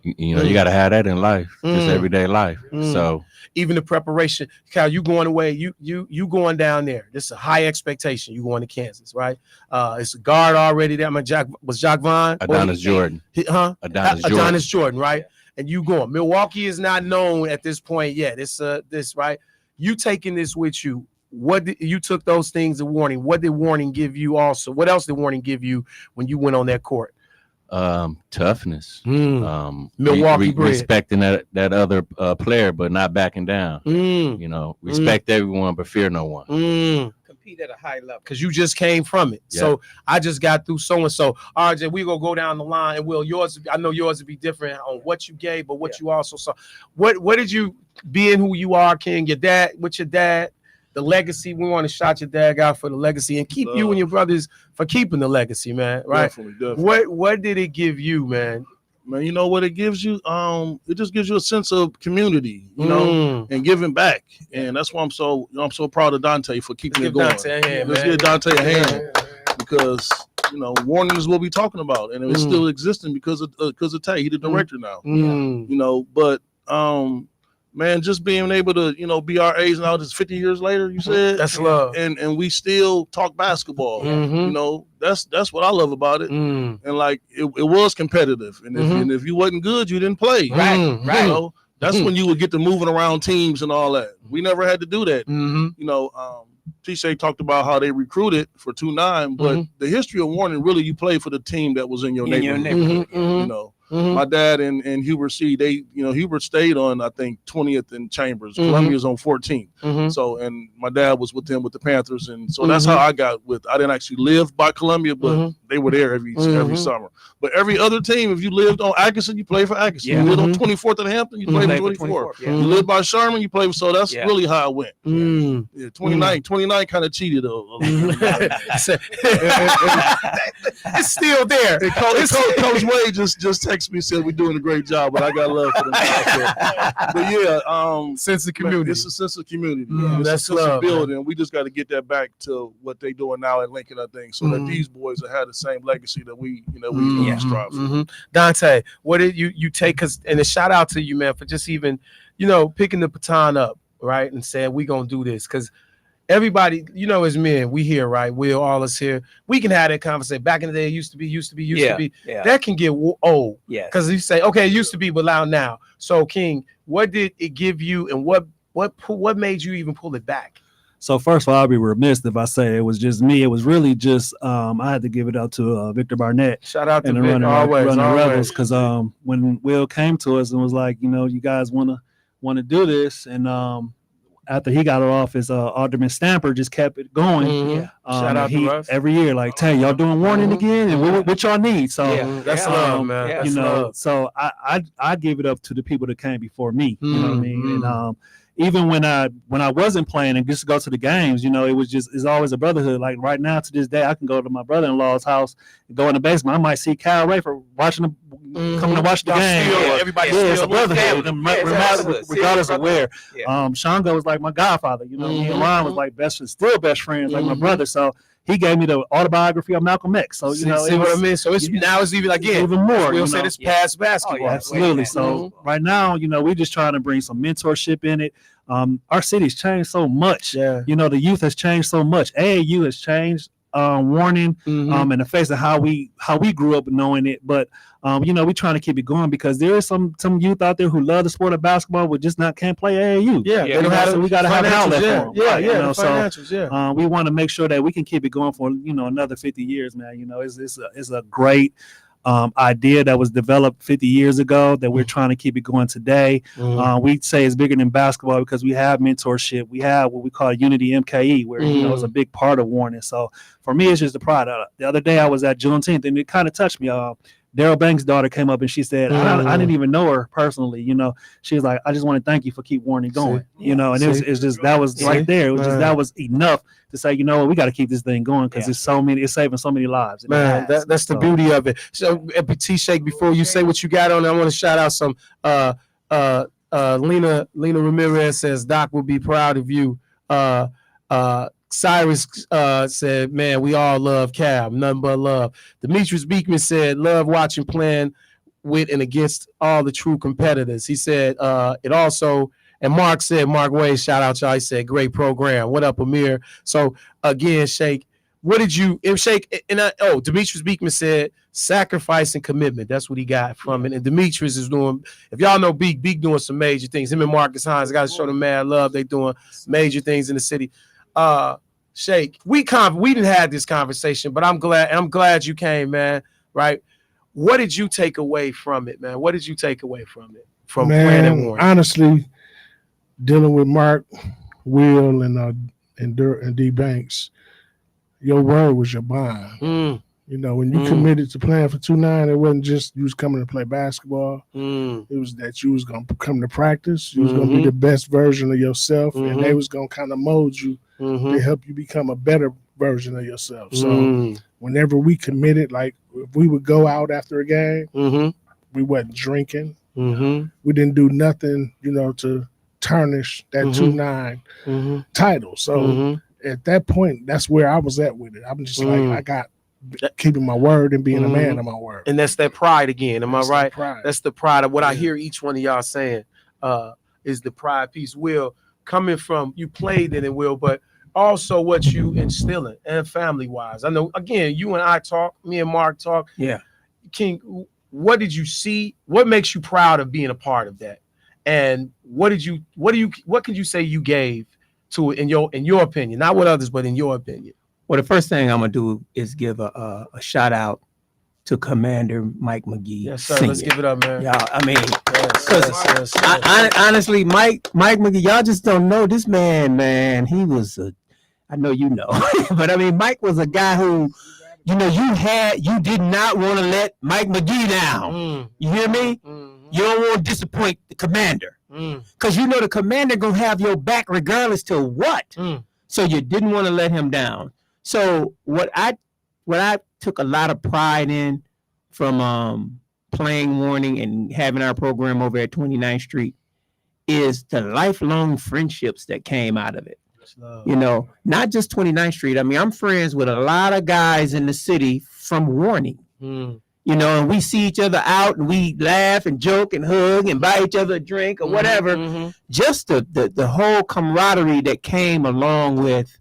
Speaker 5: You know, you got to have that in life, just everyday life. So
Speaker 2: even the preparation, Cal, you going away, you going down there. This is a high expectation. You going to Kansas, right? It's a guard already there. Was Jacques Vaughn?
Speaker 5: Adonis Jordan.
Speaker 2: Adonis Jordan, right? Yeah. And you going. Milwaukee is not known at this point yet. It's this, right? You taking this with you. You took those things as warning. What did warning give you also? What else did warning give you when you went on that court?
Speaker 5: Toughness.
Speaker 2: Milwaukee
Speaker 5: respecting that other player, but not backing down. You know, respect everyone, but fear no one.
Speaker 7: Compete at a high level
Speaker 2: because you just came from it. Yeah. So I just got through so and so. RJ, we gonna go down the line, and I know yours would be different on what you gave, but what you also saw. What did you being who you are, King? Your dad, with your dad. The legacy, we want to shout your dad out for the legacy and keep you and your brothers for keeping the legacy, man. Right?
Speaker 10: Definitely.
Speaker 2: What did it give you, man?
Speaker 10: Man, you know what it gives you? It just gives you a sense of community, you know, and giving back. And that's why I'm so proud of Dante for keeping it going. Let's give Dante a hand because you know, warning is what we're talking about, and it's still existing because of Tay. He's the director now. You know, but man, just being able to, you know, be our age now, just 50 years later, you said.
Speaker 2: That's love.
Speaker 10: And we still talk basketball. You know, that's what I love about it. And like, it was competitive. And if you wasn't good, you didn't play.
Speaker 7: Right.
Speaker 10: You know, that's when you would get to moving around teams and all that. We never had to do that. You know, T-Shay talked about how they recruited for 2-9, but the history of Warning, really, you played for the team that was in your neighborhood. You know. My dad and Hubert C, Hubert stayed on, I think, 20th and Chambers. Columbia's on 14th. So, and my dad was with them with the Panthers. And so that's how I didn't actually live by Columbia, but they were there every summer. But every other team, if you lived on Atkinson, you played for Atkinson. You lived on 24th and Hampton, you played for 24th. You lived by Sherman, you played for, so that's really how it went. 29 kind of cheated a little bit.
Speaker 2: It's still there.
Speaker 10: Coach Wade just texted me, said we're doing a great job, but I got love for them. But yeah,
Speaker 2: sense of community.
Speaker 10: It's a sense of community.
Speaker 2: That's
Speaker 10: a sense of building. We just got to get that back to what they're doing now at Lincoln, I think, so that these boys will have the same legacy that we strive for.
Speaker 2: Dante, what did you take? And a shout out to you, man, for just even, you know, picking the baton up, right, and saying we gonna do this, because everybody, you know, as men, we here, right? We're all us here. We can have that conversation. Back in the day, it used to be.
Speaker 7: Yeah.
Speaker 2: That can get old.
Speaker 7: Yeah.
Speaker 2: Because you say, okay, it used to be, but now. So, King, what did it give you, and what made you even pull it back?
Speaker 6: So first of all, I'll be remiss if I say it was just me. It was really just I had to give it up to Victor Barnett.
Speaker 2: Shout out to
Speaker 6: the
Speaker 2: Vic,
Speaker 6: running Rebels, because when Will came to us and was like, you know, you guys want to do this, and after he got it off, his Alderman Stamper just kept it going.
Speaker 2: Shout out to Russ.
Speaker 6: Every year, like, Tay, y'all doing warning again, and what y'all need? So
Speaker 2: that's love, man.
Speaker 6: That's love. So I give it up to the people that came before me. You know what I mean? And even when I wasn't playing and just go to the games, you know, it's always a brotherhood. Like right now, to this day, I can go to my brother-in-law's house and go in the basement. I might see Kyle Ray for coming to watch the game. It's a brotherhood, regardless of where. Shongo was like my godfather. You know, me and Ron was like still best friends, like my brother. So he gave me the autobiography of Malcolm X. So see
Speaker 2: what I mean. So now it's even even more.
Speaker 6: We'll
Speaker 2: say this past basketball.
Speaker 6: Absolutely. So right now, you know, we're just trying to bring some mentorship in it. Our city's changed so much. You know, the youth has changed so much. AAU has changed. Warning in the face of how we grew up knowing it, but you know, we're trying to keep it going because there is some youth out there who love the sport of basketball but just can't play AAU. So we got to have an outlet for them. So we want to make sure that we can keep it going for, you know, another 50 years, man. You know, it's a great idea that was developed 50 years ago that we're trying to keep it going today. We say it's bigger than basketball because we have mentorship. We have what we call Unity MKE, where you know, it's a big part of Warning. So for me, it's just the pride. The other day I was at Juneteenth and it kind of touched me. Daryl Banks' daughter came up and she said, I didn't even know her personally. You know, she was like, I just want to thank you for keep Warning going. You know, and it's just that was right there. It was just that was enough to say, you know what, we got to keep this thing going because it's saving so many lives.
Speaker 2: Man, that's the beauty of it. So, T-Shake, before you say what you got on, I want to shout out some Lena Ramirez says, Doc will be proud of you. Cyrus said, man, we all love Cal, nothing but love. Demetrius Beekman said, love watching playing with and against all the true competitors. He said it also, and Mark Wade, shout out y'all. He said, great program. What up, Amir? So again, Shake, what did you, Demetrius Beekman said, sacrifice and commitment. That's what he got from it. And Demetrius is doing, if y'all know Beek doing some major things. Him and Marcus Hines, got to show them mad love. They doing major things in the city. Shake, we didn't have this conversation, but I'm glad you came, man. Right? What did you take away from it, man? What did you take away from it? From playing at Warren?
Speaker 3: Honestly, dealing with Mark, Will, and D Banks, your word was your bond. You know, when you committed to playing for 2-9, it wasn't just you was coming to play basketball. It was that you was gonna come to practice. You was gonna be the best version of yourself, and they was gonna kind of mold you to help you become a better version of yourself. So whenever we committed, like if we would go out after a game, we wasn't drinking. We didn't do nothing, you know, to tarnish that 2-9 title. So at that point, that's where I was at with it. I'm just like, I got keeping my word and being a man of my word.
Speaker 2: And that's that pride again. Am I right? That's the pride of what I hear each one of y'all saying is the pride piece. Will, coming from, you played in it, Will, but also what you instilling and family wise. I know, again, you and I talk, me and Mark talk.
Speaker 7: Yeah.
Speaker 2: King, what did you see? What makes you proud of being a part of that? And what could you say you gave to it in your opinion? Not what others, but in your opinion.
Speaker 7: Well, the first thing I'm gonna do is give a shout out to Commander Mike McGee.
Speaker 2: Yes, sir. Senior. Let's give it up, man.
Speaker 7: Y'all, I mean, honestly, Mike McGee, y'all just don't know this man. He was I know you know, but I mean, Mike was a guy who, you know, you did not want to let Mike McGee down. You hear me? You don't want to disappoint the commander, because you know the commander gonna have your back regardless to what. So you didn't want to let him down. So what I took a lot of pride in from playing Warning and having our program over at 29th Street is the lifelong friendships that came out of it. You know, not just 29th Street. I mean, I'm friends with a lot of guys in the city from Warning. You know, and we see each other out and we laugh and joke and hug and buy each other a drink or whatever. Just the whole camaraderie that came along with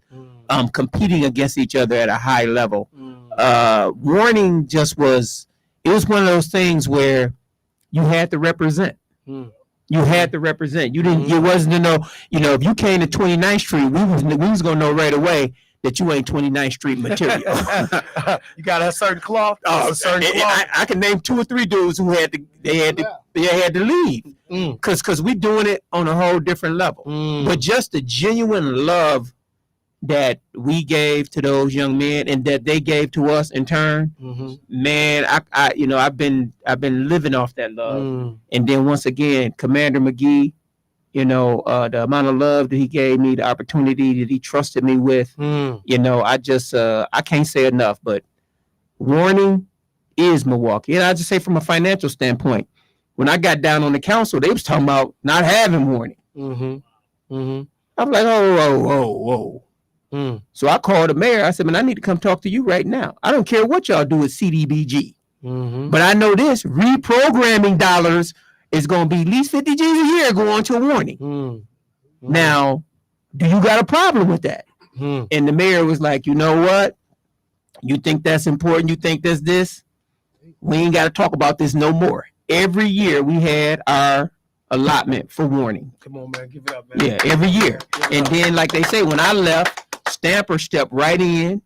Speaker 7: competing against each other at a high level. Warning just was, it was one of those things where you had to represent. You had to represent. You didn't. It wasn't to know. You know, if you came to 29th Street, we was gonna know right away that you ain't 29th Street material.
Speaker 2: You got a certain cloth. A certain cloth.
Speaker 7: I can name 2 or 3 dudes who had to leave because we doing it on a whole different level. But just the genuine love that we gave to those young men and that they gave to us in turn, man, I've been living off that love. And then once again, Commander McGee, you know, the amount of love that he gave me, the opportunity that he trusted me with, you know, I can't say enough. But Warning is Milwaukee. And I just say from a financial standpoint, when I got down on the council, they was talking about not having Warning. I was like, whoa. So I called the mayor. I said, man, I need to come talk to you right now. I don't care what y'all do with CDBG. But I know this reprogramming dollars is going to be at least 50 G's a year going to Warning. Now, do you got a problem with that? And the mayor was like, you know what? You think that's important? You think that's this? We ain't got to talk about this no more. Every year we had our allotment for Warning.
Speaker 2: Come on, man. Give it up, man.
Speaker 7: Yeah, every year. And then, like they say, when I left, Stamper stepped right in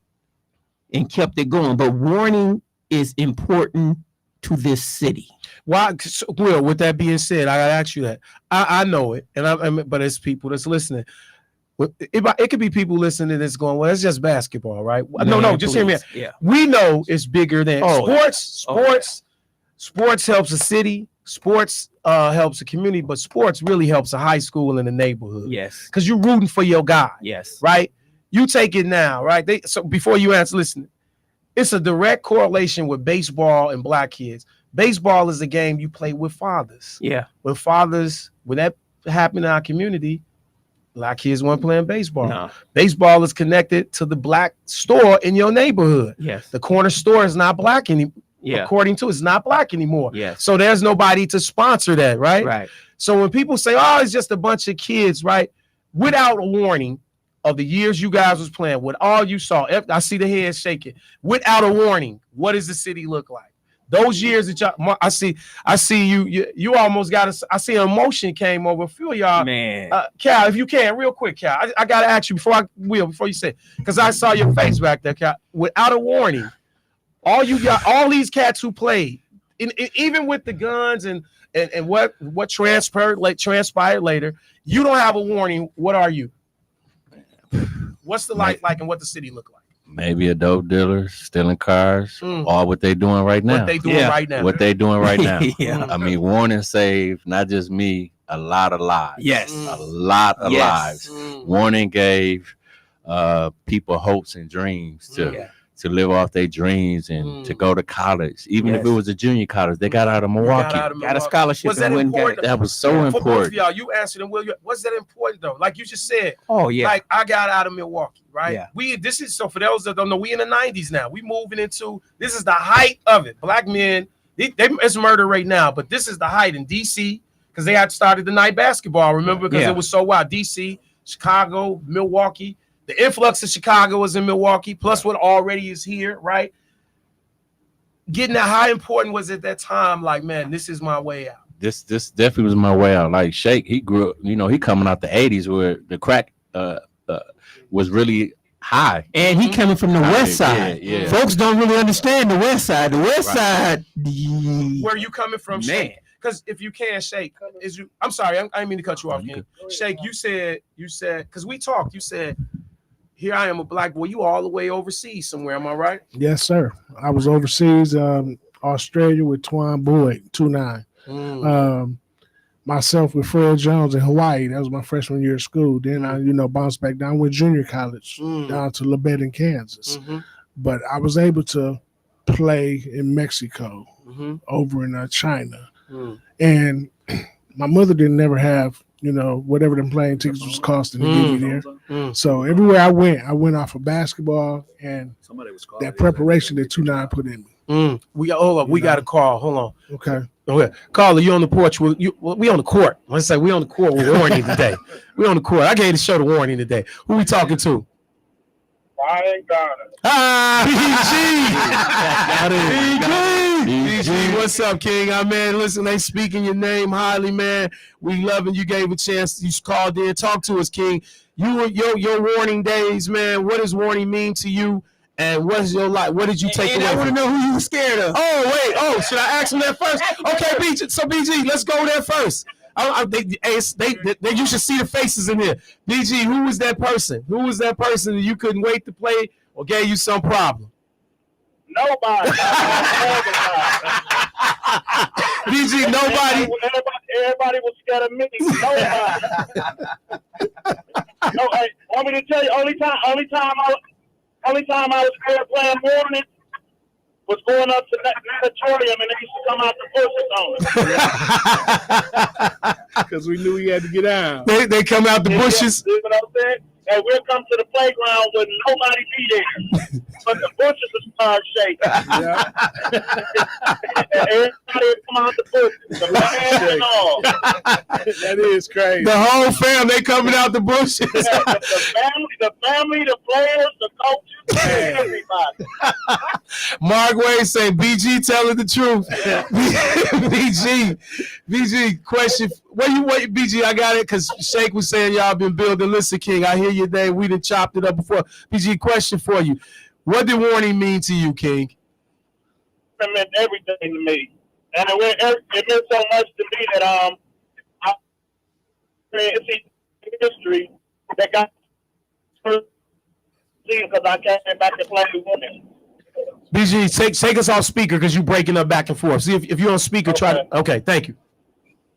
Speaker 7: and kept it going. But Warning is important to this city.
Speaker 2: Why? Will, with that being said, I gotta ask you that. I know it, but it's people that's listening. It could be people listening that's going, well, it's just basketball, right? No, just hear me out.
Speaker 7: Yeah.
Speaker 2: We know it's bigger than sports. Sports helps a city. Sports helps a community, but sports really helps a high school and a neighborhood.
Speaker 7: Yes.
Speaker 2: Because you're rooting for your guy.
Speaker 7: Yes.
Speaker 2: Right? You take it now, right? So before you answer, listen, it's a direct correlation with baseball and black kids. Baseball is a game you play with fathers.
Speaker 7: Yeah.
Speaker 2: When that happened in our community, black kids weren't playing baseball.
Speaker 7: No. Baseball
Speaker 2: is connected to the black store in your neighborhood.
Speaker 7: Yes.
Speaker 2: The corner store is not black anymore. according to it's not black anymore.
Speaker 7: Yes.
Speaker 2: So there's nobody to sponsor that, right?
Speaker 7: Right.
Speaker 2: So when people say, oh, it's just a bunch of kids, right? Without a warning of the years you guys was playing, with all you saw, I see the head shaking. Without a warning, what does the city look like? Those years that y'all, I see you almost got I see an emotion came over a few of y'all.
Speaker 7: Man.
Speaker 2: Cal, if you can, real quick, Cal, I got to ask you before you say, because I saw your face back there, Cal. Without a warning, all these cats who played, even with the guns and what transpired later, you don't have a warning. What are you? What's the life like and what the city look like?
Speaker 5: Maybe a dope dealer stealing cars, or what they doing right now.
Speaker 2: What they doing right now.
Speaker 5: What they doing right now.
Speaker 7: Yeah.
Speaker 5: I mean, Warning saved not just me, a lot of lives.
Speaker 7: Yes.
Speaker 5: A lot of lives. Warning gave people hopes and dreams to live off their dreams and to go to college. Even if it was a junior college, they got out of Milwaukee.
Speaker 7: Got a scholarship.
Speaker 2: Was that important?
Speaker 5: That was so important.
Speaker 2: For both of y'all, you answered and Will, was that important though? Like you just said.
Speaker 7: Oh yeah.
Speaker 2: Like I got out of Milwaukee, right?
Speaker 7: Yeah.
Speaker 2: This is so for those that don't know, we in the 90s now. We moving into this is the height of it. Black men, it's murder right now, but this is the height in DC because they had started the night basketball. Remember, because it was so wild. DC, Chicago, Milwaukee. The influx of Chicago was in Milwaukee, plus what already is here, right? Getting that, how important was it at that time? Like, man, this is my way out.
Speaker 5: This definitely was my way out. Like Shake, he grew up, he coming out the 80s where the crack was really high.
Speaker 7: And he coming from the west side.
Speaker 5: Yeah.
Speaker 7: Folks don't really understand the west side. The west side.
Speaker 2: Where are you coming from, Shake? Because if you can, Shake, I'm sorry, I didn't mean to cut you off, King. Shake, you said, because we talked, you said, here I am, a black boy. You all the way overseas somewhere. Am I right?
Speaker 3: Yes, sir. I was overseas, Australia with Twan Boyd, 2'9". Myself with Fred Jones in Hawaii. That was my freshman year of school. Then I, bounced back down with junior college down to Lebanon, Kansas. But I was able to play in Mexico, over in China, and my mother didn't never have. Whatever them plane tickets was costing to get me there. So everywhere I went off of basketball and that preparation that 2'9" put in me.
Speaker 2: We got a call. Hold on.
Speaker 3: Okay.
Speaker 2: Caller, you on the porch with you? We on the court. Let's say we on the court with Warning today. We on the court. I gave the show the Warning today. Who we talking to?
Speaker 9: Ryan Garner.
Speaker 2: BG, what's up, King? Listen, they speaking your name highly, man. We loving you. Gave a chance. You called in. Talk to us, King. Your Warning days, man. What does Warning mean to you? And what's your life? What did you take away?
Speaker 7: I want to know who you were scared of.
Speaker 2: Oh, wait. Oh, should I ask him that first? Okay, BG. So, BG, let's go there first. You should see the faces in here. BG, who was that person? Who was that person that you couldn't wait to play or gave you some problem?
Speaker 9: Nobody.
Speaker 2: BG, nobody.
Speaker 9: Everybody was scared of me. Nobody. No, hey, want me to tell you? Only time I was scared of playing Warning was going up to that natatorium and they used to come out the bushes on it.
Speaker 3: Because we knew we had to get out.
Speaker 2: They come out the bushes.
Speaker 9: You know what I'm saying? And we'll come to the playground with nobody be there. But the bushes will start shaking. Yeah. And everybody will come out the bushes. The man and all.
Speaker 3: That is crazy.
Speaker 2: The whole family, they coming out the bushes.
Speaker 9: Yeah, the family, the players, the coaches, everybody.
Speaker 2: Mark Wade saying, BG telling the truth. BG, question. Where you wait, BG? I got it because Shake was saying y'all been building. Listen, King, I hear your day. We done chopped it up before. BG, question for you. What did Warning mean to you, King?
Speaker 9: It meant everything to me. And it meant so much to me that it's history that got first because I came back to play with Women.
Speaker 2: BG, take us off speaker because you're breaking up back and forth. See if you're on speaker, try to. Okay, thank you.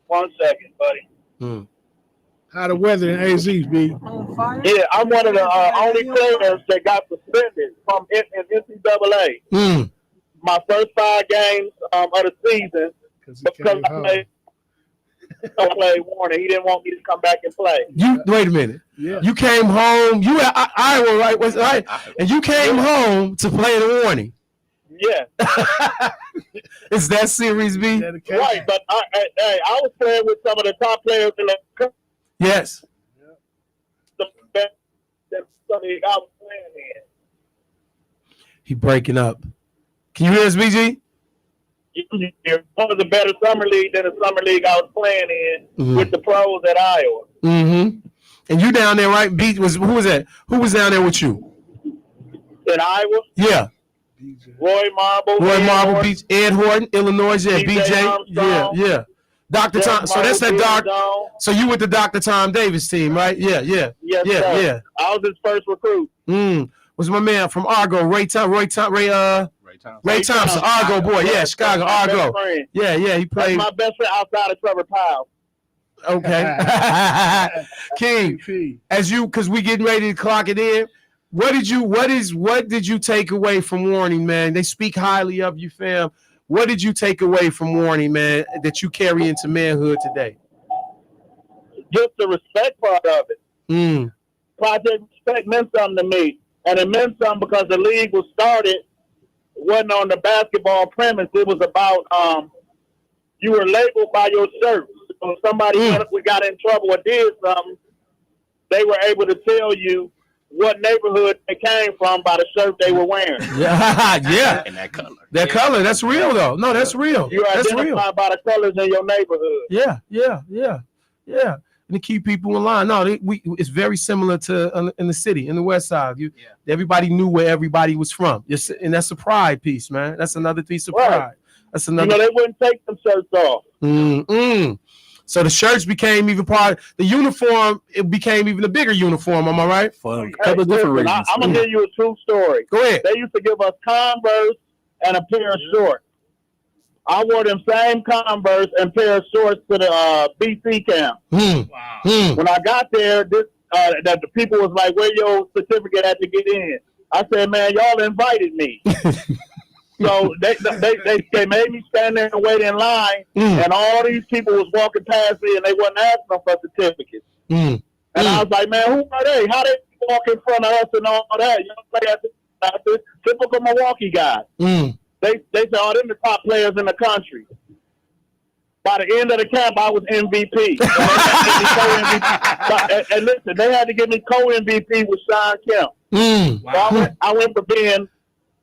Speaker 9: 1 second, buddy.
Speaker 3: How the weather in AZ, B?
Speaker 9: Yeah, I'm one of the only players that got suspended from NCAA. My first 5 games of the season because I played Warner. He didn't want me to come back and play.
Speaker 2: Wait a minute. Yeah. You came home. You were at Iowa, right? And you came home to play the Warning.
Speaker 8: Yeah.
Speaker 2: It's that Series B?
Speaker 8: Right, but I was playing with some of the top players in the country.
Speaker 2: Yes.
Speaker 8: The best that I was playing in.
Speaker 2: He breaking up. Can you hear us, BG?
Speaker 8: One of the better summer league than the summer league I was playing in with the pros at Iowa.
Speaker 2: Mm-hmm. And you down there, right? Who was that? Who was down there with you?
Speaker 8: In Iowa?
Speaker 2: Yeah.
Speaker 8: Roy Marble,
Speaker 2: Ed Horton, Illinois, yeah, BJ.
Speaker 8: Armstrong,
Speaker 2: yeah. Dr. Tom. So that's that Doc. So you with the Dr. Tom Davis team, right? Yeah.
Speaker 8: Yes, sir. I was his first recruit.
Speaker 2: Was my man from Argo, Ray Thompson, Argo boy, yeah, Chicago, Argo. Yeah, he played.
Speaker 8: That's my best friend outside of Trevor Powell.
Speaker 2: Okay. King, because we getting ready to clock it in. What did you take away from Warning, man? They speak highly of you, fam. What did you take away from Warning, man, that you carry into manhood today?
Speaker 8: Just the respect part of it. Project Respect meant something to me. And it meant something because the league was started, wasn't on the basketball premise. It was about you were labeled by your shirt. So if somebody got in trouble or did something, they were able to tell you what neighborhood they came from by the shirt they were wearing.
Speaker 2: Yeah.
Speaker 5: And that color.
Speaker 2: That color, that's real though. No, that's real.
Speaker 8: You identify by the colors in your neighborhood.
Speaker 2: Yeah. And to keep people in line. No, it's very similar to in the city, in the West Side. Everybody knew where everybody was from. And that's a pride piece, man. That's another piece of pride. That's another.
Speaker 8: They wouldn't take them shirts off.
Speaker 2: So the shirts became even part of the uniform. It became even a bigger uniform. Am I right?
Speaker 6: For a couple of different reasons.
Speaker 8: I'm gonna give you a true story.
Speaker 2: Go ahead.
Speaker 8: They used to give us Converse and a pair of shorts. I wore them same Converse and pair of shorts to the BC camp. When I got there, that the people was like, "Where your certificate at to get in?" I said, "Man, y'all invited me." So they made me stand there and wait in line, and all these people was walking past me, and they wasn't asking them for certificates. And I was like, "Man, who are they? How they walk in front of us and all that?" You know, that's a typical Milwaukee guy. They said, "Oh, them the top players in the country." By the end of the camp, I was MVP. And listen, they had to give me co-MVP with Sean Kemp. So I went from being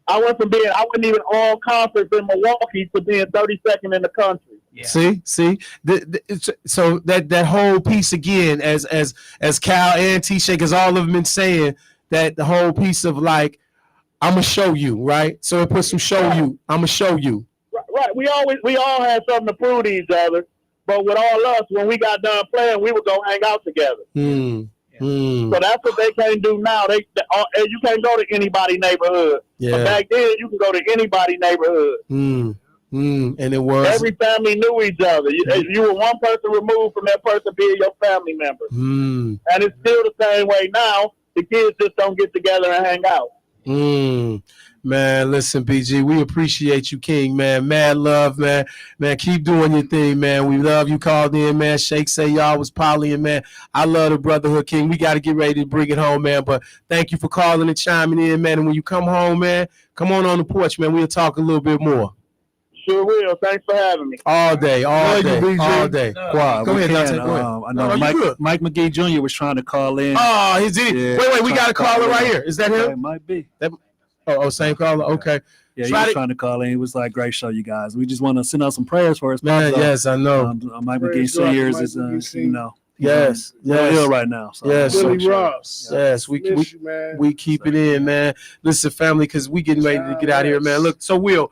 Speaker 8: I wasn't even all conference in Milwaukee to being 32nd in the country.
Speaker 2: Yeah. See, so that whole piece again, as Cal and T-Shake, as all of them been saying, that the whole piece of like, I'm gonna show you, right? So it puts some show you. I'm gonna show you.
Speaker 8: Right. We all had something to prove to each other, but with all us, when we got done playing, we would go hang out together. So that's what they can't do now. You can't go to anybody neighborhood. Yeah. But back then, you can go to anybody neighborhood.
Speaker 2: And it was
Speaker 8: every family knew each other. You were one person removed from that person being your family member. And it's still the same way now. The kids just don't get together and hang out.
Speaker 2: Man, listen, BG, we appreciate you, King, man. Mad love, man. Man, keep doing your thing, man. We love you. Called in, man. Shake say y'all was polying, man. I love the brotherhood, King. We got to get ready to bring it home, man. But thank you for calling and chiming in, man. And when you come home, man, come on the porch, man. We'll talk a little bit more.
Speaker 8: Sure will. Thanks for having me.
Speaker 2: All day. Go ahead,
Speaker 6: Dante. Go ahead. I know Mike McGee Jr. was trying to call in.
Speaker 2: Oh, is it? Yeah, wait. We got a caller right here. Is that him?
Speaker 6: It might be.
Speaker 2: Same caller. Okay.
Speaker 6: Yeah, he was trying to call in. He was like, "Great show, you guys. We just want to send out some prayers for us."
Speaker 2: Man, yes, I know.
Speaker 6: Mike McGee Sr. is,
Speaker 2: yes,
Speaker 6: ill right now. So.
Speaker 2: Yes,
Speaker 3: Billy Ross.
Speaker 2: Yes, we keep it in, man. Listen, family, because we getting ready to get out of here, man. Look, so Will,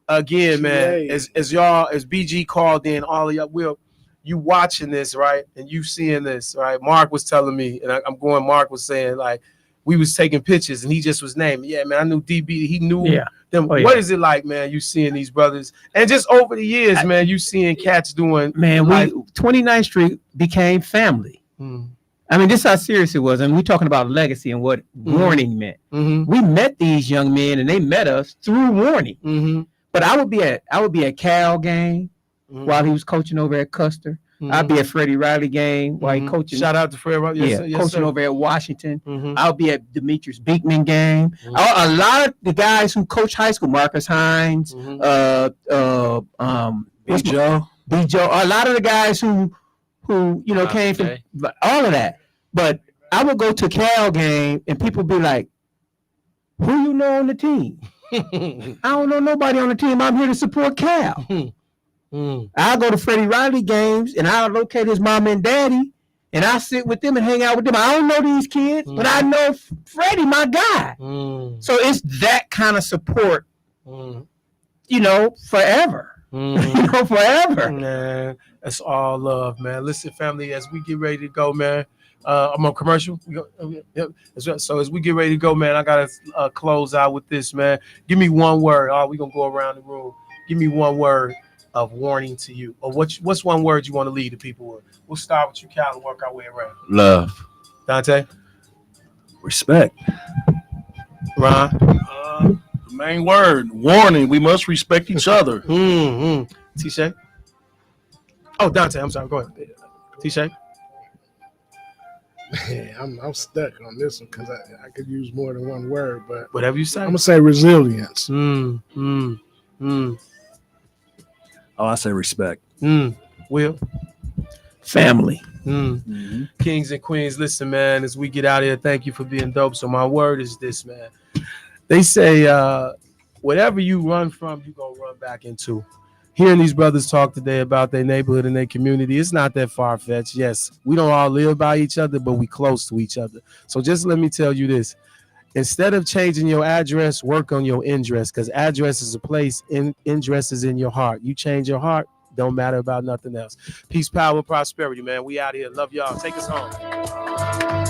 Speaker 2: again, man, as BG called in, all of y'all, Will, you watching this, right? And you seeing this, right? Mark was telling me, and Mark was saying, like, we was taking pictures and he just was naming. Yeah, man, I knew DB. He knew them. Oh, What is it like, man? You seeing these brothers, and just over the years, man, you seeing cats doing.
Speaker 7: Man, 29th Street became family. I mean, this is how serious it was. I mean, we're talking about legacy and what Warning meant. We met these young men, and they met us through Warning. But I would be at Cal game while he was coaching over at Custer. I'll be at Freddie Riley game while he coaching.
Speaker 2: Shout out to Freddie Riley. Yes,
Speaker 7: coaching
Speaker 2: sir.
Speaker 7: over at Washington. I'll be at Demetrius Beekman game. A lot of the guys who coach high school, Marcus Hines, B. Joe, a lot of the guys who came from all of that. But I would go to Cal game and people be like, "Who you know on the team?" I don't know nobody on the team. I'm here to support Cal. I'll go to Freddie Riley games and I'll locate his mom and daddy and I'll sit with them and hang out with them. I don't know these kids, but I know Freddie, my guy. So it's that kind of support, forever. Forever.
Speaker 2: Man, that's all love, man. Listen, family, as we get ready to go, man. I'm on commercial. So as we get ready to go, man, I gotta close out with this, man. Give me one word. We're gonna go around the room. Give me one word of warning to you. Or what's one word you want to leave the people with? We'll start with you, Cal, and work our way around.
Speaker 5: Love.
Speaker 2: Dante?
Speaker 6: Respect.
Speaker 2: Ron?
Speaker 10: The main word, warning. We must respect each other.
Speaker 2: T-Shay? Oh, Dante, I'm sorry. Go ahead. T-Shay?
Speaker 3: Man, I'm stuck on this one because I could use more than one word, but
Speaker 2: whatever you say.
Speaker 3: I'm gonna say resilience.
Speaker 6: Oh, I say respect.
Speaker 2: Will?
Speaker 7: Family.
Speaker 2: Kings and queens, listen, man, as we get out here, thank you for being dope. So my word is this, man. They say whatever you run from, you're going to run back into. Hearing these brothers talk today about their neighborhood and their community, it's not that far-fetched. Yes, we don't all live by each other, but we close to each other. So just let me tell you this. Instead of changing your address, work on your address, because address is a place, address is in your heart. You change your heart, don't matter about nothing else. Peace, power, prosperity, man. We out here. Love y'all. Take us home.